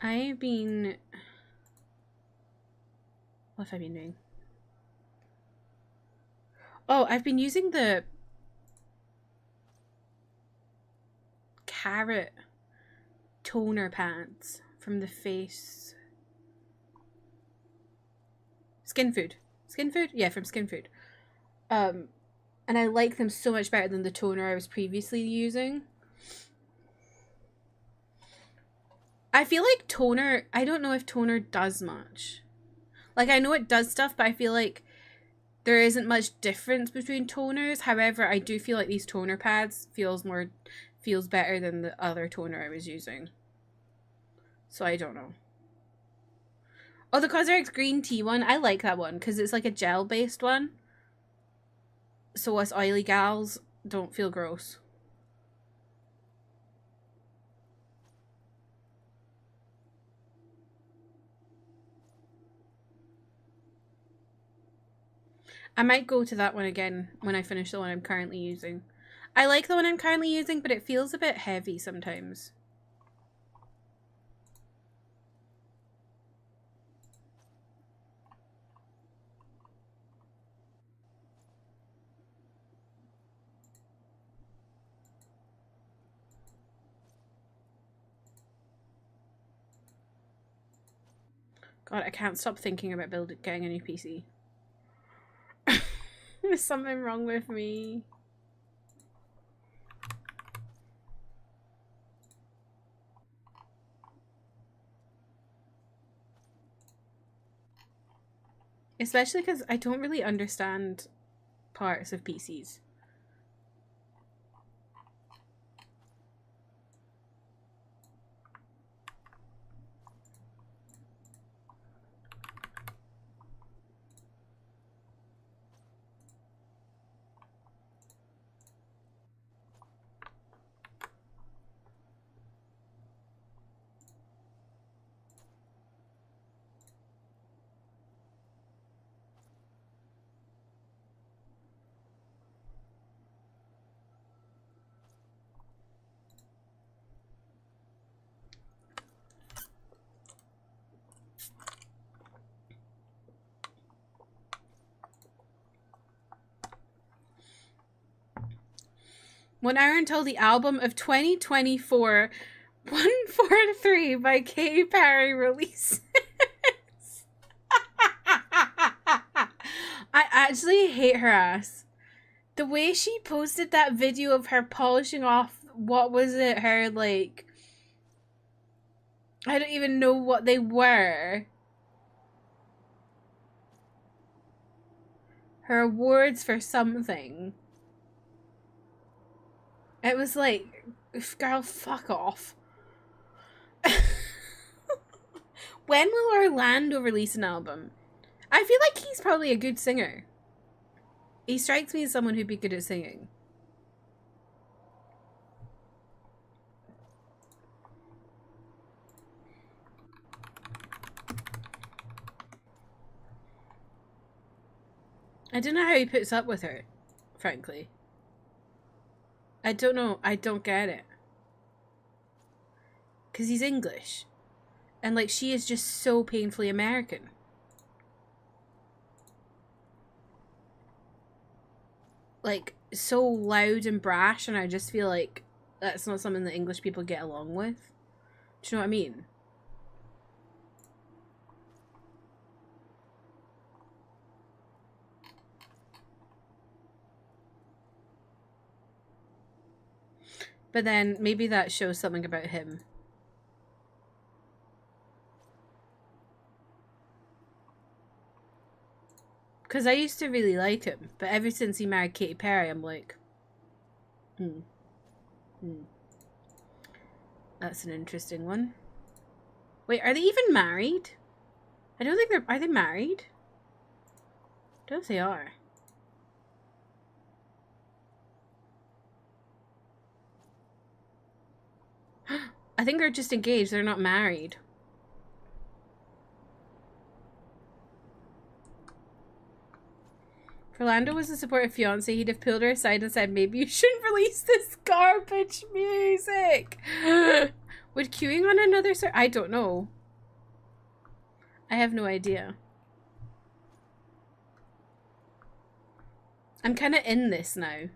I've been... What have I been doing? Oh, I've been using the carrot toner pads from the face. Skin Food. Skin Food? Yeah, from Skin Food. And I like them so much better than the toner I was previously using. I feel like toner, I don't know if toner does much. Like, I know it does stuff, but I feel like there isn't much difference between toners. However, I do feel like these toner pads feels better than the other toner I was using. So I don't know. Oh, the Cosrx green tea one, I like that one because it's like a gel based one. So us oily gals don't feel gross. I might go to that one again when I finish the one I'm currently using. I like the one I'm currently using, but it feels a bit heavy sometimes. God, I can't stop thinking about getting a new PC. There's something wrong with me. Especially because I don't really understand parts of PCs. One hour until the album of 2024, 143 by Katy Perry releases. I actually hate her ass. The way she posted that video of her polishing off, what was it, her, like, I don't even know what they were. Her awards for something. It was like, girl, fuck off. When will Orlando release an album? I feel like he's probably a good singer. He strikes me as someone who'd be good at singing. I don't know how he puts up with her, frankly. I don't know. I don't get it. Because he's English. And, like, she is just so painfully American. Like, so loud and brash, and I just feel like that's not something that English people get along with. Do you know what I mean? But then maybe that shows something about him. Because I used to really like him, but ever since he married Katy Perry, I'm like, That's an interesting one. Wait, are they even married? I don't think are they married? I don't know if they are. I think they're just engaged. They're not married. If Orlando was a supportive fiance, he'd have pulled her aside and said, maybe you shouldn't release this garbage music. Would queuing on another server? I don't know. I have no idea. I'm kind of in this now.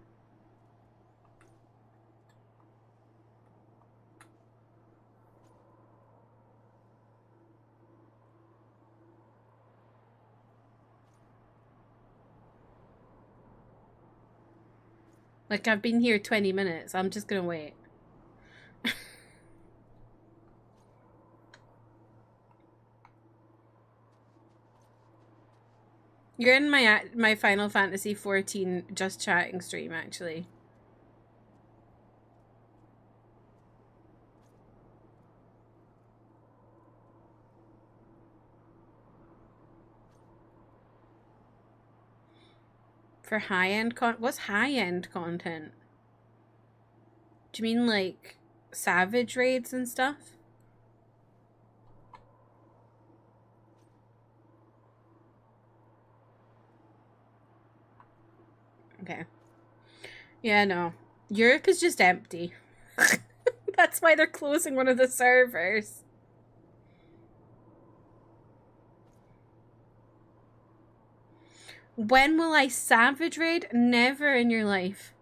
Like, I've been here 20 minutes. I'm just gonna wait. You're in my Final Fantasy 14 just chatting stream, actually. For high-end what's high-end content? Do you mean like Savage raids and stuff? Okay. Yeah, no. Europe is just empty. That's why they're closing one of the servers. When will I Savage raid? Never in your life.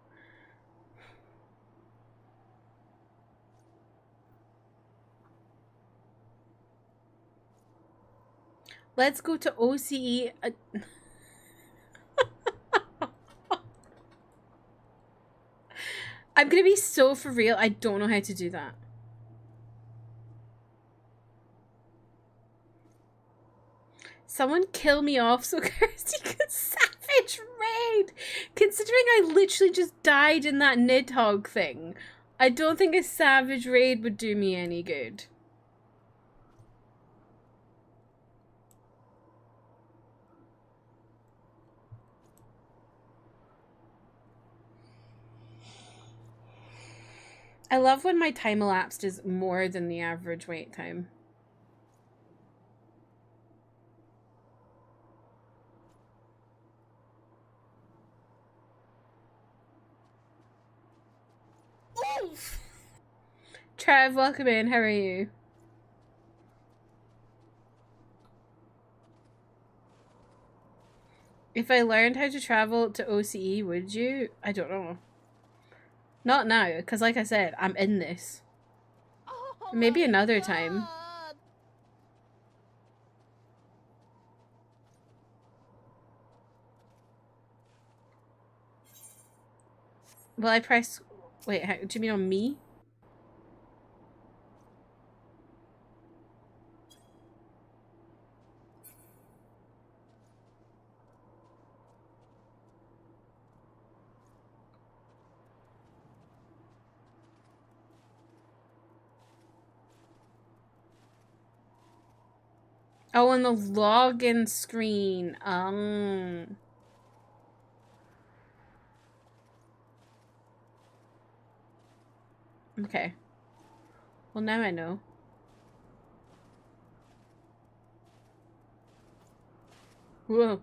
Let's go to OCE. I'm gonna be so for real. I don't know how to do that. Someone kill me off so Kirsty could Savage raid. Considering I literally just died in that Nidhogg thing, I don't think a Savage raid would do me any good. I love when my time elapsed is more than the average wait time. Oof. Trev, welcome in. How are you? If I learned how to travel to OCE, would you? I don't know. Not now, because like I said, I'm in this. Oh, maybe another time. Will I press... Wait, how, do you mean on me? Oh, on the login screen. Okay. Well, now I know. Whoa.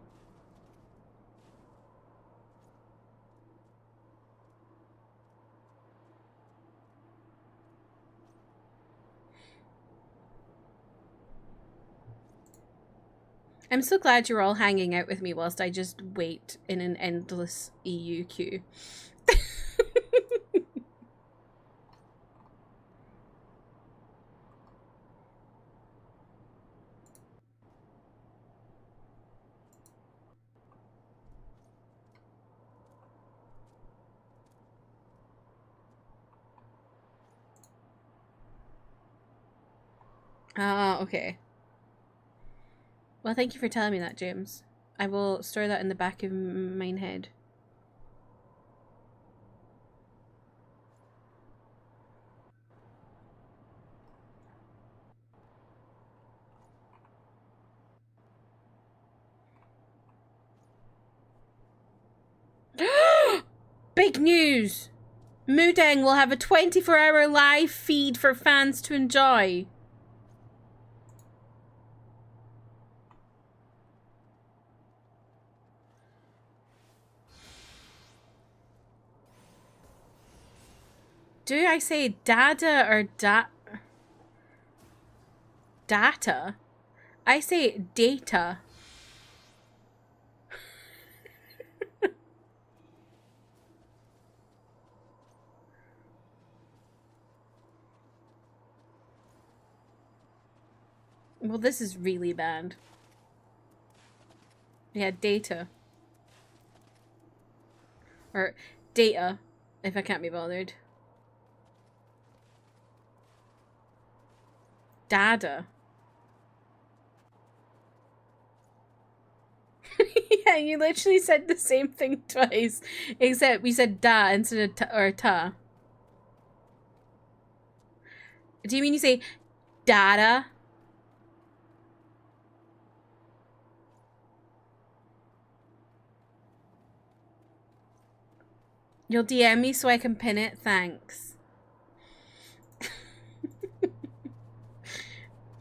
I'm so glad you're all hanging out with me whilst I just wait in an endless EU queue. Ah, okay. Well, thank you for telling me that, James. I will store that in the back of mine head. Big news! Moodeng will have a 24-hour live feed for fans to enjoy. Do I say dada or data? I say data. Well, this is really bad. Yeah, data. Or data, if I can't be bothered. Dada. Yeah, you literally said the same thing twice. Except we said da instead of ta or ta. Do you mean you say data? You'll DM me so I can pin it? Thanks.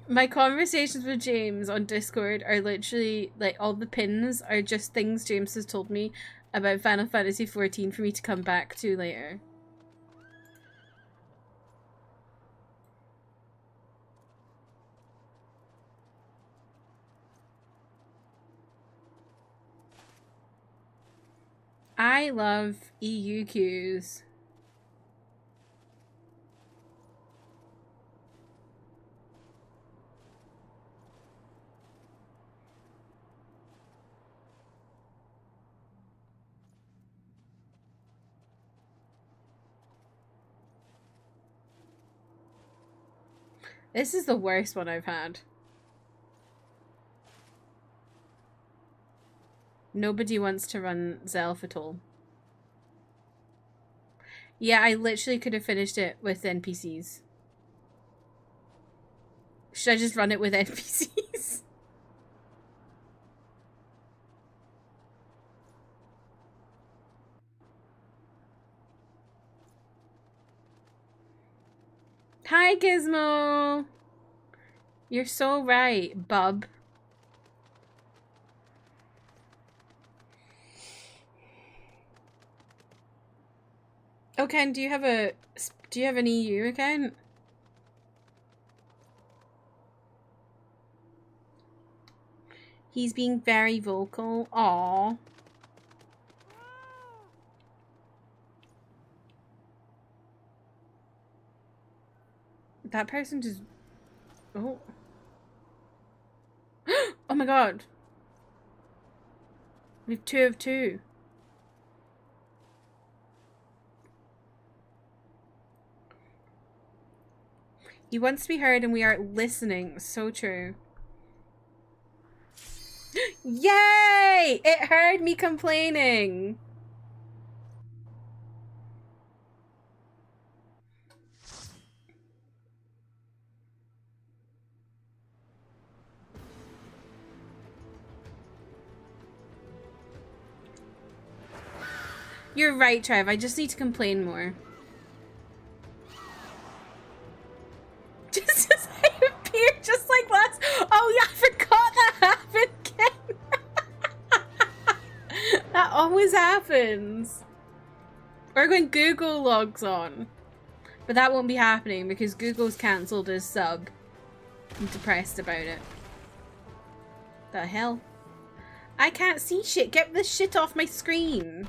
My conversations with James on Discord are literally, like, all the pins are just things James has told me about Final Fantasy XIV for me to come back to later. I love EU queues. This is the worst one I've had. Nobody wants to run Zelf at all. Yeah, I literally could have finished it with NPCs. Should I just run it with NPCs? Hi, Gizmo! You're so right, bub. Oh, Ken, do you have an EU account? He's being very vocal. Aww. That person just... Oh. Oh my god. We have 2 of 2. He wants to be heard and we are listening. So true. Yay! It heard me complaining. You're right, Trev. I just need to complain more. Just as I appear, just like last... Oh yeah, I forgot that happened, Ken. That always happens. Or when Google logs on. But that won't be happening because Google's cancelled his sub. I'm depressed about it. The hell? I can't see shit. Get this shit off my screen.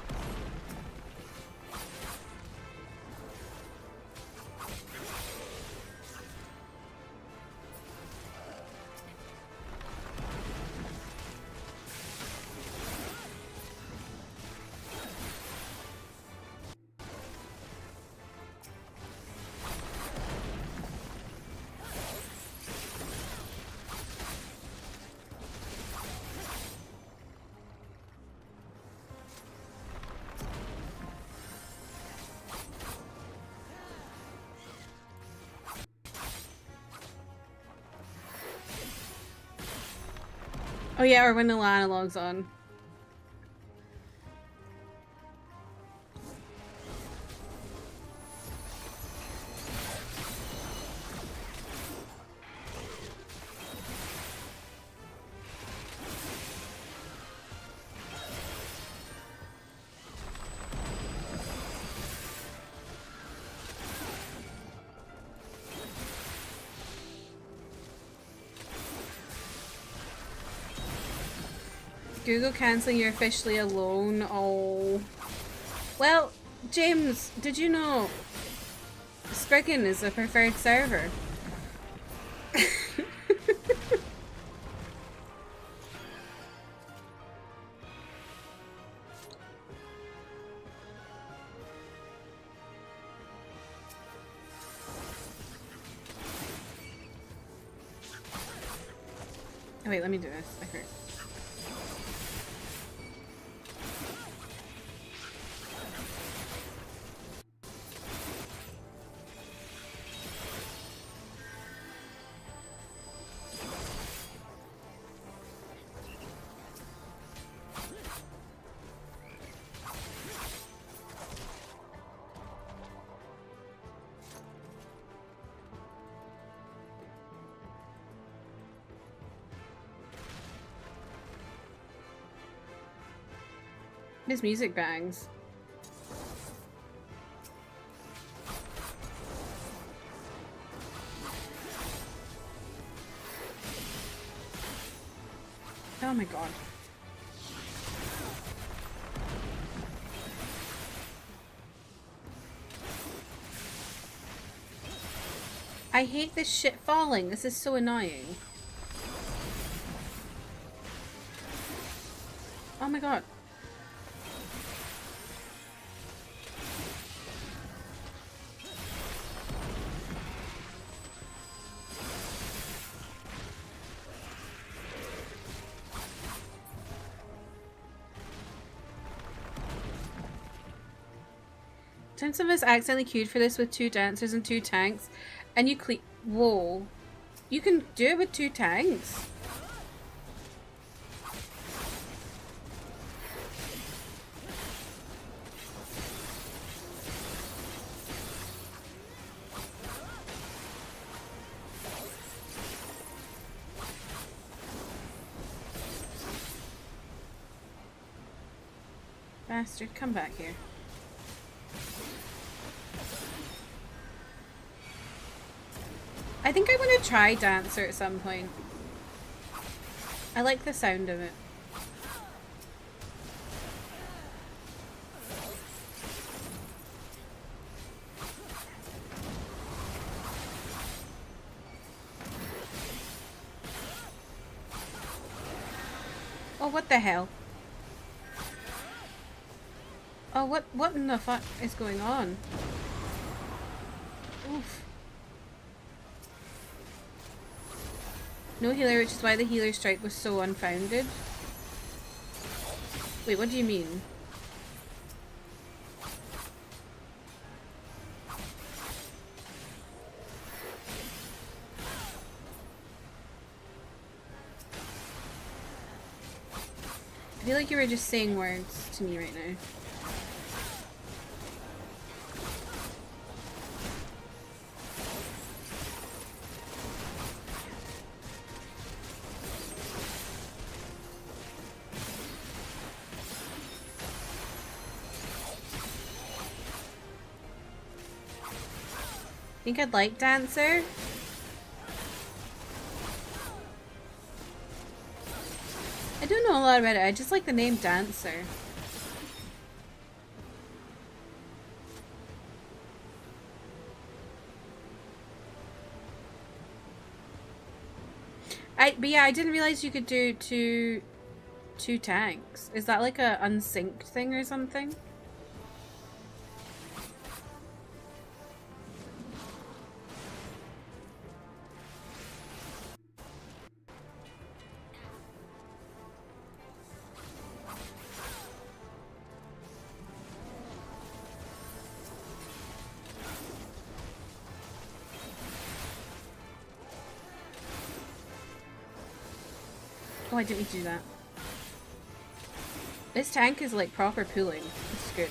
Oh yeah, or when the Lana logs on. Google cancelling, you're officially alone. Oh. Well, James, did you know Spriggan is a preferred server? Oh, wait, let me do this. I forgot. This music bangs. Oh my god. I hate this shit falling. This is so annoying. Oh my god. Sometimes some of us accidentally queued for this with 2 dancers and 2 tanks, and you whoa. You can do it with 2 tanks? Bastard, come back here. I think I want to try Dancer at some point. I like the sound of it. Oh, what the hell? Oh, what in the fuck is going on? Oof. No healer, which is why the healer strike was so unfounded. Wait, what do you mean? I feel like you were just saying words to me right now. Think I'd like Dancer? I don't know a lot about it, I just like the name Dancer. But yeah, I didn't realize you could do two tanks. Is that like a unsynced thing or something? Oh, I didn't mean to do that. This tank is like proper pulling. This is good.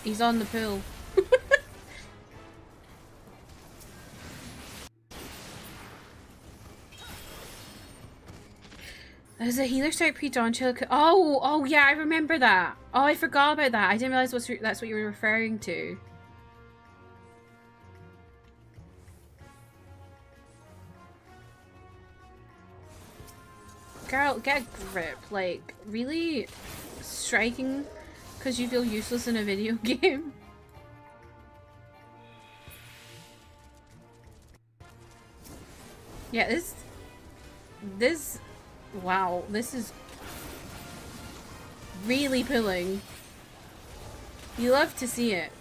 He's on the pull. There's a healer strike pre-dawn chill. Oh yeah, I remember that. Oh, I forgot about that. I didn't realize that's what you were referring to. Girl, get a grip. Like, really striking because you feel useless in a video game? Yeah, this, wow, this is really pulling. You love to see it.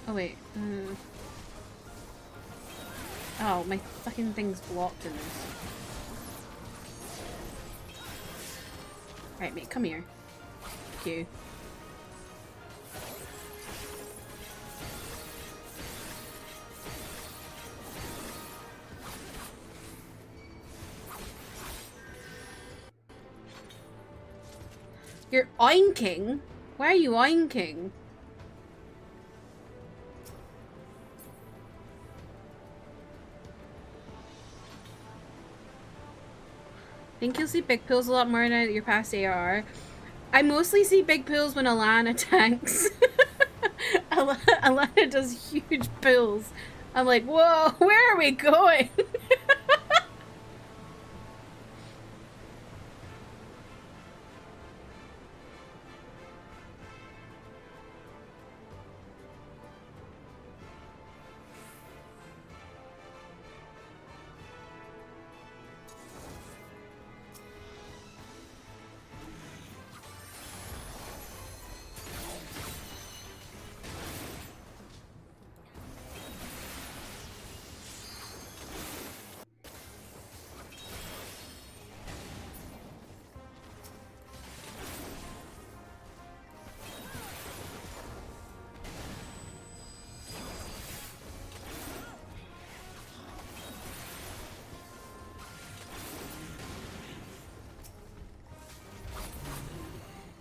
Oh wait. Oh, my fucking thing's blocked in this. Right, mate, come here. Q. You're oinking? Why are you oinking? Think you'll see big pools a lot more now that you're past AR. I mostly see big pools when Alana tanks. Alana does huge pools. I'm like, whoa, where are we going?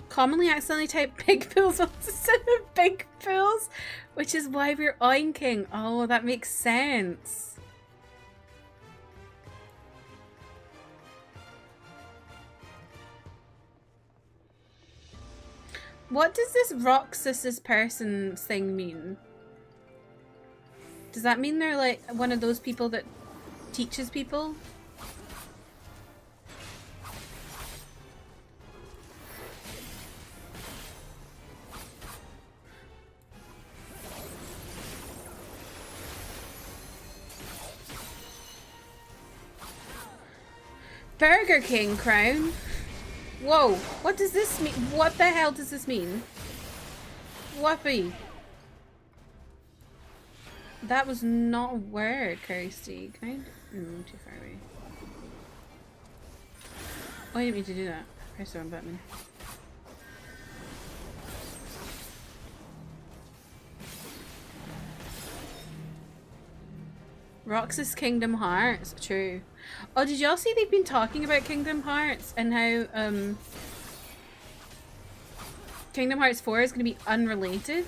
Commonly accidentally type big pills instead of big pills, which is why we're oinking. Oh, that makes sense. What does this Roxas's person thing mean? Does that mean they're like one of those people that teaches people? Burger King crown? Whoa, what does this mean? What the hell does this mean? Whoopee. That was not a word, Kirsty. Can I? No, I'm too far away. Oh, I didn't mean to do that. Press the wrong button. Roxas Kingdom Hearts. True. Oh, did y'all see they've been talking about Kingdom Hearts and how Kingdom Hearts 4 is going to be unrelated?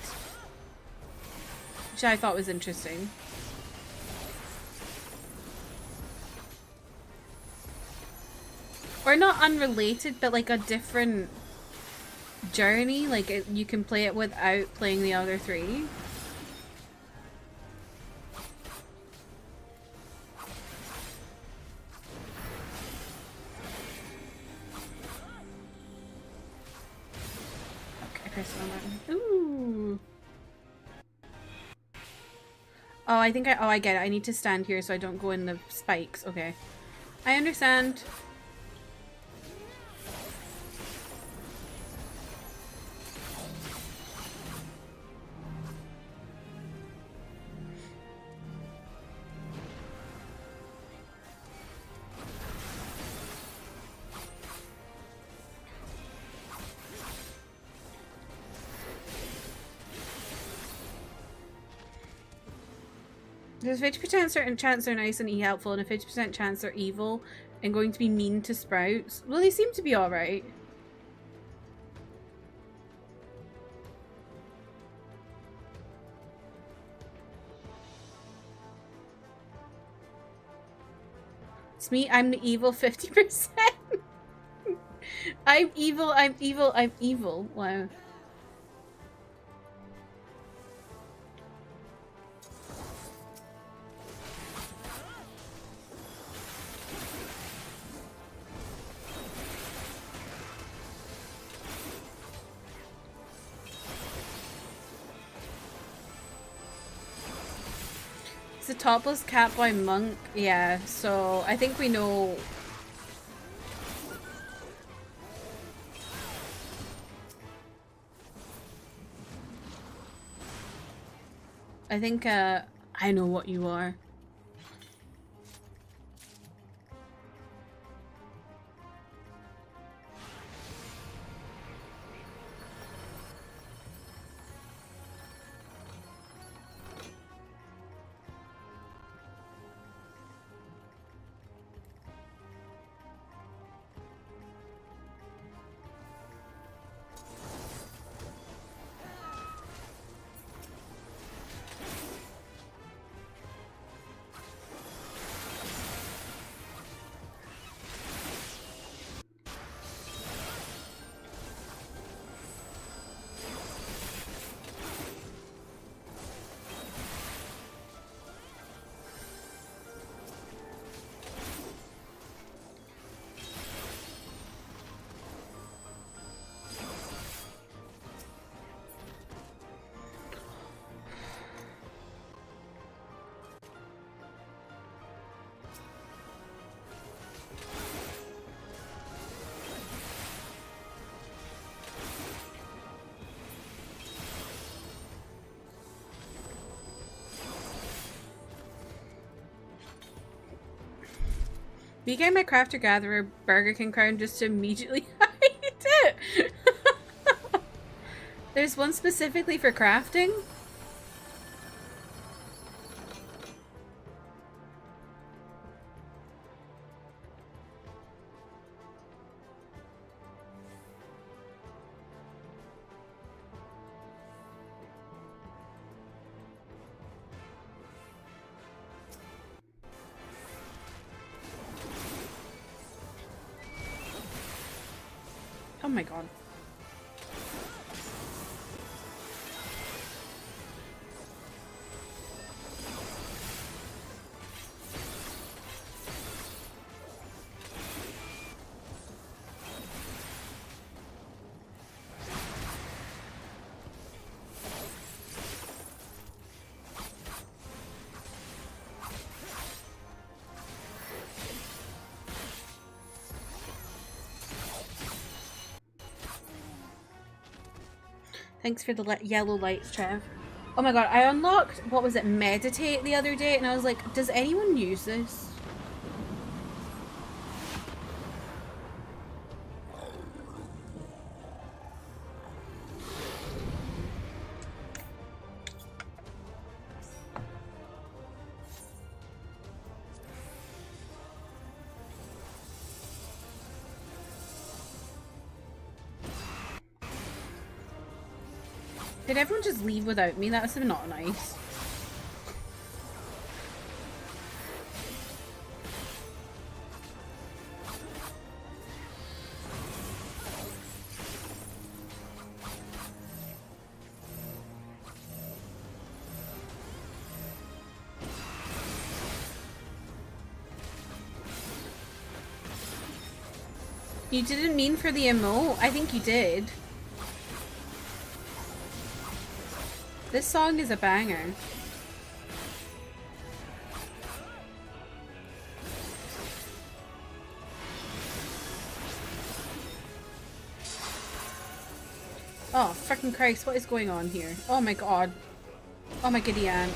Which I thought was interesting. Or not unrelated, but like a different journey. Like you can play it without playing the other three. Ooh. Oh, I think I get it. I need to stand here so I don't go in the spikes. Okay. I understand. There's a 50% certain chance they're nice and helpful, and a 50% chance they're evil and going to be mean to Sprouts. Well, they seem to be alright. It's me, I'm the evil 50%. I'm evil, I'm evil, I'm evil. Wow. It's a topless catboy monk. Yeah, so I think we know. I think, I know what you are. Became my crafter gatherer Burger King crown just to immediately hide it. There's one specifically for crafting. Oh my god. Thanks for the yellow lights, Trev. Oh my god, I unlocked, what was it, Meditate the other day, and I was like, does anyone use this? Did everyone just leave without me? That was not nice. You didn't mean for the emote? I think you did. This song is a banger. Oh, freaking Christ, what is going on here? Oh my god. Oh my giddy aunt.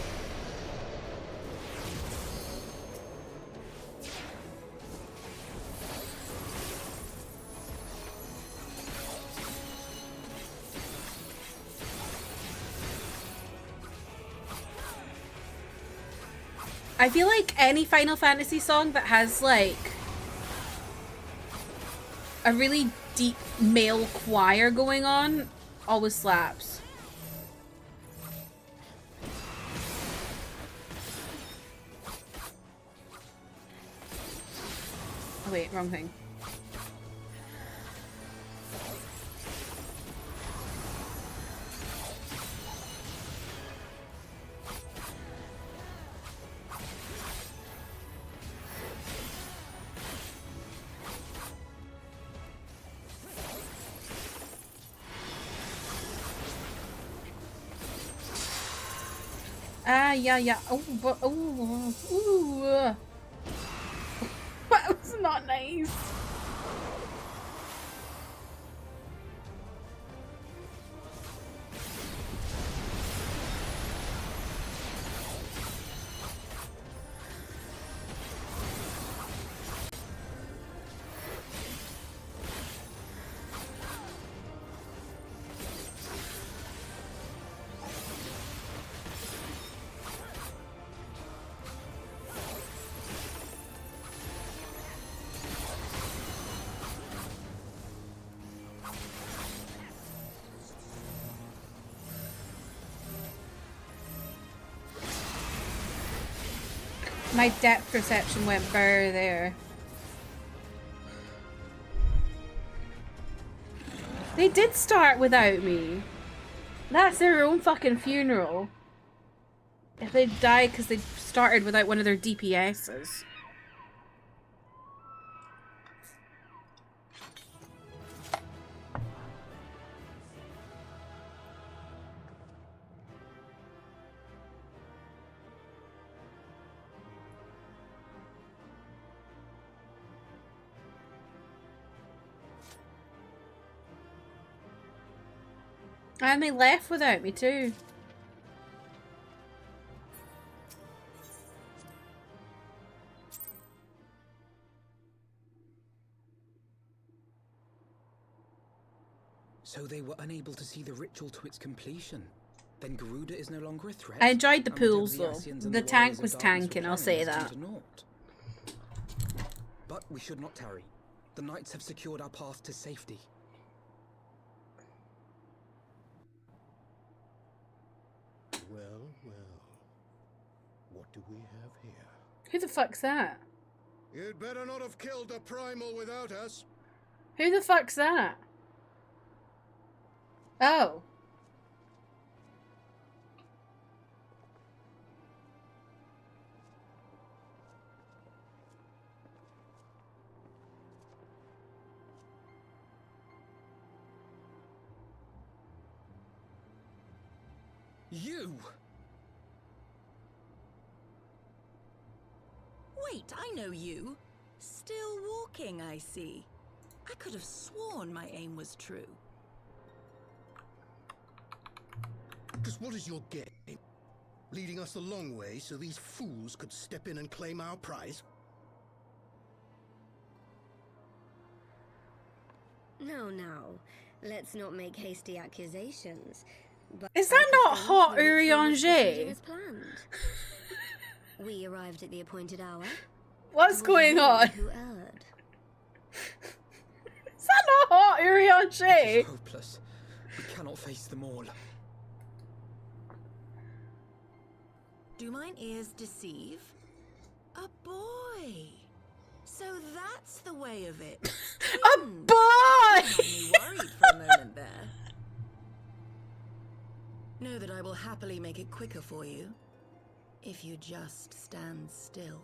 I feel like any Final Fantasy song that has like a really deep male choir going on always slaps. Oh wait, wrong thing. Ah, yeah, yeah. Oh, but ooh. That was not nice. My depth perception went bare there. They did start without me. That's their own fucking funeral. If they died because they started without one of their DPSs. And they left without me too. So they were unable to see the ritual to its completion. Then Garuda is no longer a threat. I enjoyed the pools though. The tank was tanking, I'll say that. But we should not tarry. The knights have secured our path to safety. Well, well. What do we have here? Who the fuck's that? You'd better not have killed the primal without us. Who the fuck's that? Oh. You! Wait, I know you. Still walking, I see. I could have sworn my aim was true. Because what is your game? Leading us the long way so these fools could step in and claim our prize? No, no. Let's not make hasty accusations. But is that not hot Urianger? We arrived at the appointed hour. What's going on? Is that not hot Urianger? Hopeless. We cannot face them all. Do mine ears deceive? A boy. So that's the way of it. A boy! You had me worried for a moment there. Know that I will happily make it quicker for you, if you just stand still.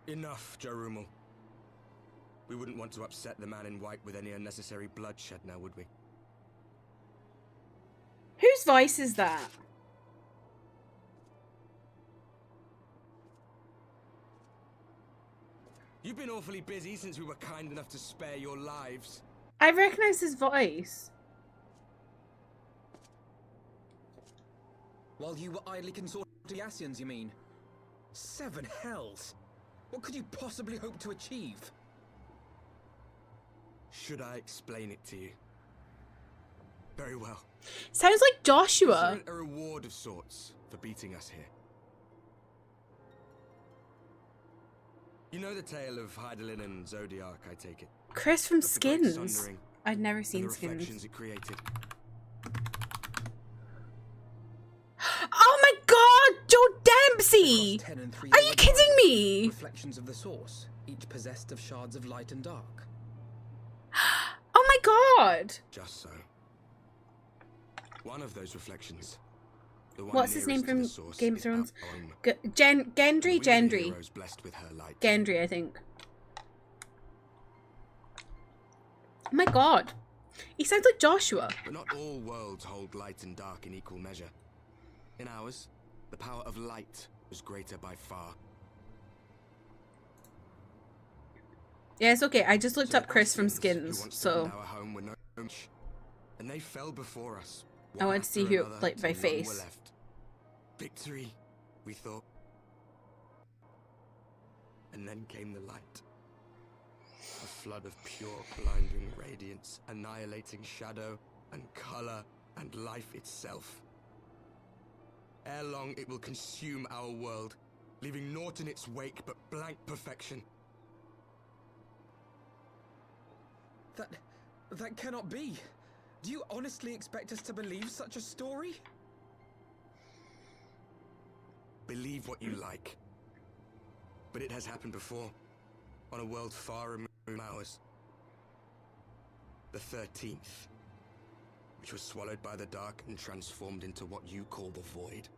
Enough, Jarumal. We wouldn't want to upset the man in white with any unnecessary bloodshed now, would we? Whose voice is that? You've been awfully busy since we were kind enough to spare your lives. I recognize his voice. While you were idly consorting the Ascians, you mean? 7 hells! What could you possibly hope to achieve? Should I explain it to you? Very well. Sounds like Joshua. A reward of sorts for beating us here. You know the tale of Hydaelyn and Zodiac, I take it? Chris from Skins. I'd never seen Skins. It created. Oh my god, Joe Dempsey! Are you kidding me? Reflections of the source, each possessed of shards of light and dark. Oh my god! Just so. One of those reflections. What's his name from Game of Thrones? Gendry? Gendry, I think. Oh my god. He sounds like Joshua. But not all worlds hold light and dark in equal measure. In ours, the power of light was greater by far. Yeah, it's okay. I just looked up Chris from Skins, so Our home were no match, and they fell before us. I wanted to see who, like, by till none were face. left. Victory, we thought. And then came the light. A flood of pure, blinding radiance, annihilating shadow and color and life itself. Ere long, it will consume our world, leaving naught in its wake but blank perfection. That cannot be. Do you honestly expect us to believe such a story? Believe what you like. But it has happened before, on a world far removed from ours. The 13th, which was swallowed by the dark and transformed into what you call the void.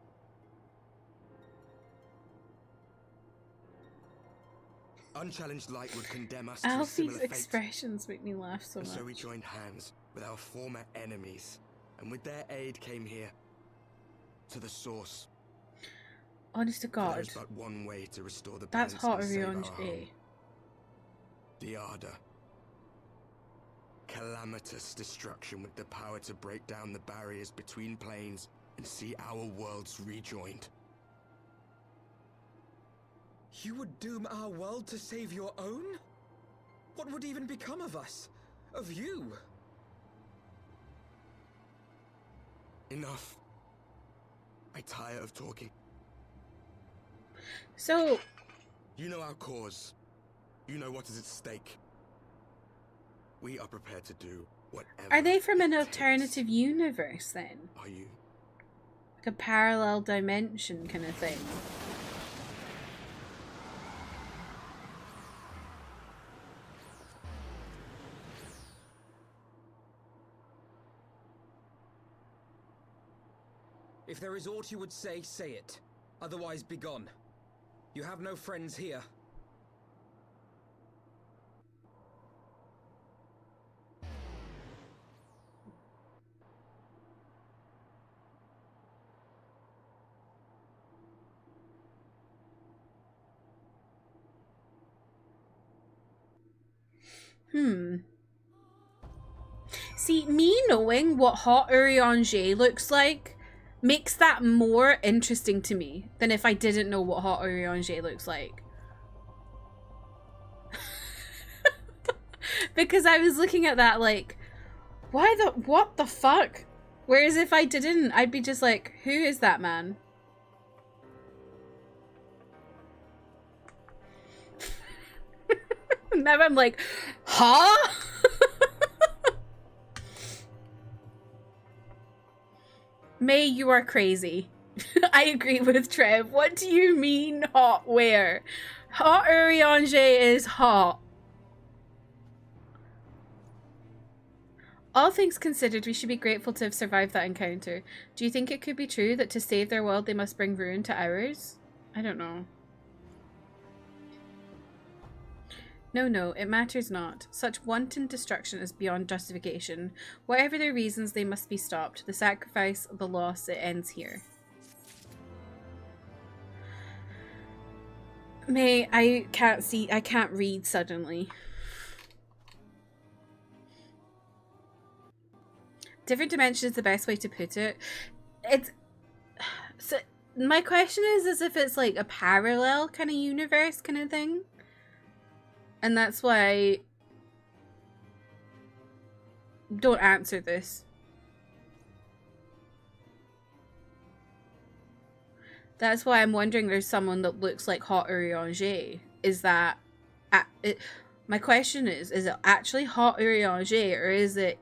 Unchallenged light would condemn us to a Alfie's similar fate. expressions make me laugh so And much. so we joined hands with our former enemies, and with their aid came here, to the source. Honest to For God. there is but one way to restore the That's balance hot and save our around home. A. The Ardor. Calamitous destruction with the power to break down the barriers between planes and see our worlds rejoined. You would doom our world to save your own? What would even become of us? Of you? Enough. I tire of talking. So... You know our cause. You know what is at stake. We are prepared to do whatever. Are they from an alternative universe then? Are you? Like a parallel dimension kind of thing? If there is aught you would say, say it. Otherwise, be gone. You have no friends here. See, me knowing what Hot Urianger looks like makes that more interesting to me than if I didn't know what Hot Urianger looks like. Because I was looking at that like, what the fuck? Whereas if I didn't, I'd be just like, who is that man? Now I'm like, huh? May, you are crazy. I agree with Trev. What do you mean hot where? Hot Urianger is hot. All things considered, we should be grateful to have survived that encounter. Do you think it could be true that to save their world they must bring ruin to ours? I don't know. No, it matters not. Such wanton destruction is beyond justification. Whatever their reasons, they must be stopped. The sacrifice, the loss, it ends here. May, I can't read suddenly. Different dimension is the best way to put it. So my question is as if it's like a parallel kind of universe kind of thing. And that's why... Don't answer this. That's why I'm wondering there's someone that looks like Hot Urianger. Is that... my question is it actually Hot Urianger or is it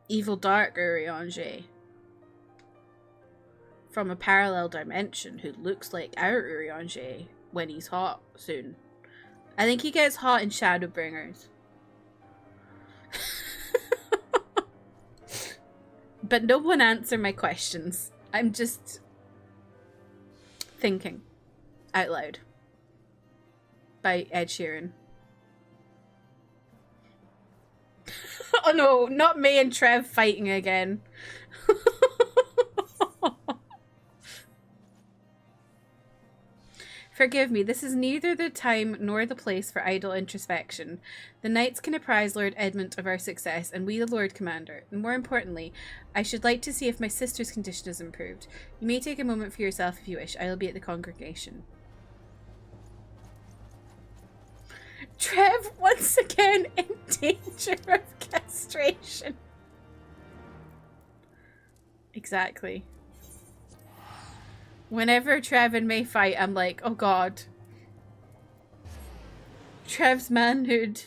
Evil Dark Urianger? From a parallel dimension who looks like our Urianger when he's hot soon. I think he gets hot in Shadowbringers. But no one answer my questions. I'm just thinking out loud. By Ed Sheeran. Oh no, not May and Trev fighting again. Forgive me, this is neither the time nor the place for idle introspection. The knights can apprise Lord Edmund of our success, and we the Lord Commander. And more importantly, I should like to see if my sister's condition has improved. You may take a moment for yourself if you wish. I will be at the congregation. Trev, once again, in danger of castration. Exactly. Whenever Trev and May fight, I'm like, oh god. Trev's manhood.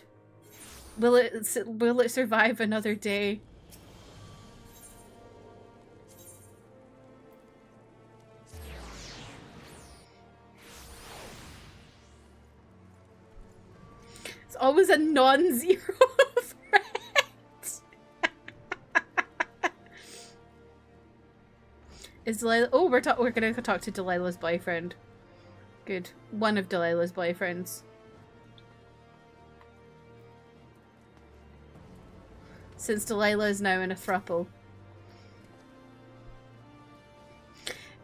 Will it survive another day? It's always a non-zero threat. Is Delilah? Oh, we're gonna talk to Delilah's boyfriend. Good, one of Delilah's boyfriends. Since Delilah is now in a throuple.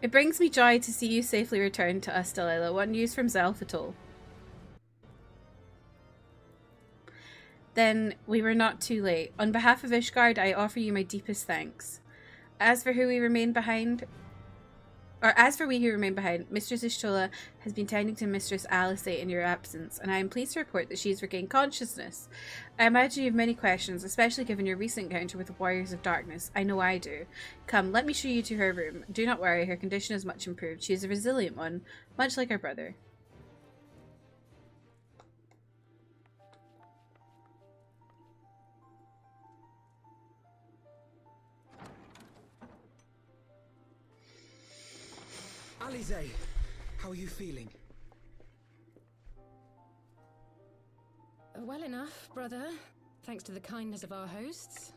It brings me joy to see you safely return to us, Delilah. What news from Zelphatol? Then we were not too late. On behalf of Ishgard, I offer you my deepest thanks. As for we who remain behind, Mistress Ishtola has been tending to Mistress Alizé in your absence, and I am pleased to report that she has regained consciousness. I imagine you have many questions, especially given your recent encounter with the Warriors of Darkness. I know I do. Come, let me show you to her room. Do not worry, her condition is much improved. She is a resilient one, much like her brother. Alizé, how are you feeling? Well enough, brother. Thanks to the kindness of our hosts.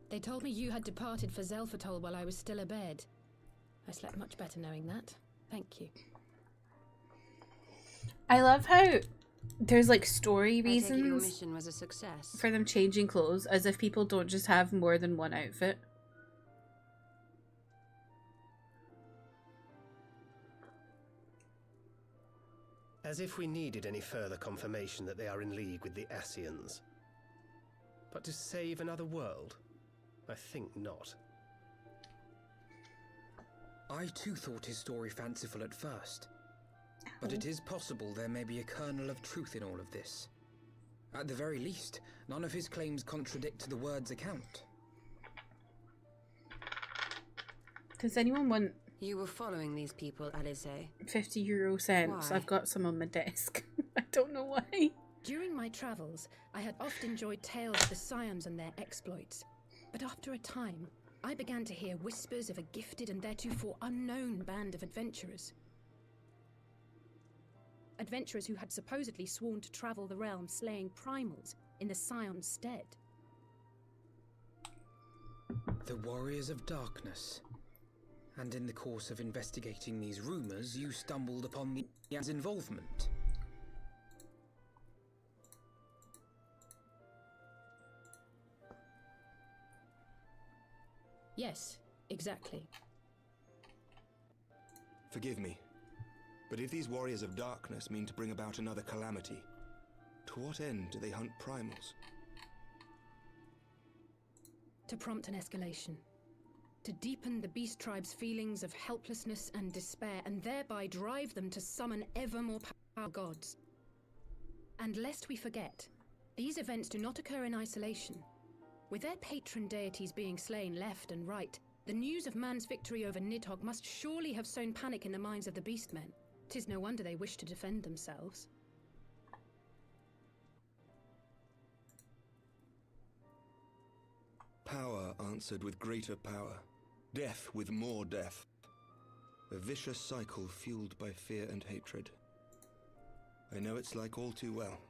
They told me you had departed for Zelphatol while I was still abed. I slept much better knowing that. Thank you. I love how there's like story reasons your mission was a success. for them changing clothes, as if people don't just have more than one outfit. As if we needed any further confirmation that they are in league with the Ascians. But to save another world? I think not. I too thought his story fanciful at first. But it is possible there may be a kernel of truth in all of this. At the very least, none of his claims contradict the word's account. Does anyone want... You were following these people, Alizé. 50 cents. Why? I've got some on my desk. I don't know why. During my travels, I had often enjoyed tales of the Scions and their exploits. But after a time, I began to hear whispers of a gifted and theretofore unknown band of adventurers. Adventurers who had supposedly sworn to travel the realm slaying primals in the Scion's stead. The Warriors of Darkness. And in the course of investigating these rumors, you stumbled upon the Ascians' involvement. Yes, exactly. Forgive me, but if these Warriors of Darkness mean to bring about another calamity, to what end do they hunt primals? To prompt an escalation. To deepen the beast tribe's feelings of helplessness and despair, and thereby drive them to summon ever more powerful gods. And lest we forget, these events do not occur in isolation. With their patron deities being slain left and right, the news of man's victory over Nidhogg must surely have sown panic in the minds of the beastmen. 'Tis no wonder they wish to defend themselves. Power answered with greater power. Death with more death. A vicious cycle fueled by fear and hatred. I know it's like all too well.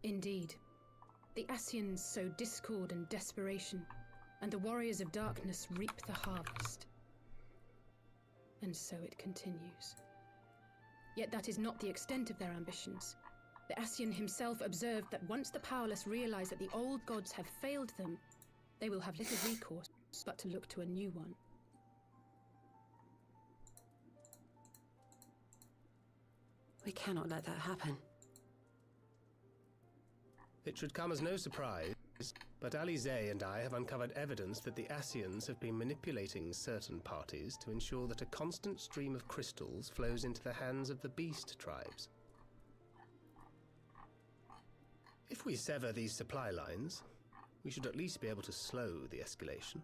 Indeed. The Ascians sow discord and desperation, and the Warriors of Darkness reap the harvest. And so it continues. Yet that is not the extent of their ambitions. The Ascian himself observed that once the powerless realize that the old gods have failed them, they will have little recourse but to look to a new one. We cannot let that happen. It should come as no surprise, but Alize and I have uncovered evidence that the Ascians have been manipulating certain parties to ensure that a constant stream of crystals flows into the hands of the beast tribes. If we sever these supply lines, we should at least be able to slow the escalation.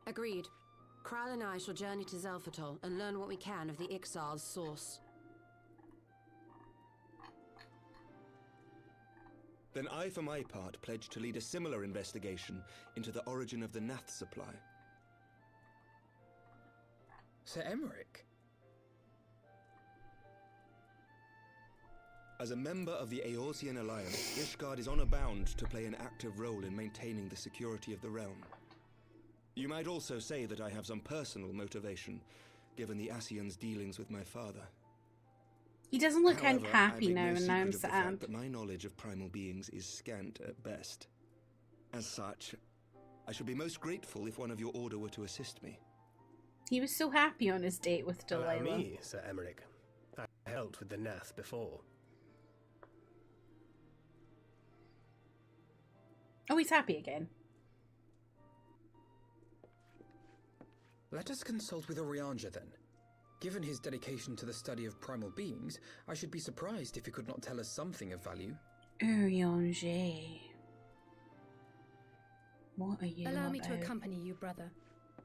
Agreed. Kral and I shall journey to Zelfatol and learn what we can of the Ixal's source. Then I, for my part, pledge to lead a similar investigation into the origin of the Nath supply. Sir Emmerich? As a member of the Eorzean Alliance, Ishgard is honor bound to play an active role in maintaining the security of the realm. You might also say that I have some personal motivation, given the Ascians' dealings with my father. He doesn't look However, unhappy I make now, no and now secret I'm of the fact sad. that my knowledge of primal beings is scant at best. As such, I should be most grateful if one of your order were to assist me. He was so happy on his date with Allow Delilah. me, Sir Emmerich. I helped with the Nath before. Oh, he's happy again. Let us consult with Orianja then. Given his dedication to the study of primal beings, I should be surprised if he could not tell us something of value. Orianja. What are you Allow me to about? accompany you, brother.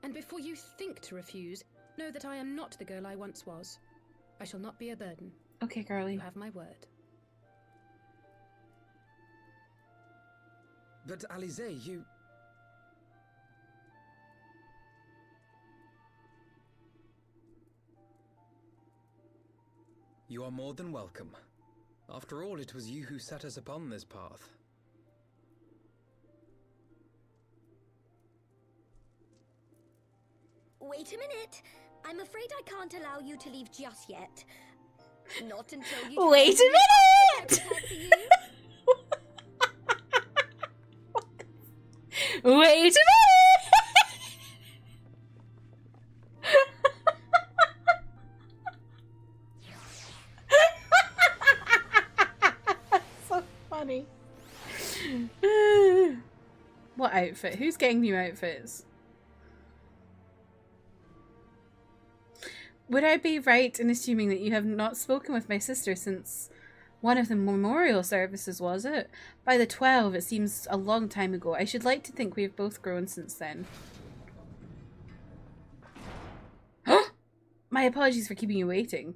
And before you think to refuse, know that I am not the girl I once was. I shall not be a burden. Okay, girlie. You have my word. But Alize, you... You are more than welcome. After all, it was you who set us upon this path. Wait a minute. I'm afraid I can't allow you to leave just yet. Not until you... Wait a minute! Wait a minute! So funny. What outfit? Who's getting new outfits? Would I be right in assuming that you have not spoken with my sister since one of the memorial services, was it? By the 12, it seems a long time ago. I should like to think we have both grown since then. My apologies for keeping you waiting.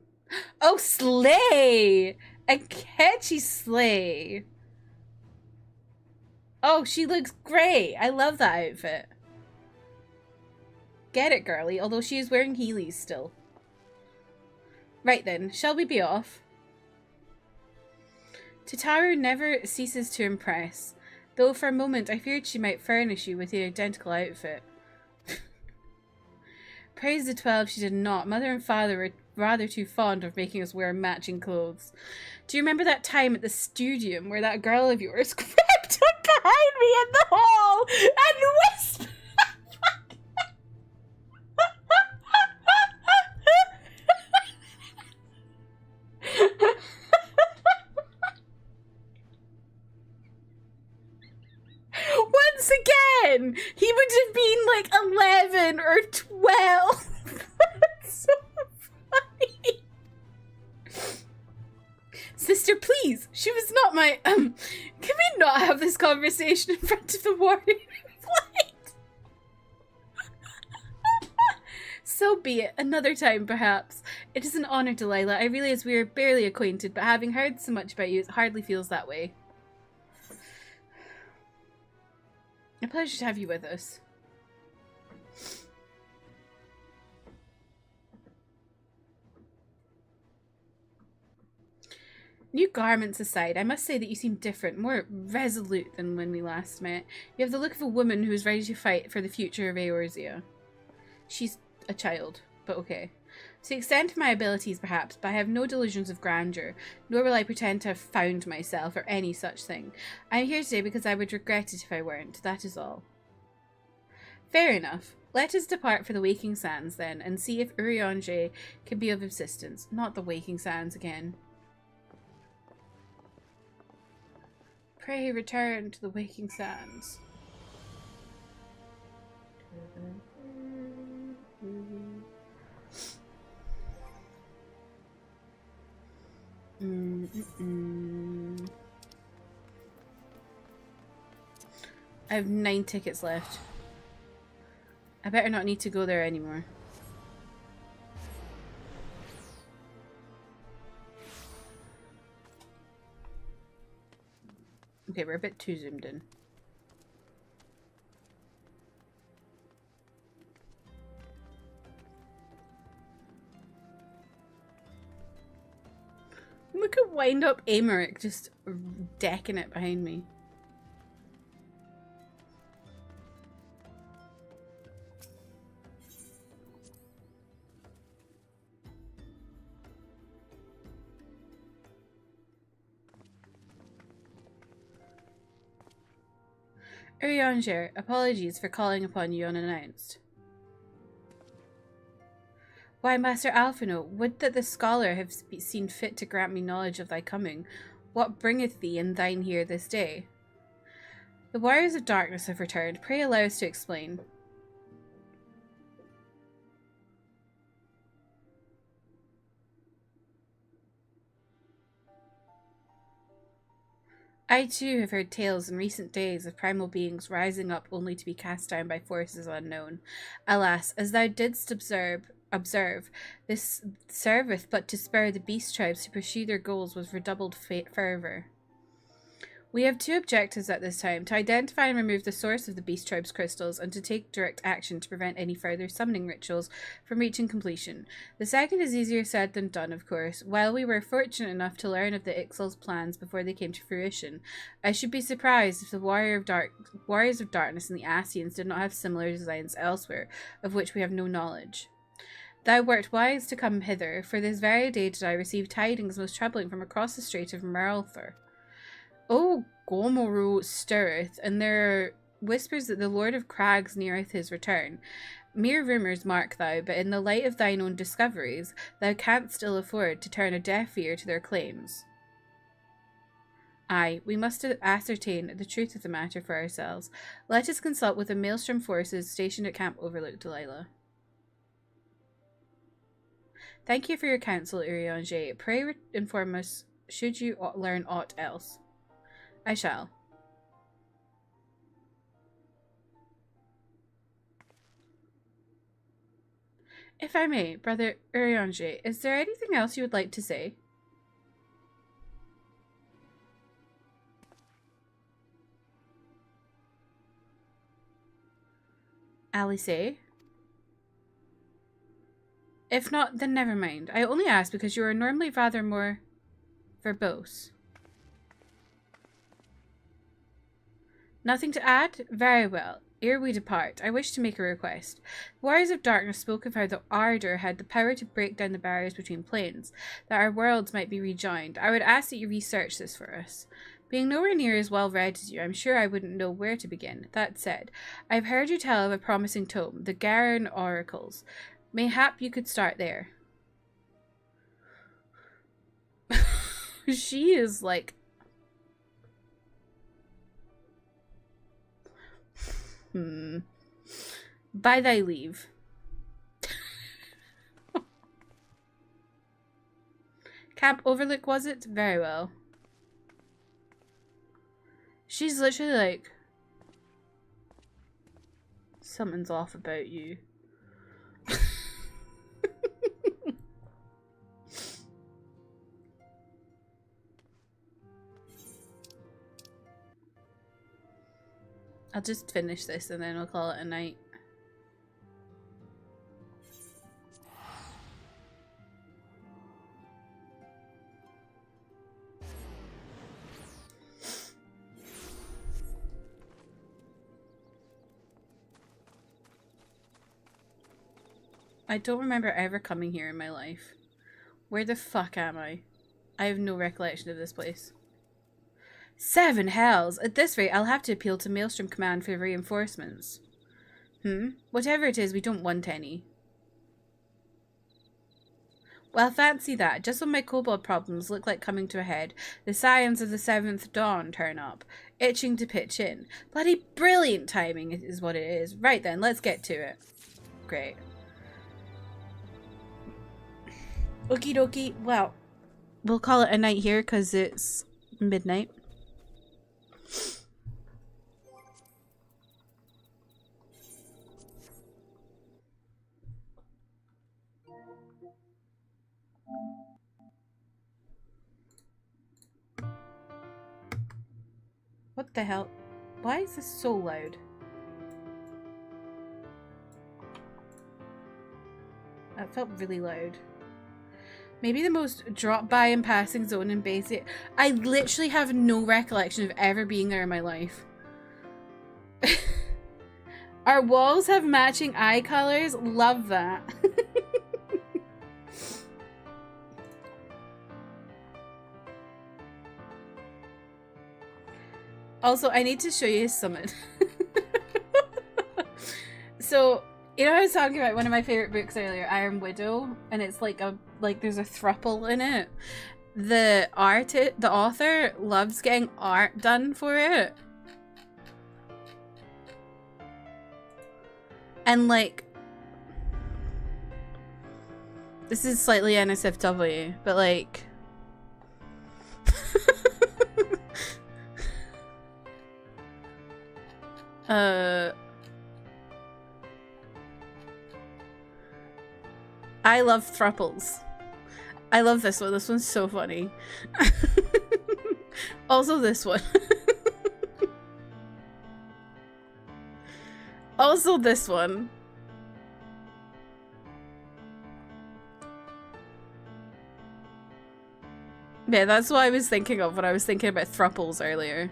Oh, slay! A catchy slay! Oh, she looks great! I love that outfit. Get it, girly, although she is wearing Heelys still. Right then, shall we be off? Tataru never ceases to impress, though for a moment I feared she might furnish you with the identical outfit. Praise the 12 she did not. Mother and father were rather too fond of making us wear matching clothes. Do you remember that time at the studium where that girl of yours crept up behind me in the hall and whispered? Once again, he would have been like 11 or 12. That's so funny. Sister, please. She was not my, can we not have this conversation in front of the warrior flight? So be it. Another time, perhaps. It is an honor, Delilah. I realize we are barely acquainted, but having heard so much about you, it hardly feels that way. A pleasure to have you with us. New garments aside, I must say that you seem different, more resolute than when we last met. You have the look of a woman who is ready to fight for the future of Eorzea. She's a child, but okay. To the extent of my abilities, perhaps, but I have no delusions of grandeur, nor will I pretend to have found myself, or any such thing. I am here today because I would regret it if I weren't, that is all. Fair enough. Let us depart for the Waking Sands, then, and see if Urianger can be of assistance. Not the Waking Sands again. Pray return to the Waking Sands. I have 9 tickets left. I better not need to go there anymore. Okay, we're a bit too zoomed in. Look at Wind Up Amaric just decking it behind me. Urianger, apologies for calling upon you unannounced. Why, Master Alphino, would that the scholar have seen fit to grant me knowledge of thy coming. What bringeth thee and thine here this day? The warriors of darkness have returned. Pray allow us to explain. I too have heard tales in recent days of primal beings rising up only to be cast down by forces unknown. Alas, as thou didst observe, this serveth but to spur the beast tribes to pursue their goals with redoubled fervour. We have 2 objectives at this time: to identify and remove the source of the beast tribe's crystals, and to take direct action to prevent any further summoning rituals from reaching completion. The second is easier said than done, of course. While we were fortunate enough to learn of the Ixal's plans before they came to fruition, I should be surprised if the warriors of darkness and the Asians did not have similar designs elsewhere, of which we have no knowledge. Thou wert wise to come hither, for this very day did I receive tidings most troubling from across the strait of Merlthur. O Gomoru stirreth, and there are whispers that the Lord of Crags neareth his return. Mere rumours, mark thou, but in the light of thine own discoveries, thou canst still afford to turn a deaf ear to their claims. Aye, we must ascertain the truth of the matter for ourselves. Let us consult with the Maelstrom forces stationed at Camp Overlook, Delilah. Thank you for your counsel, Urianger. Pray inform us should you learn aught else. I shall. If I may, Brother Urianger, is there anything else you would like to say? Alice? If not, then never mind. I only ask because you are normally rather more verbose. Nothing to add? Very well. Ere we depart, I wish to make a request. The Warriors of Darkness spoke of how the Ardor had the power to break down the barriers between planes, that our worlds might be rejoined. I would ask that you research this for us. Being nowhere near as well read as you, I'm sure I wouldn't know where to begin. That said, I've heard you tell of a promising tome, the Garan Oracles. Mayhap you could start there. She is like... By thy leave. Camp Overlook, was it? Very well. She's literally like... Something's off about you. I'll just finish this and then we'll call it a night. I don't remember ever coming here in my life. Where the fuck am I? I have no recollection of this place. 7 hells! At this rate, I'll have to appeal to Maelstrom Command for reinforcements. Whatever it is, we don't want any. Well, fancy that. Just when my kobold problems look like coming to a head, the scions of the 7th Dawn turn up, itching to pitch in. Bloody brilliant timing is what it is. Right then, let's get to it. Great. Okie dokie. Well, we'll call it a night here because it's midnight. What the hell? Why is this so loud? That felt really loud. Maybe the most drop by and passing zone in basic. I literally have no recollection of ever being there in my life. Our walls have matching eye colors. Love that. Also, I need to show you something. So, you know, I was talking about one of my favorite books earlier, Iron Widow, and it's like there's a thruple in it. The author loves getting art done for it. And like, this is slightly NSFW, but like, I love thruples. I love this one. This one's so funny. Also this one. Also this one. Yeah, that's what I was thinking of when I was thinking about thruples earlier.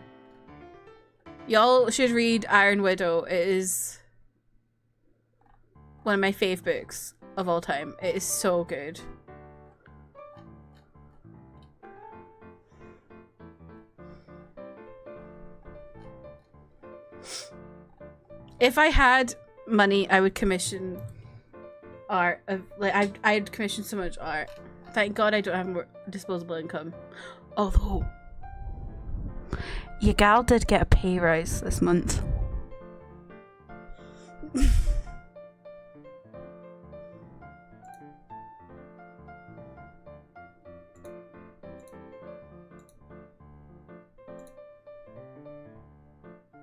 Y'all should read Iron Widow. It is one of my fave books of all time. It is so good. If I had money, I would commission art of like I'd commission so much art. Thank God I don't have more disposable income. Although your gal did get a pay rise this month.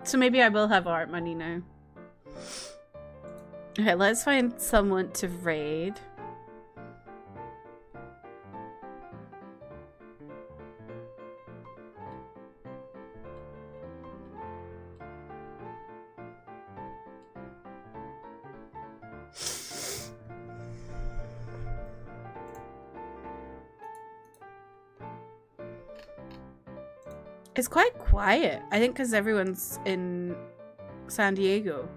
So maybe I will have art money now. Okay, let's find someone to raid. It's quite quiet. I think because everyone's in San Diego.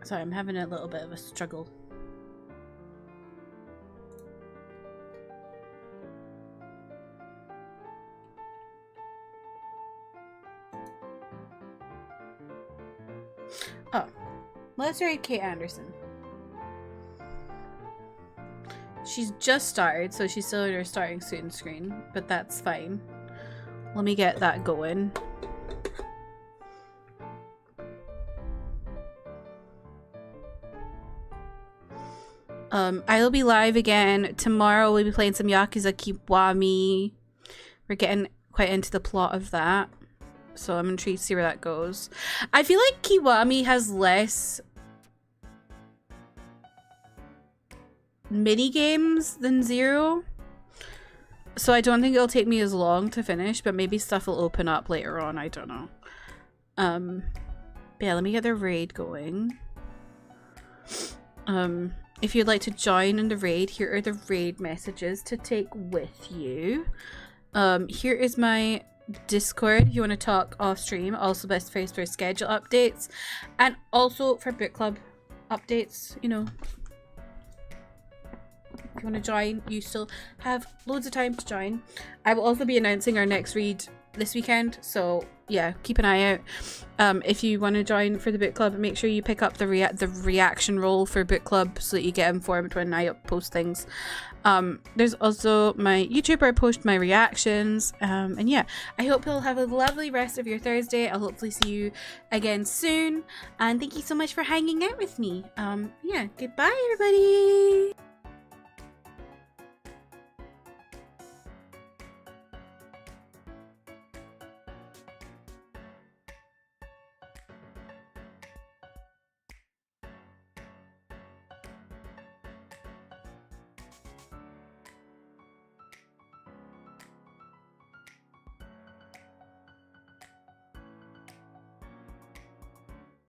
Sorry, I'm having a little bit of a struggle. Oh. Let's read Kate Anderson. She's just started, so she's still in her starting student screen, but that's fine. Let me get that going. I will be live again tomorrow. We'll be playing some Yakuza Kiwami. We're getting quite into the plot of that, so I'm intrigued to see where that goes. I feel like Kiwami has less mini games than Zero, so I don't think it'll take me as long to finish, but maybe stuff will open up later on. I don't know. But yeah, let me get the raid going. If you'd like to join in the raid, here are the raid messages to take with you. Here is my Discord if you want to talk off stream. Also best place for schedule updates and also for book club updates, you know. If you want to join, you still have loads of time to join. I will also be announcing our next read this weekend, so yeah, keep an eye out. If you want to join for the book club, make sure you pick up the reaction role for book club so that you get informed when I post things. There's also my YouTube where I post my reactions, and yeah, I hope you'll have a lovely rest of your Thursday. I'll hopefully see you again soon, and thank you so much for hanging out with me. Yeah, goodbye everybody.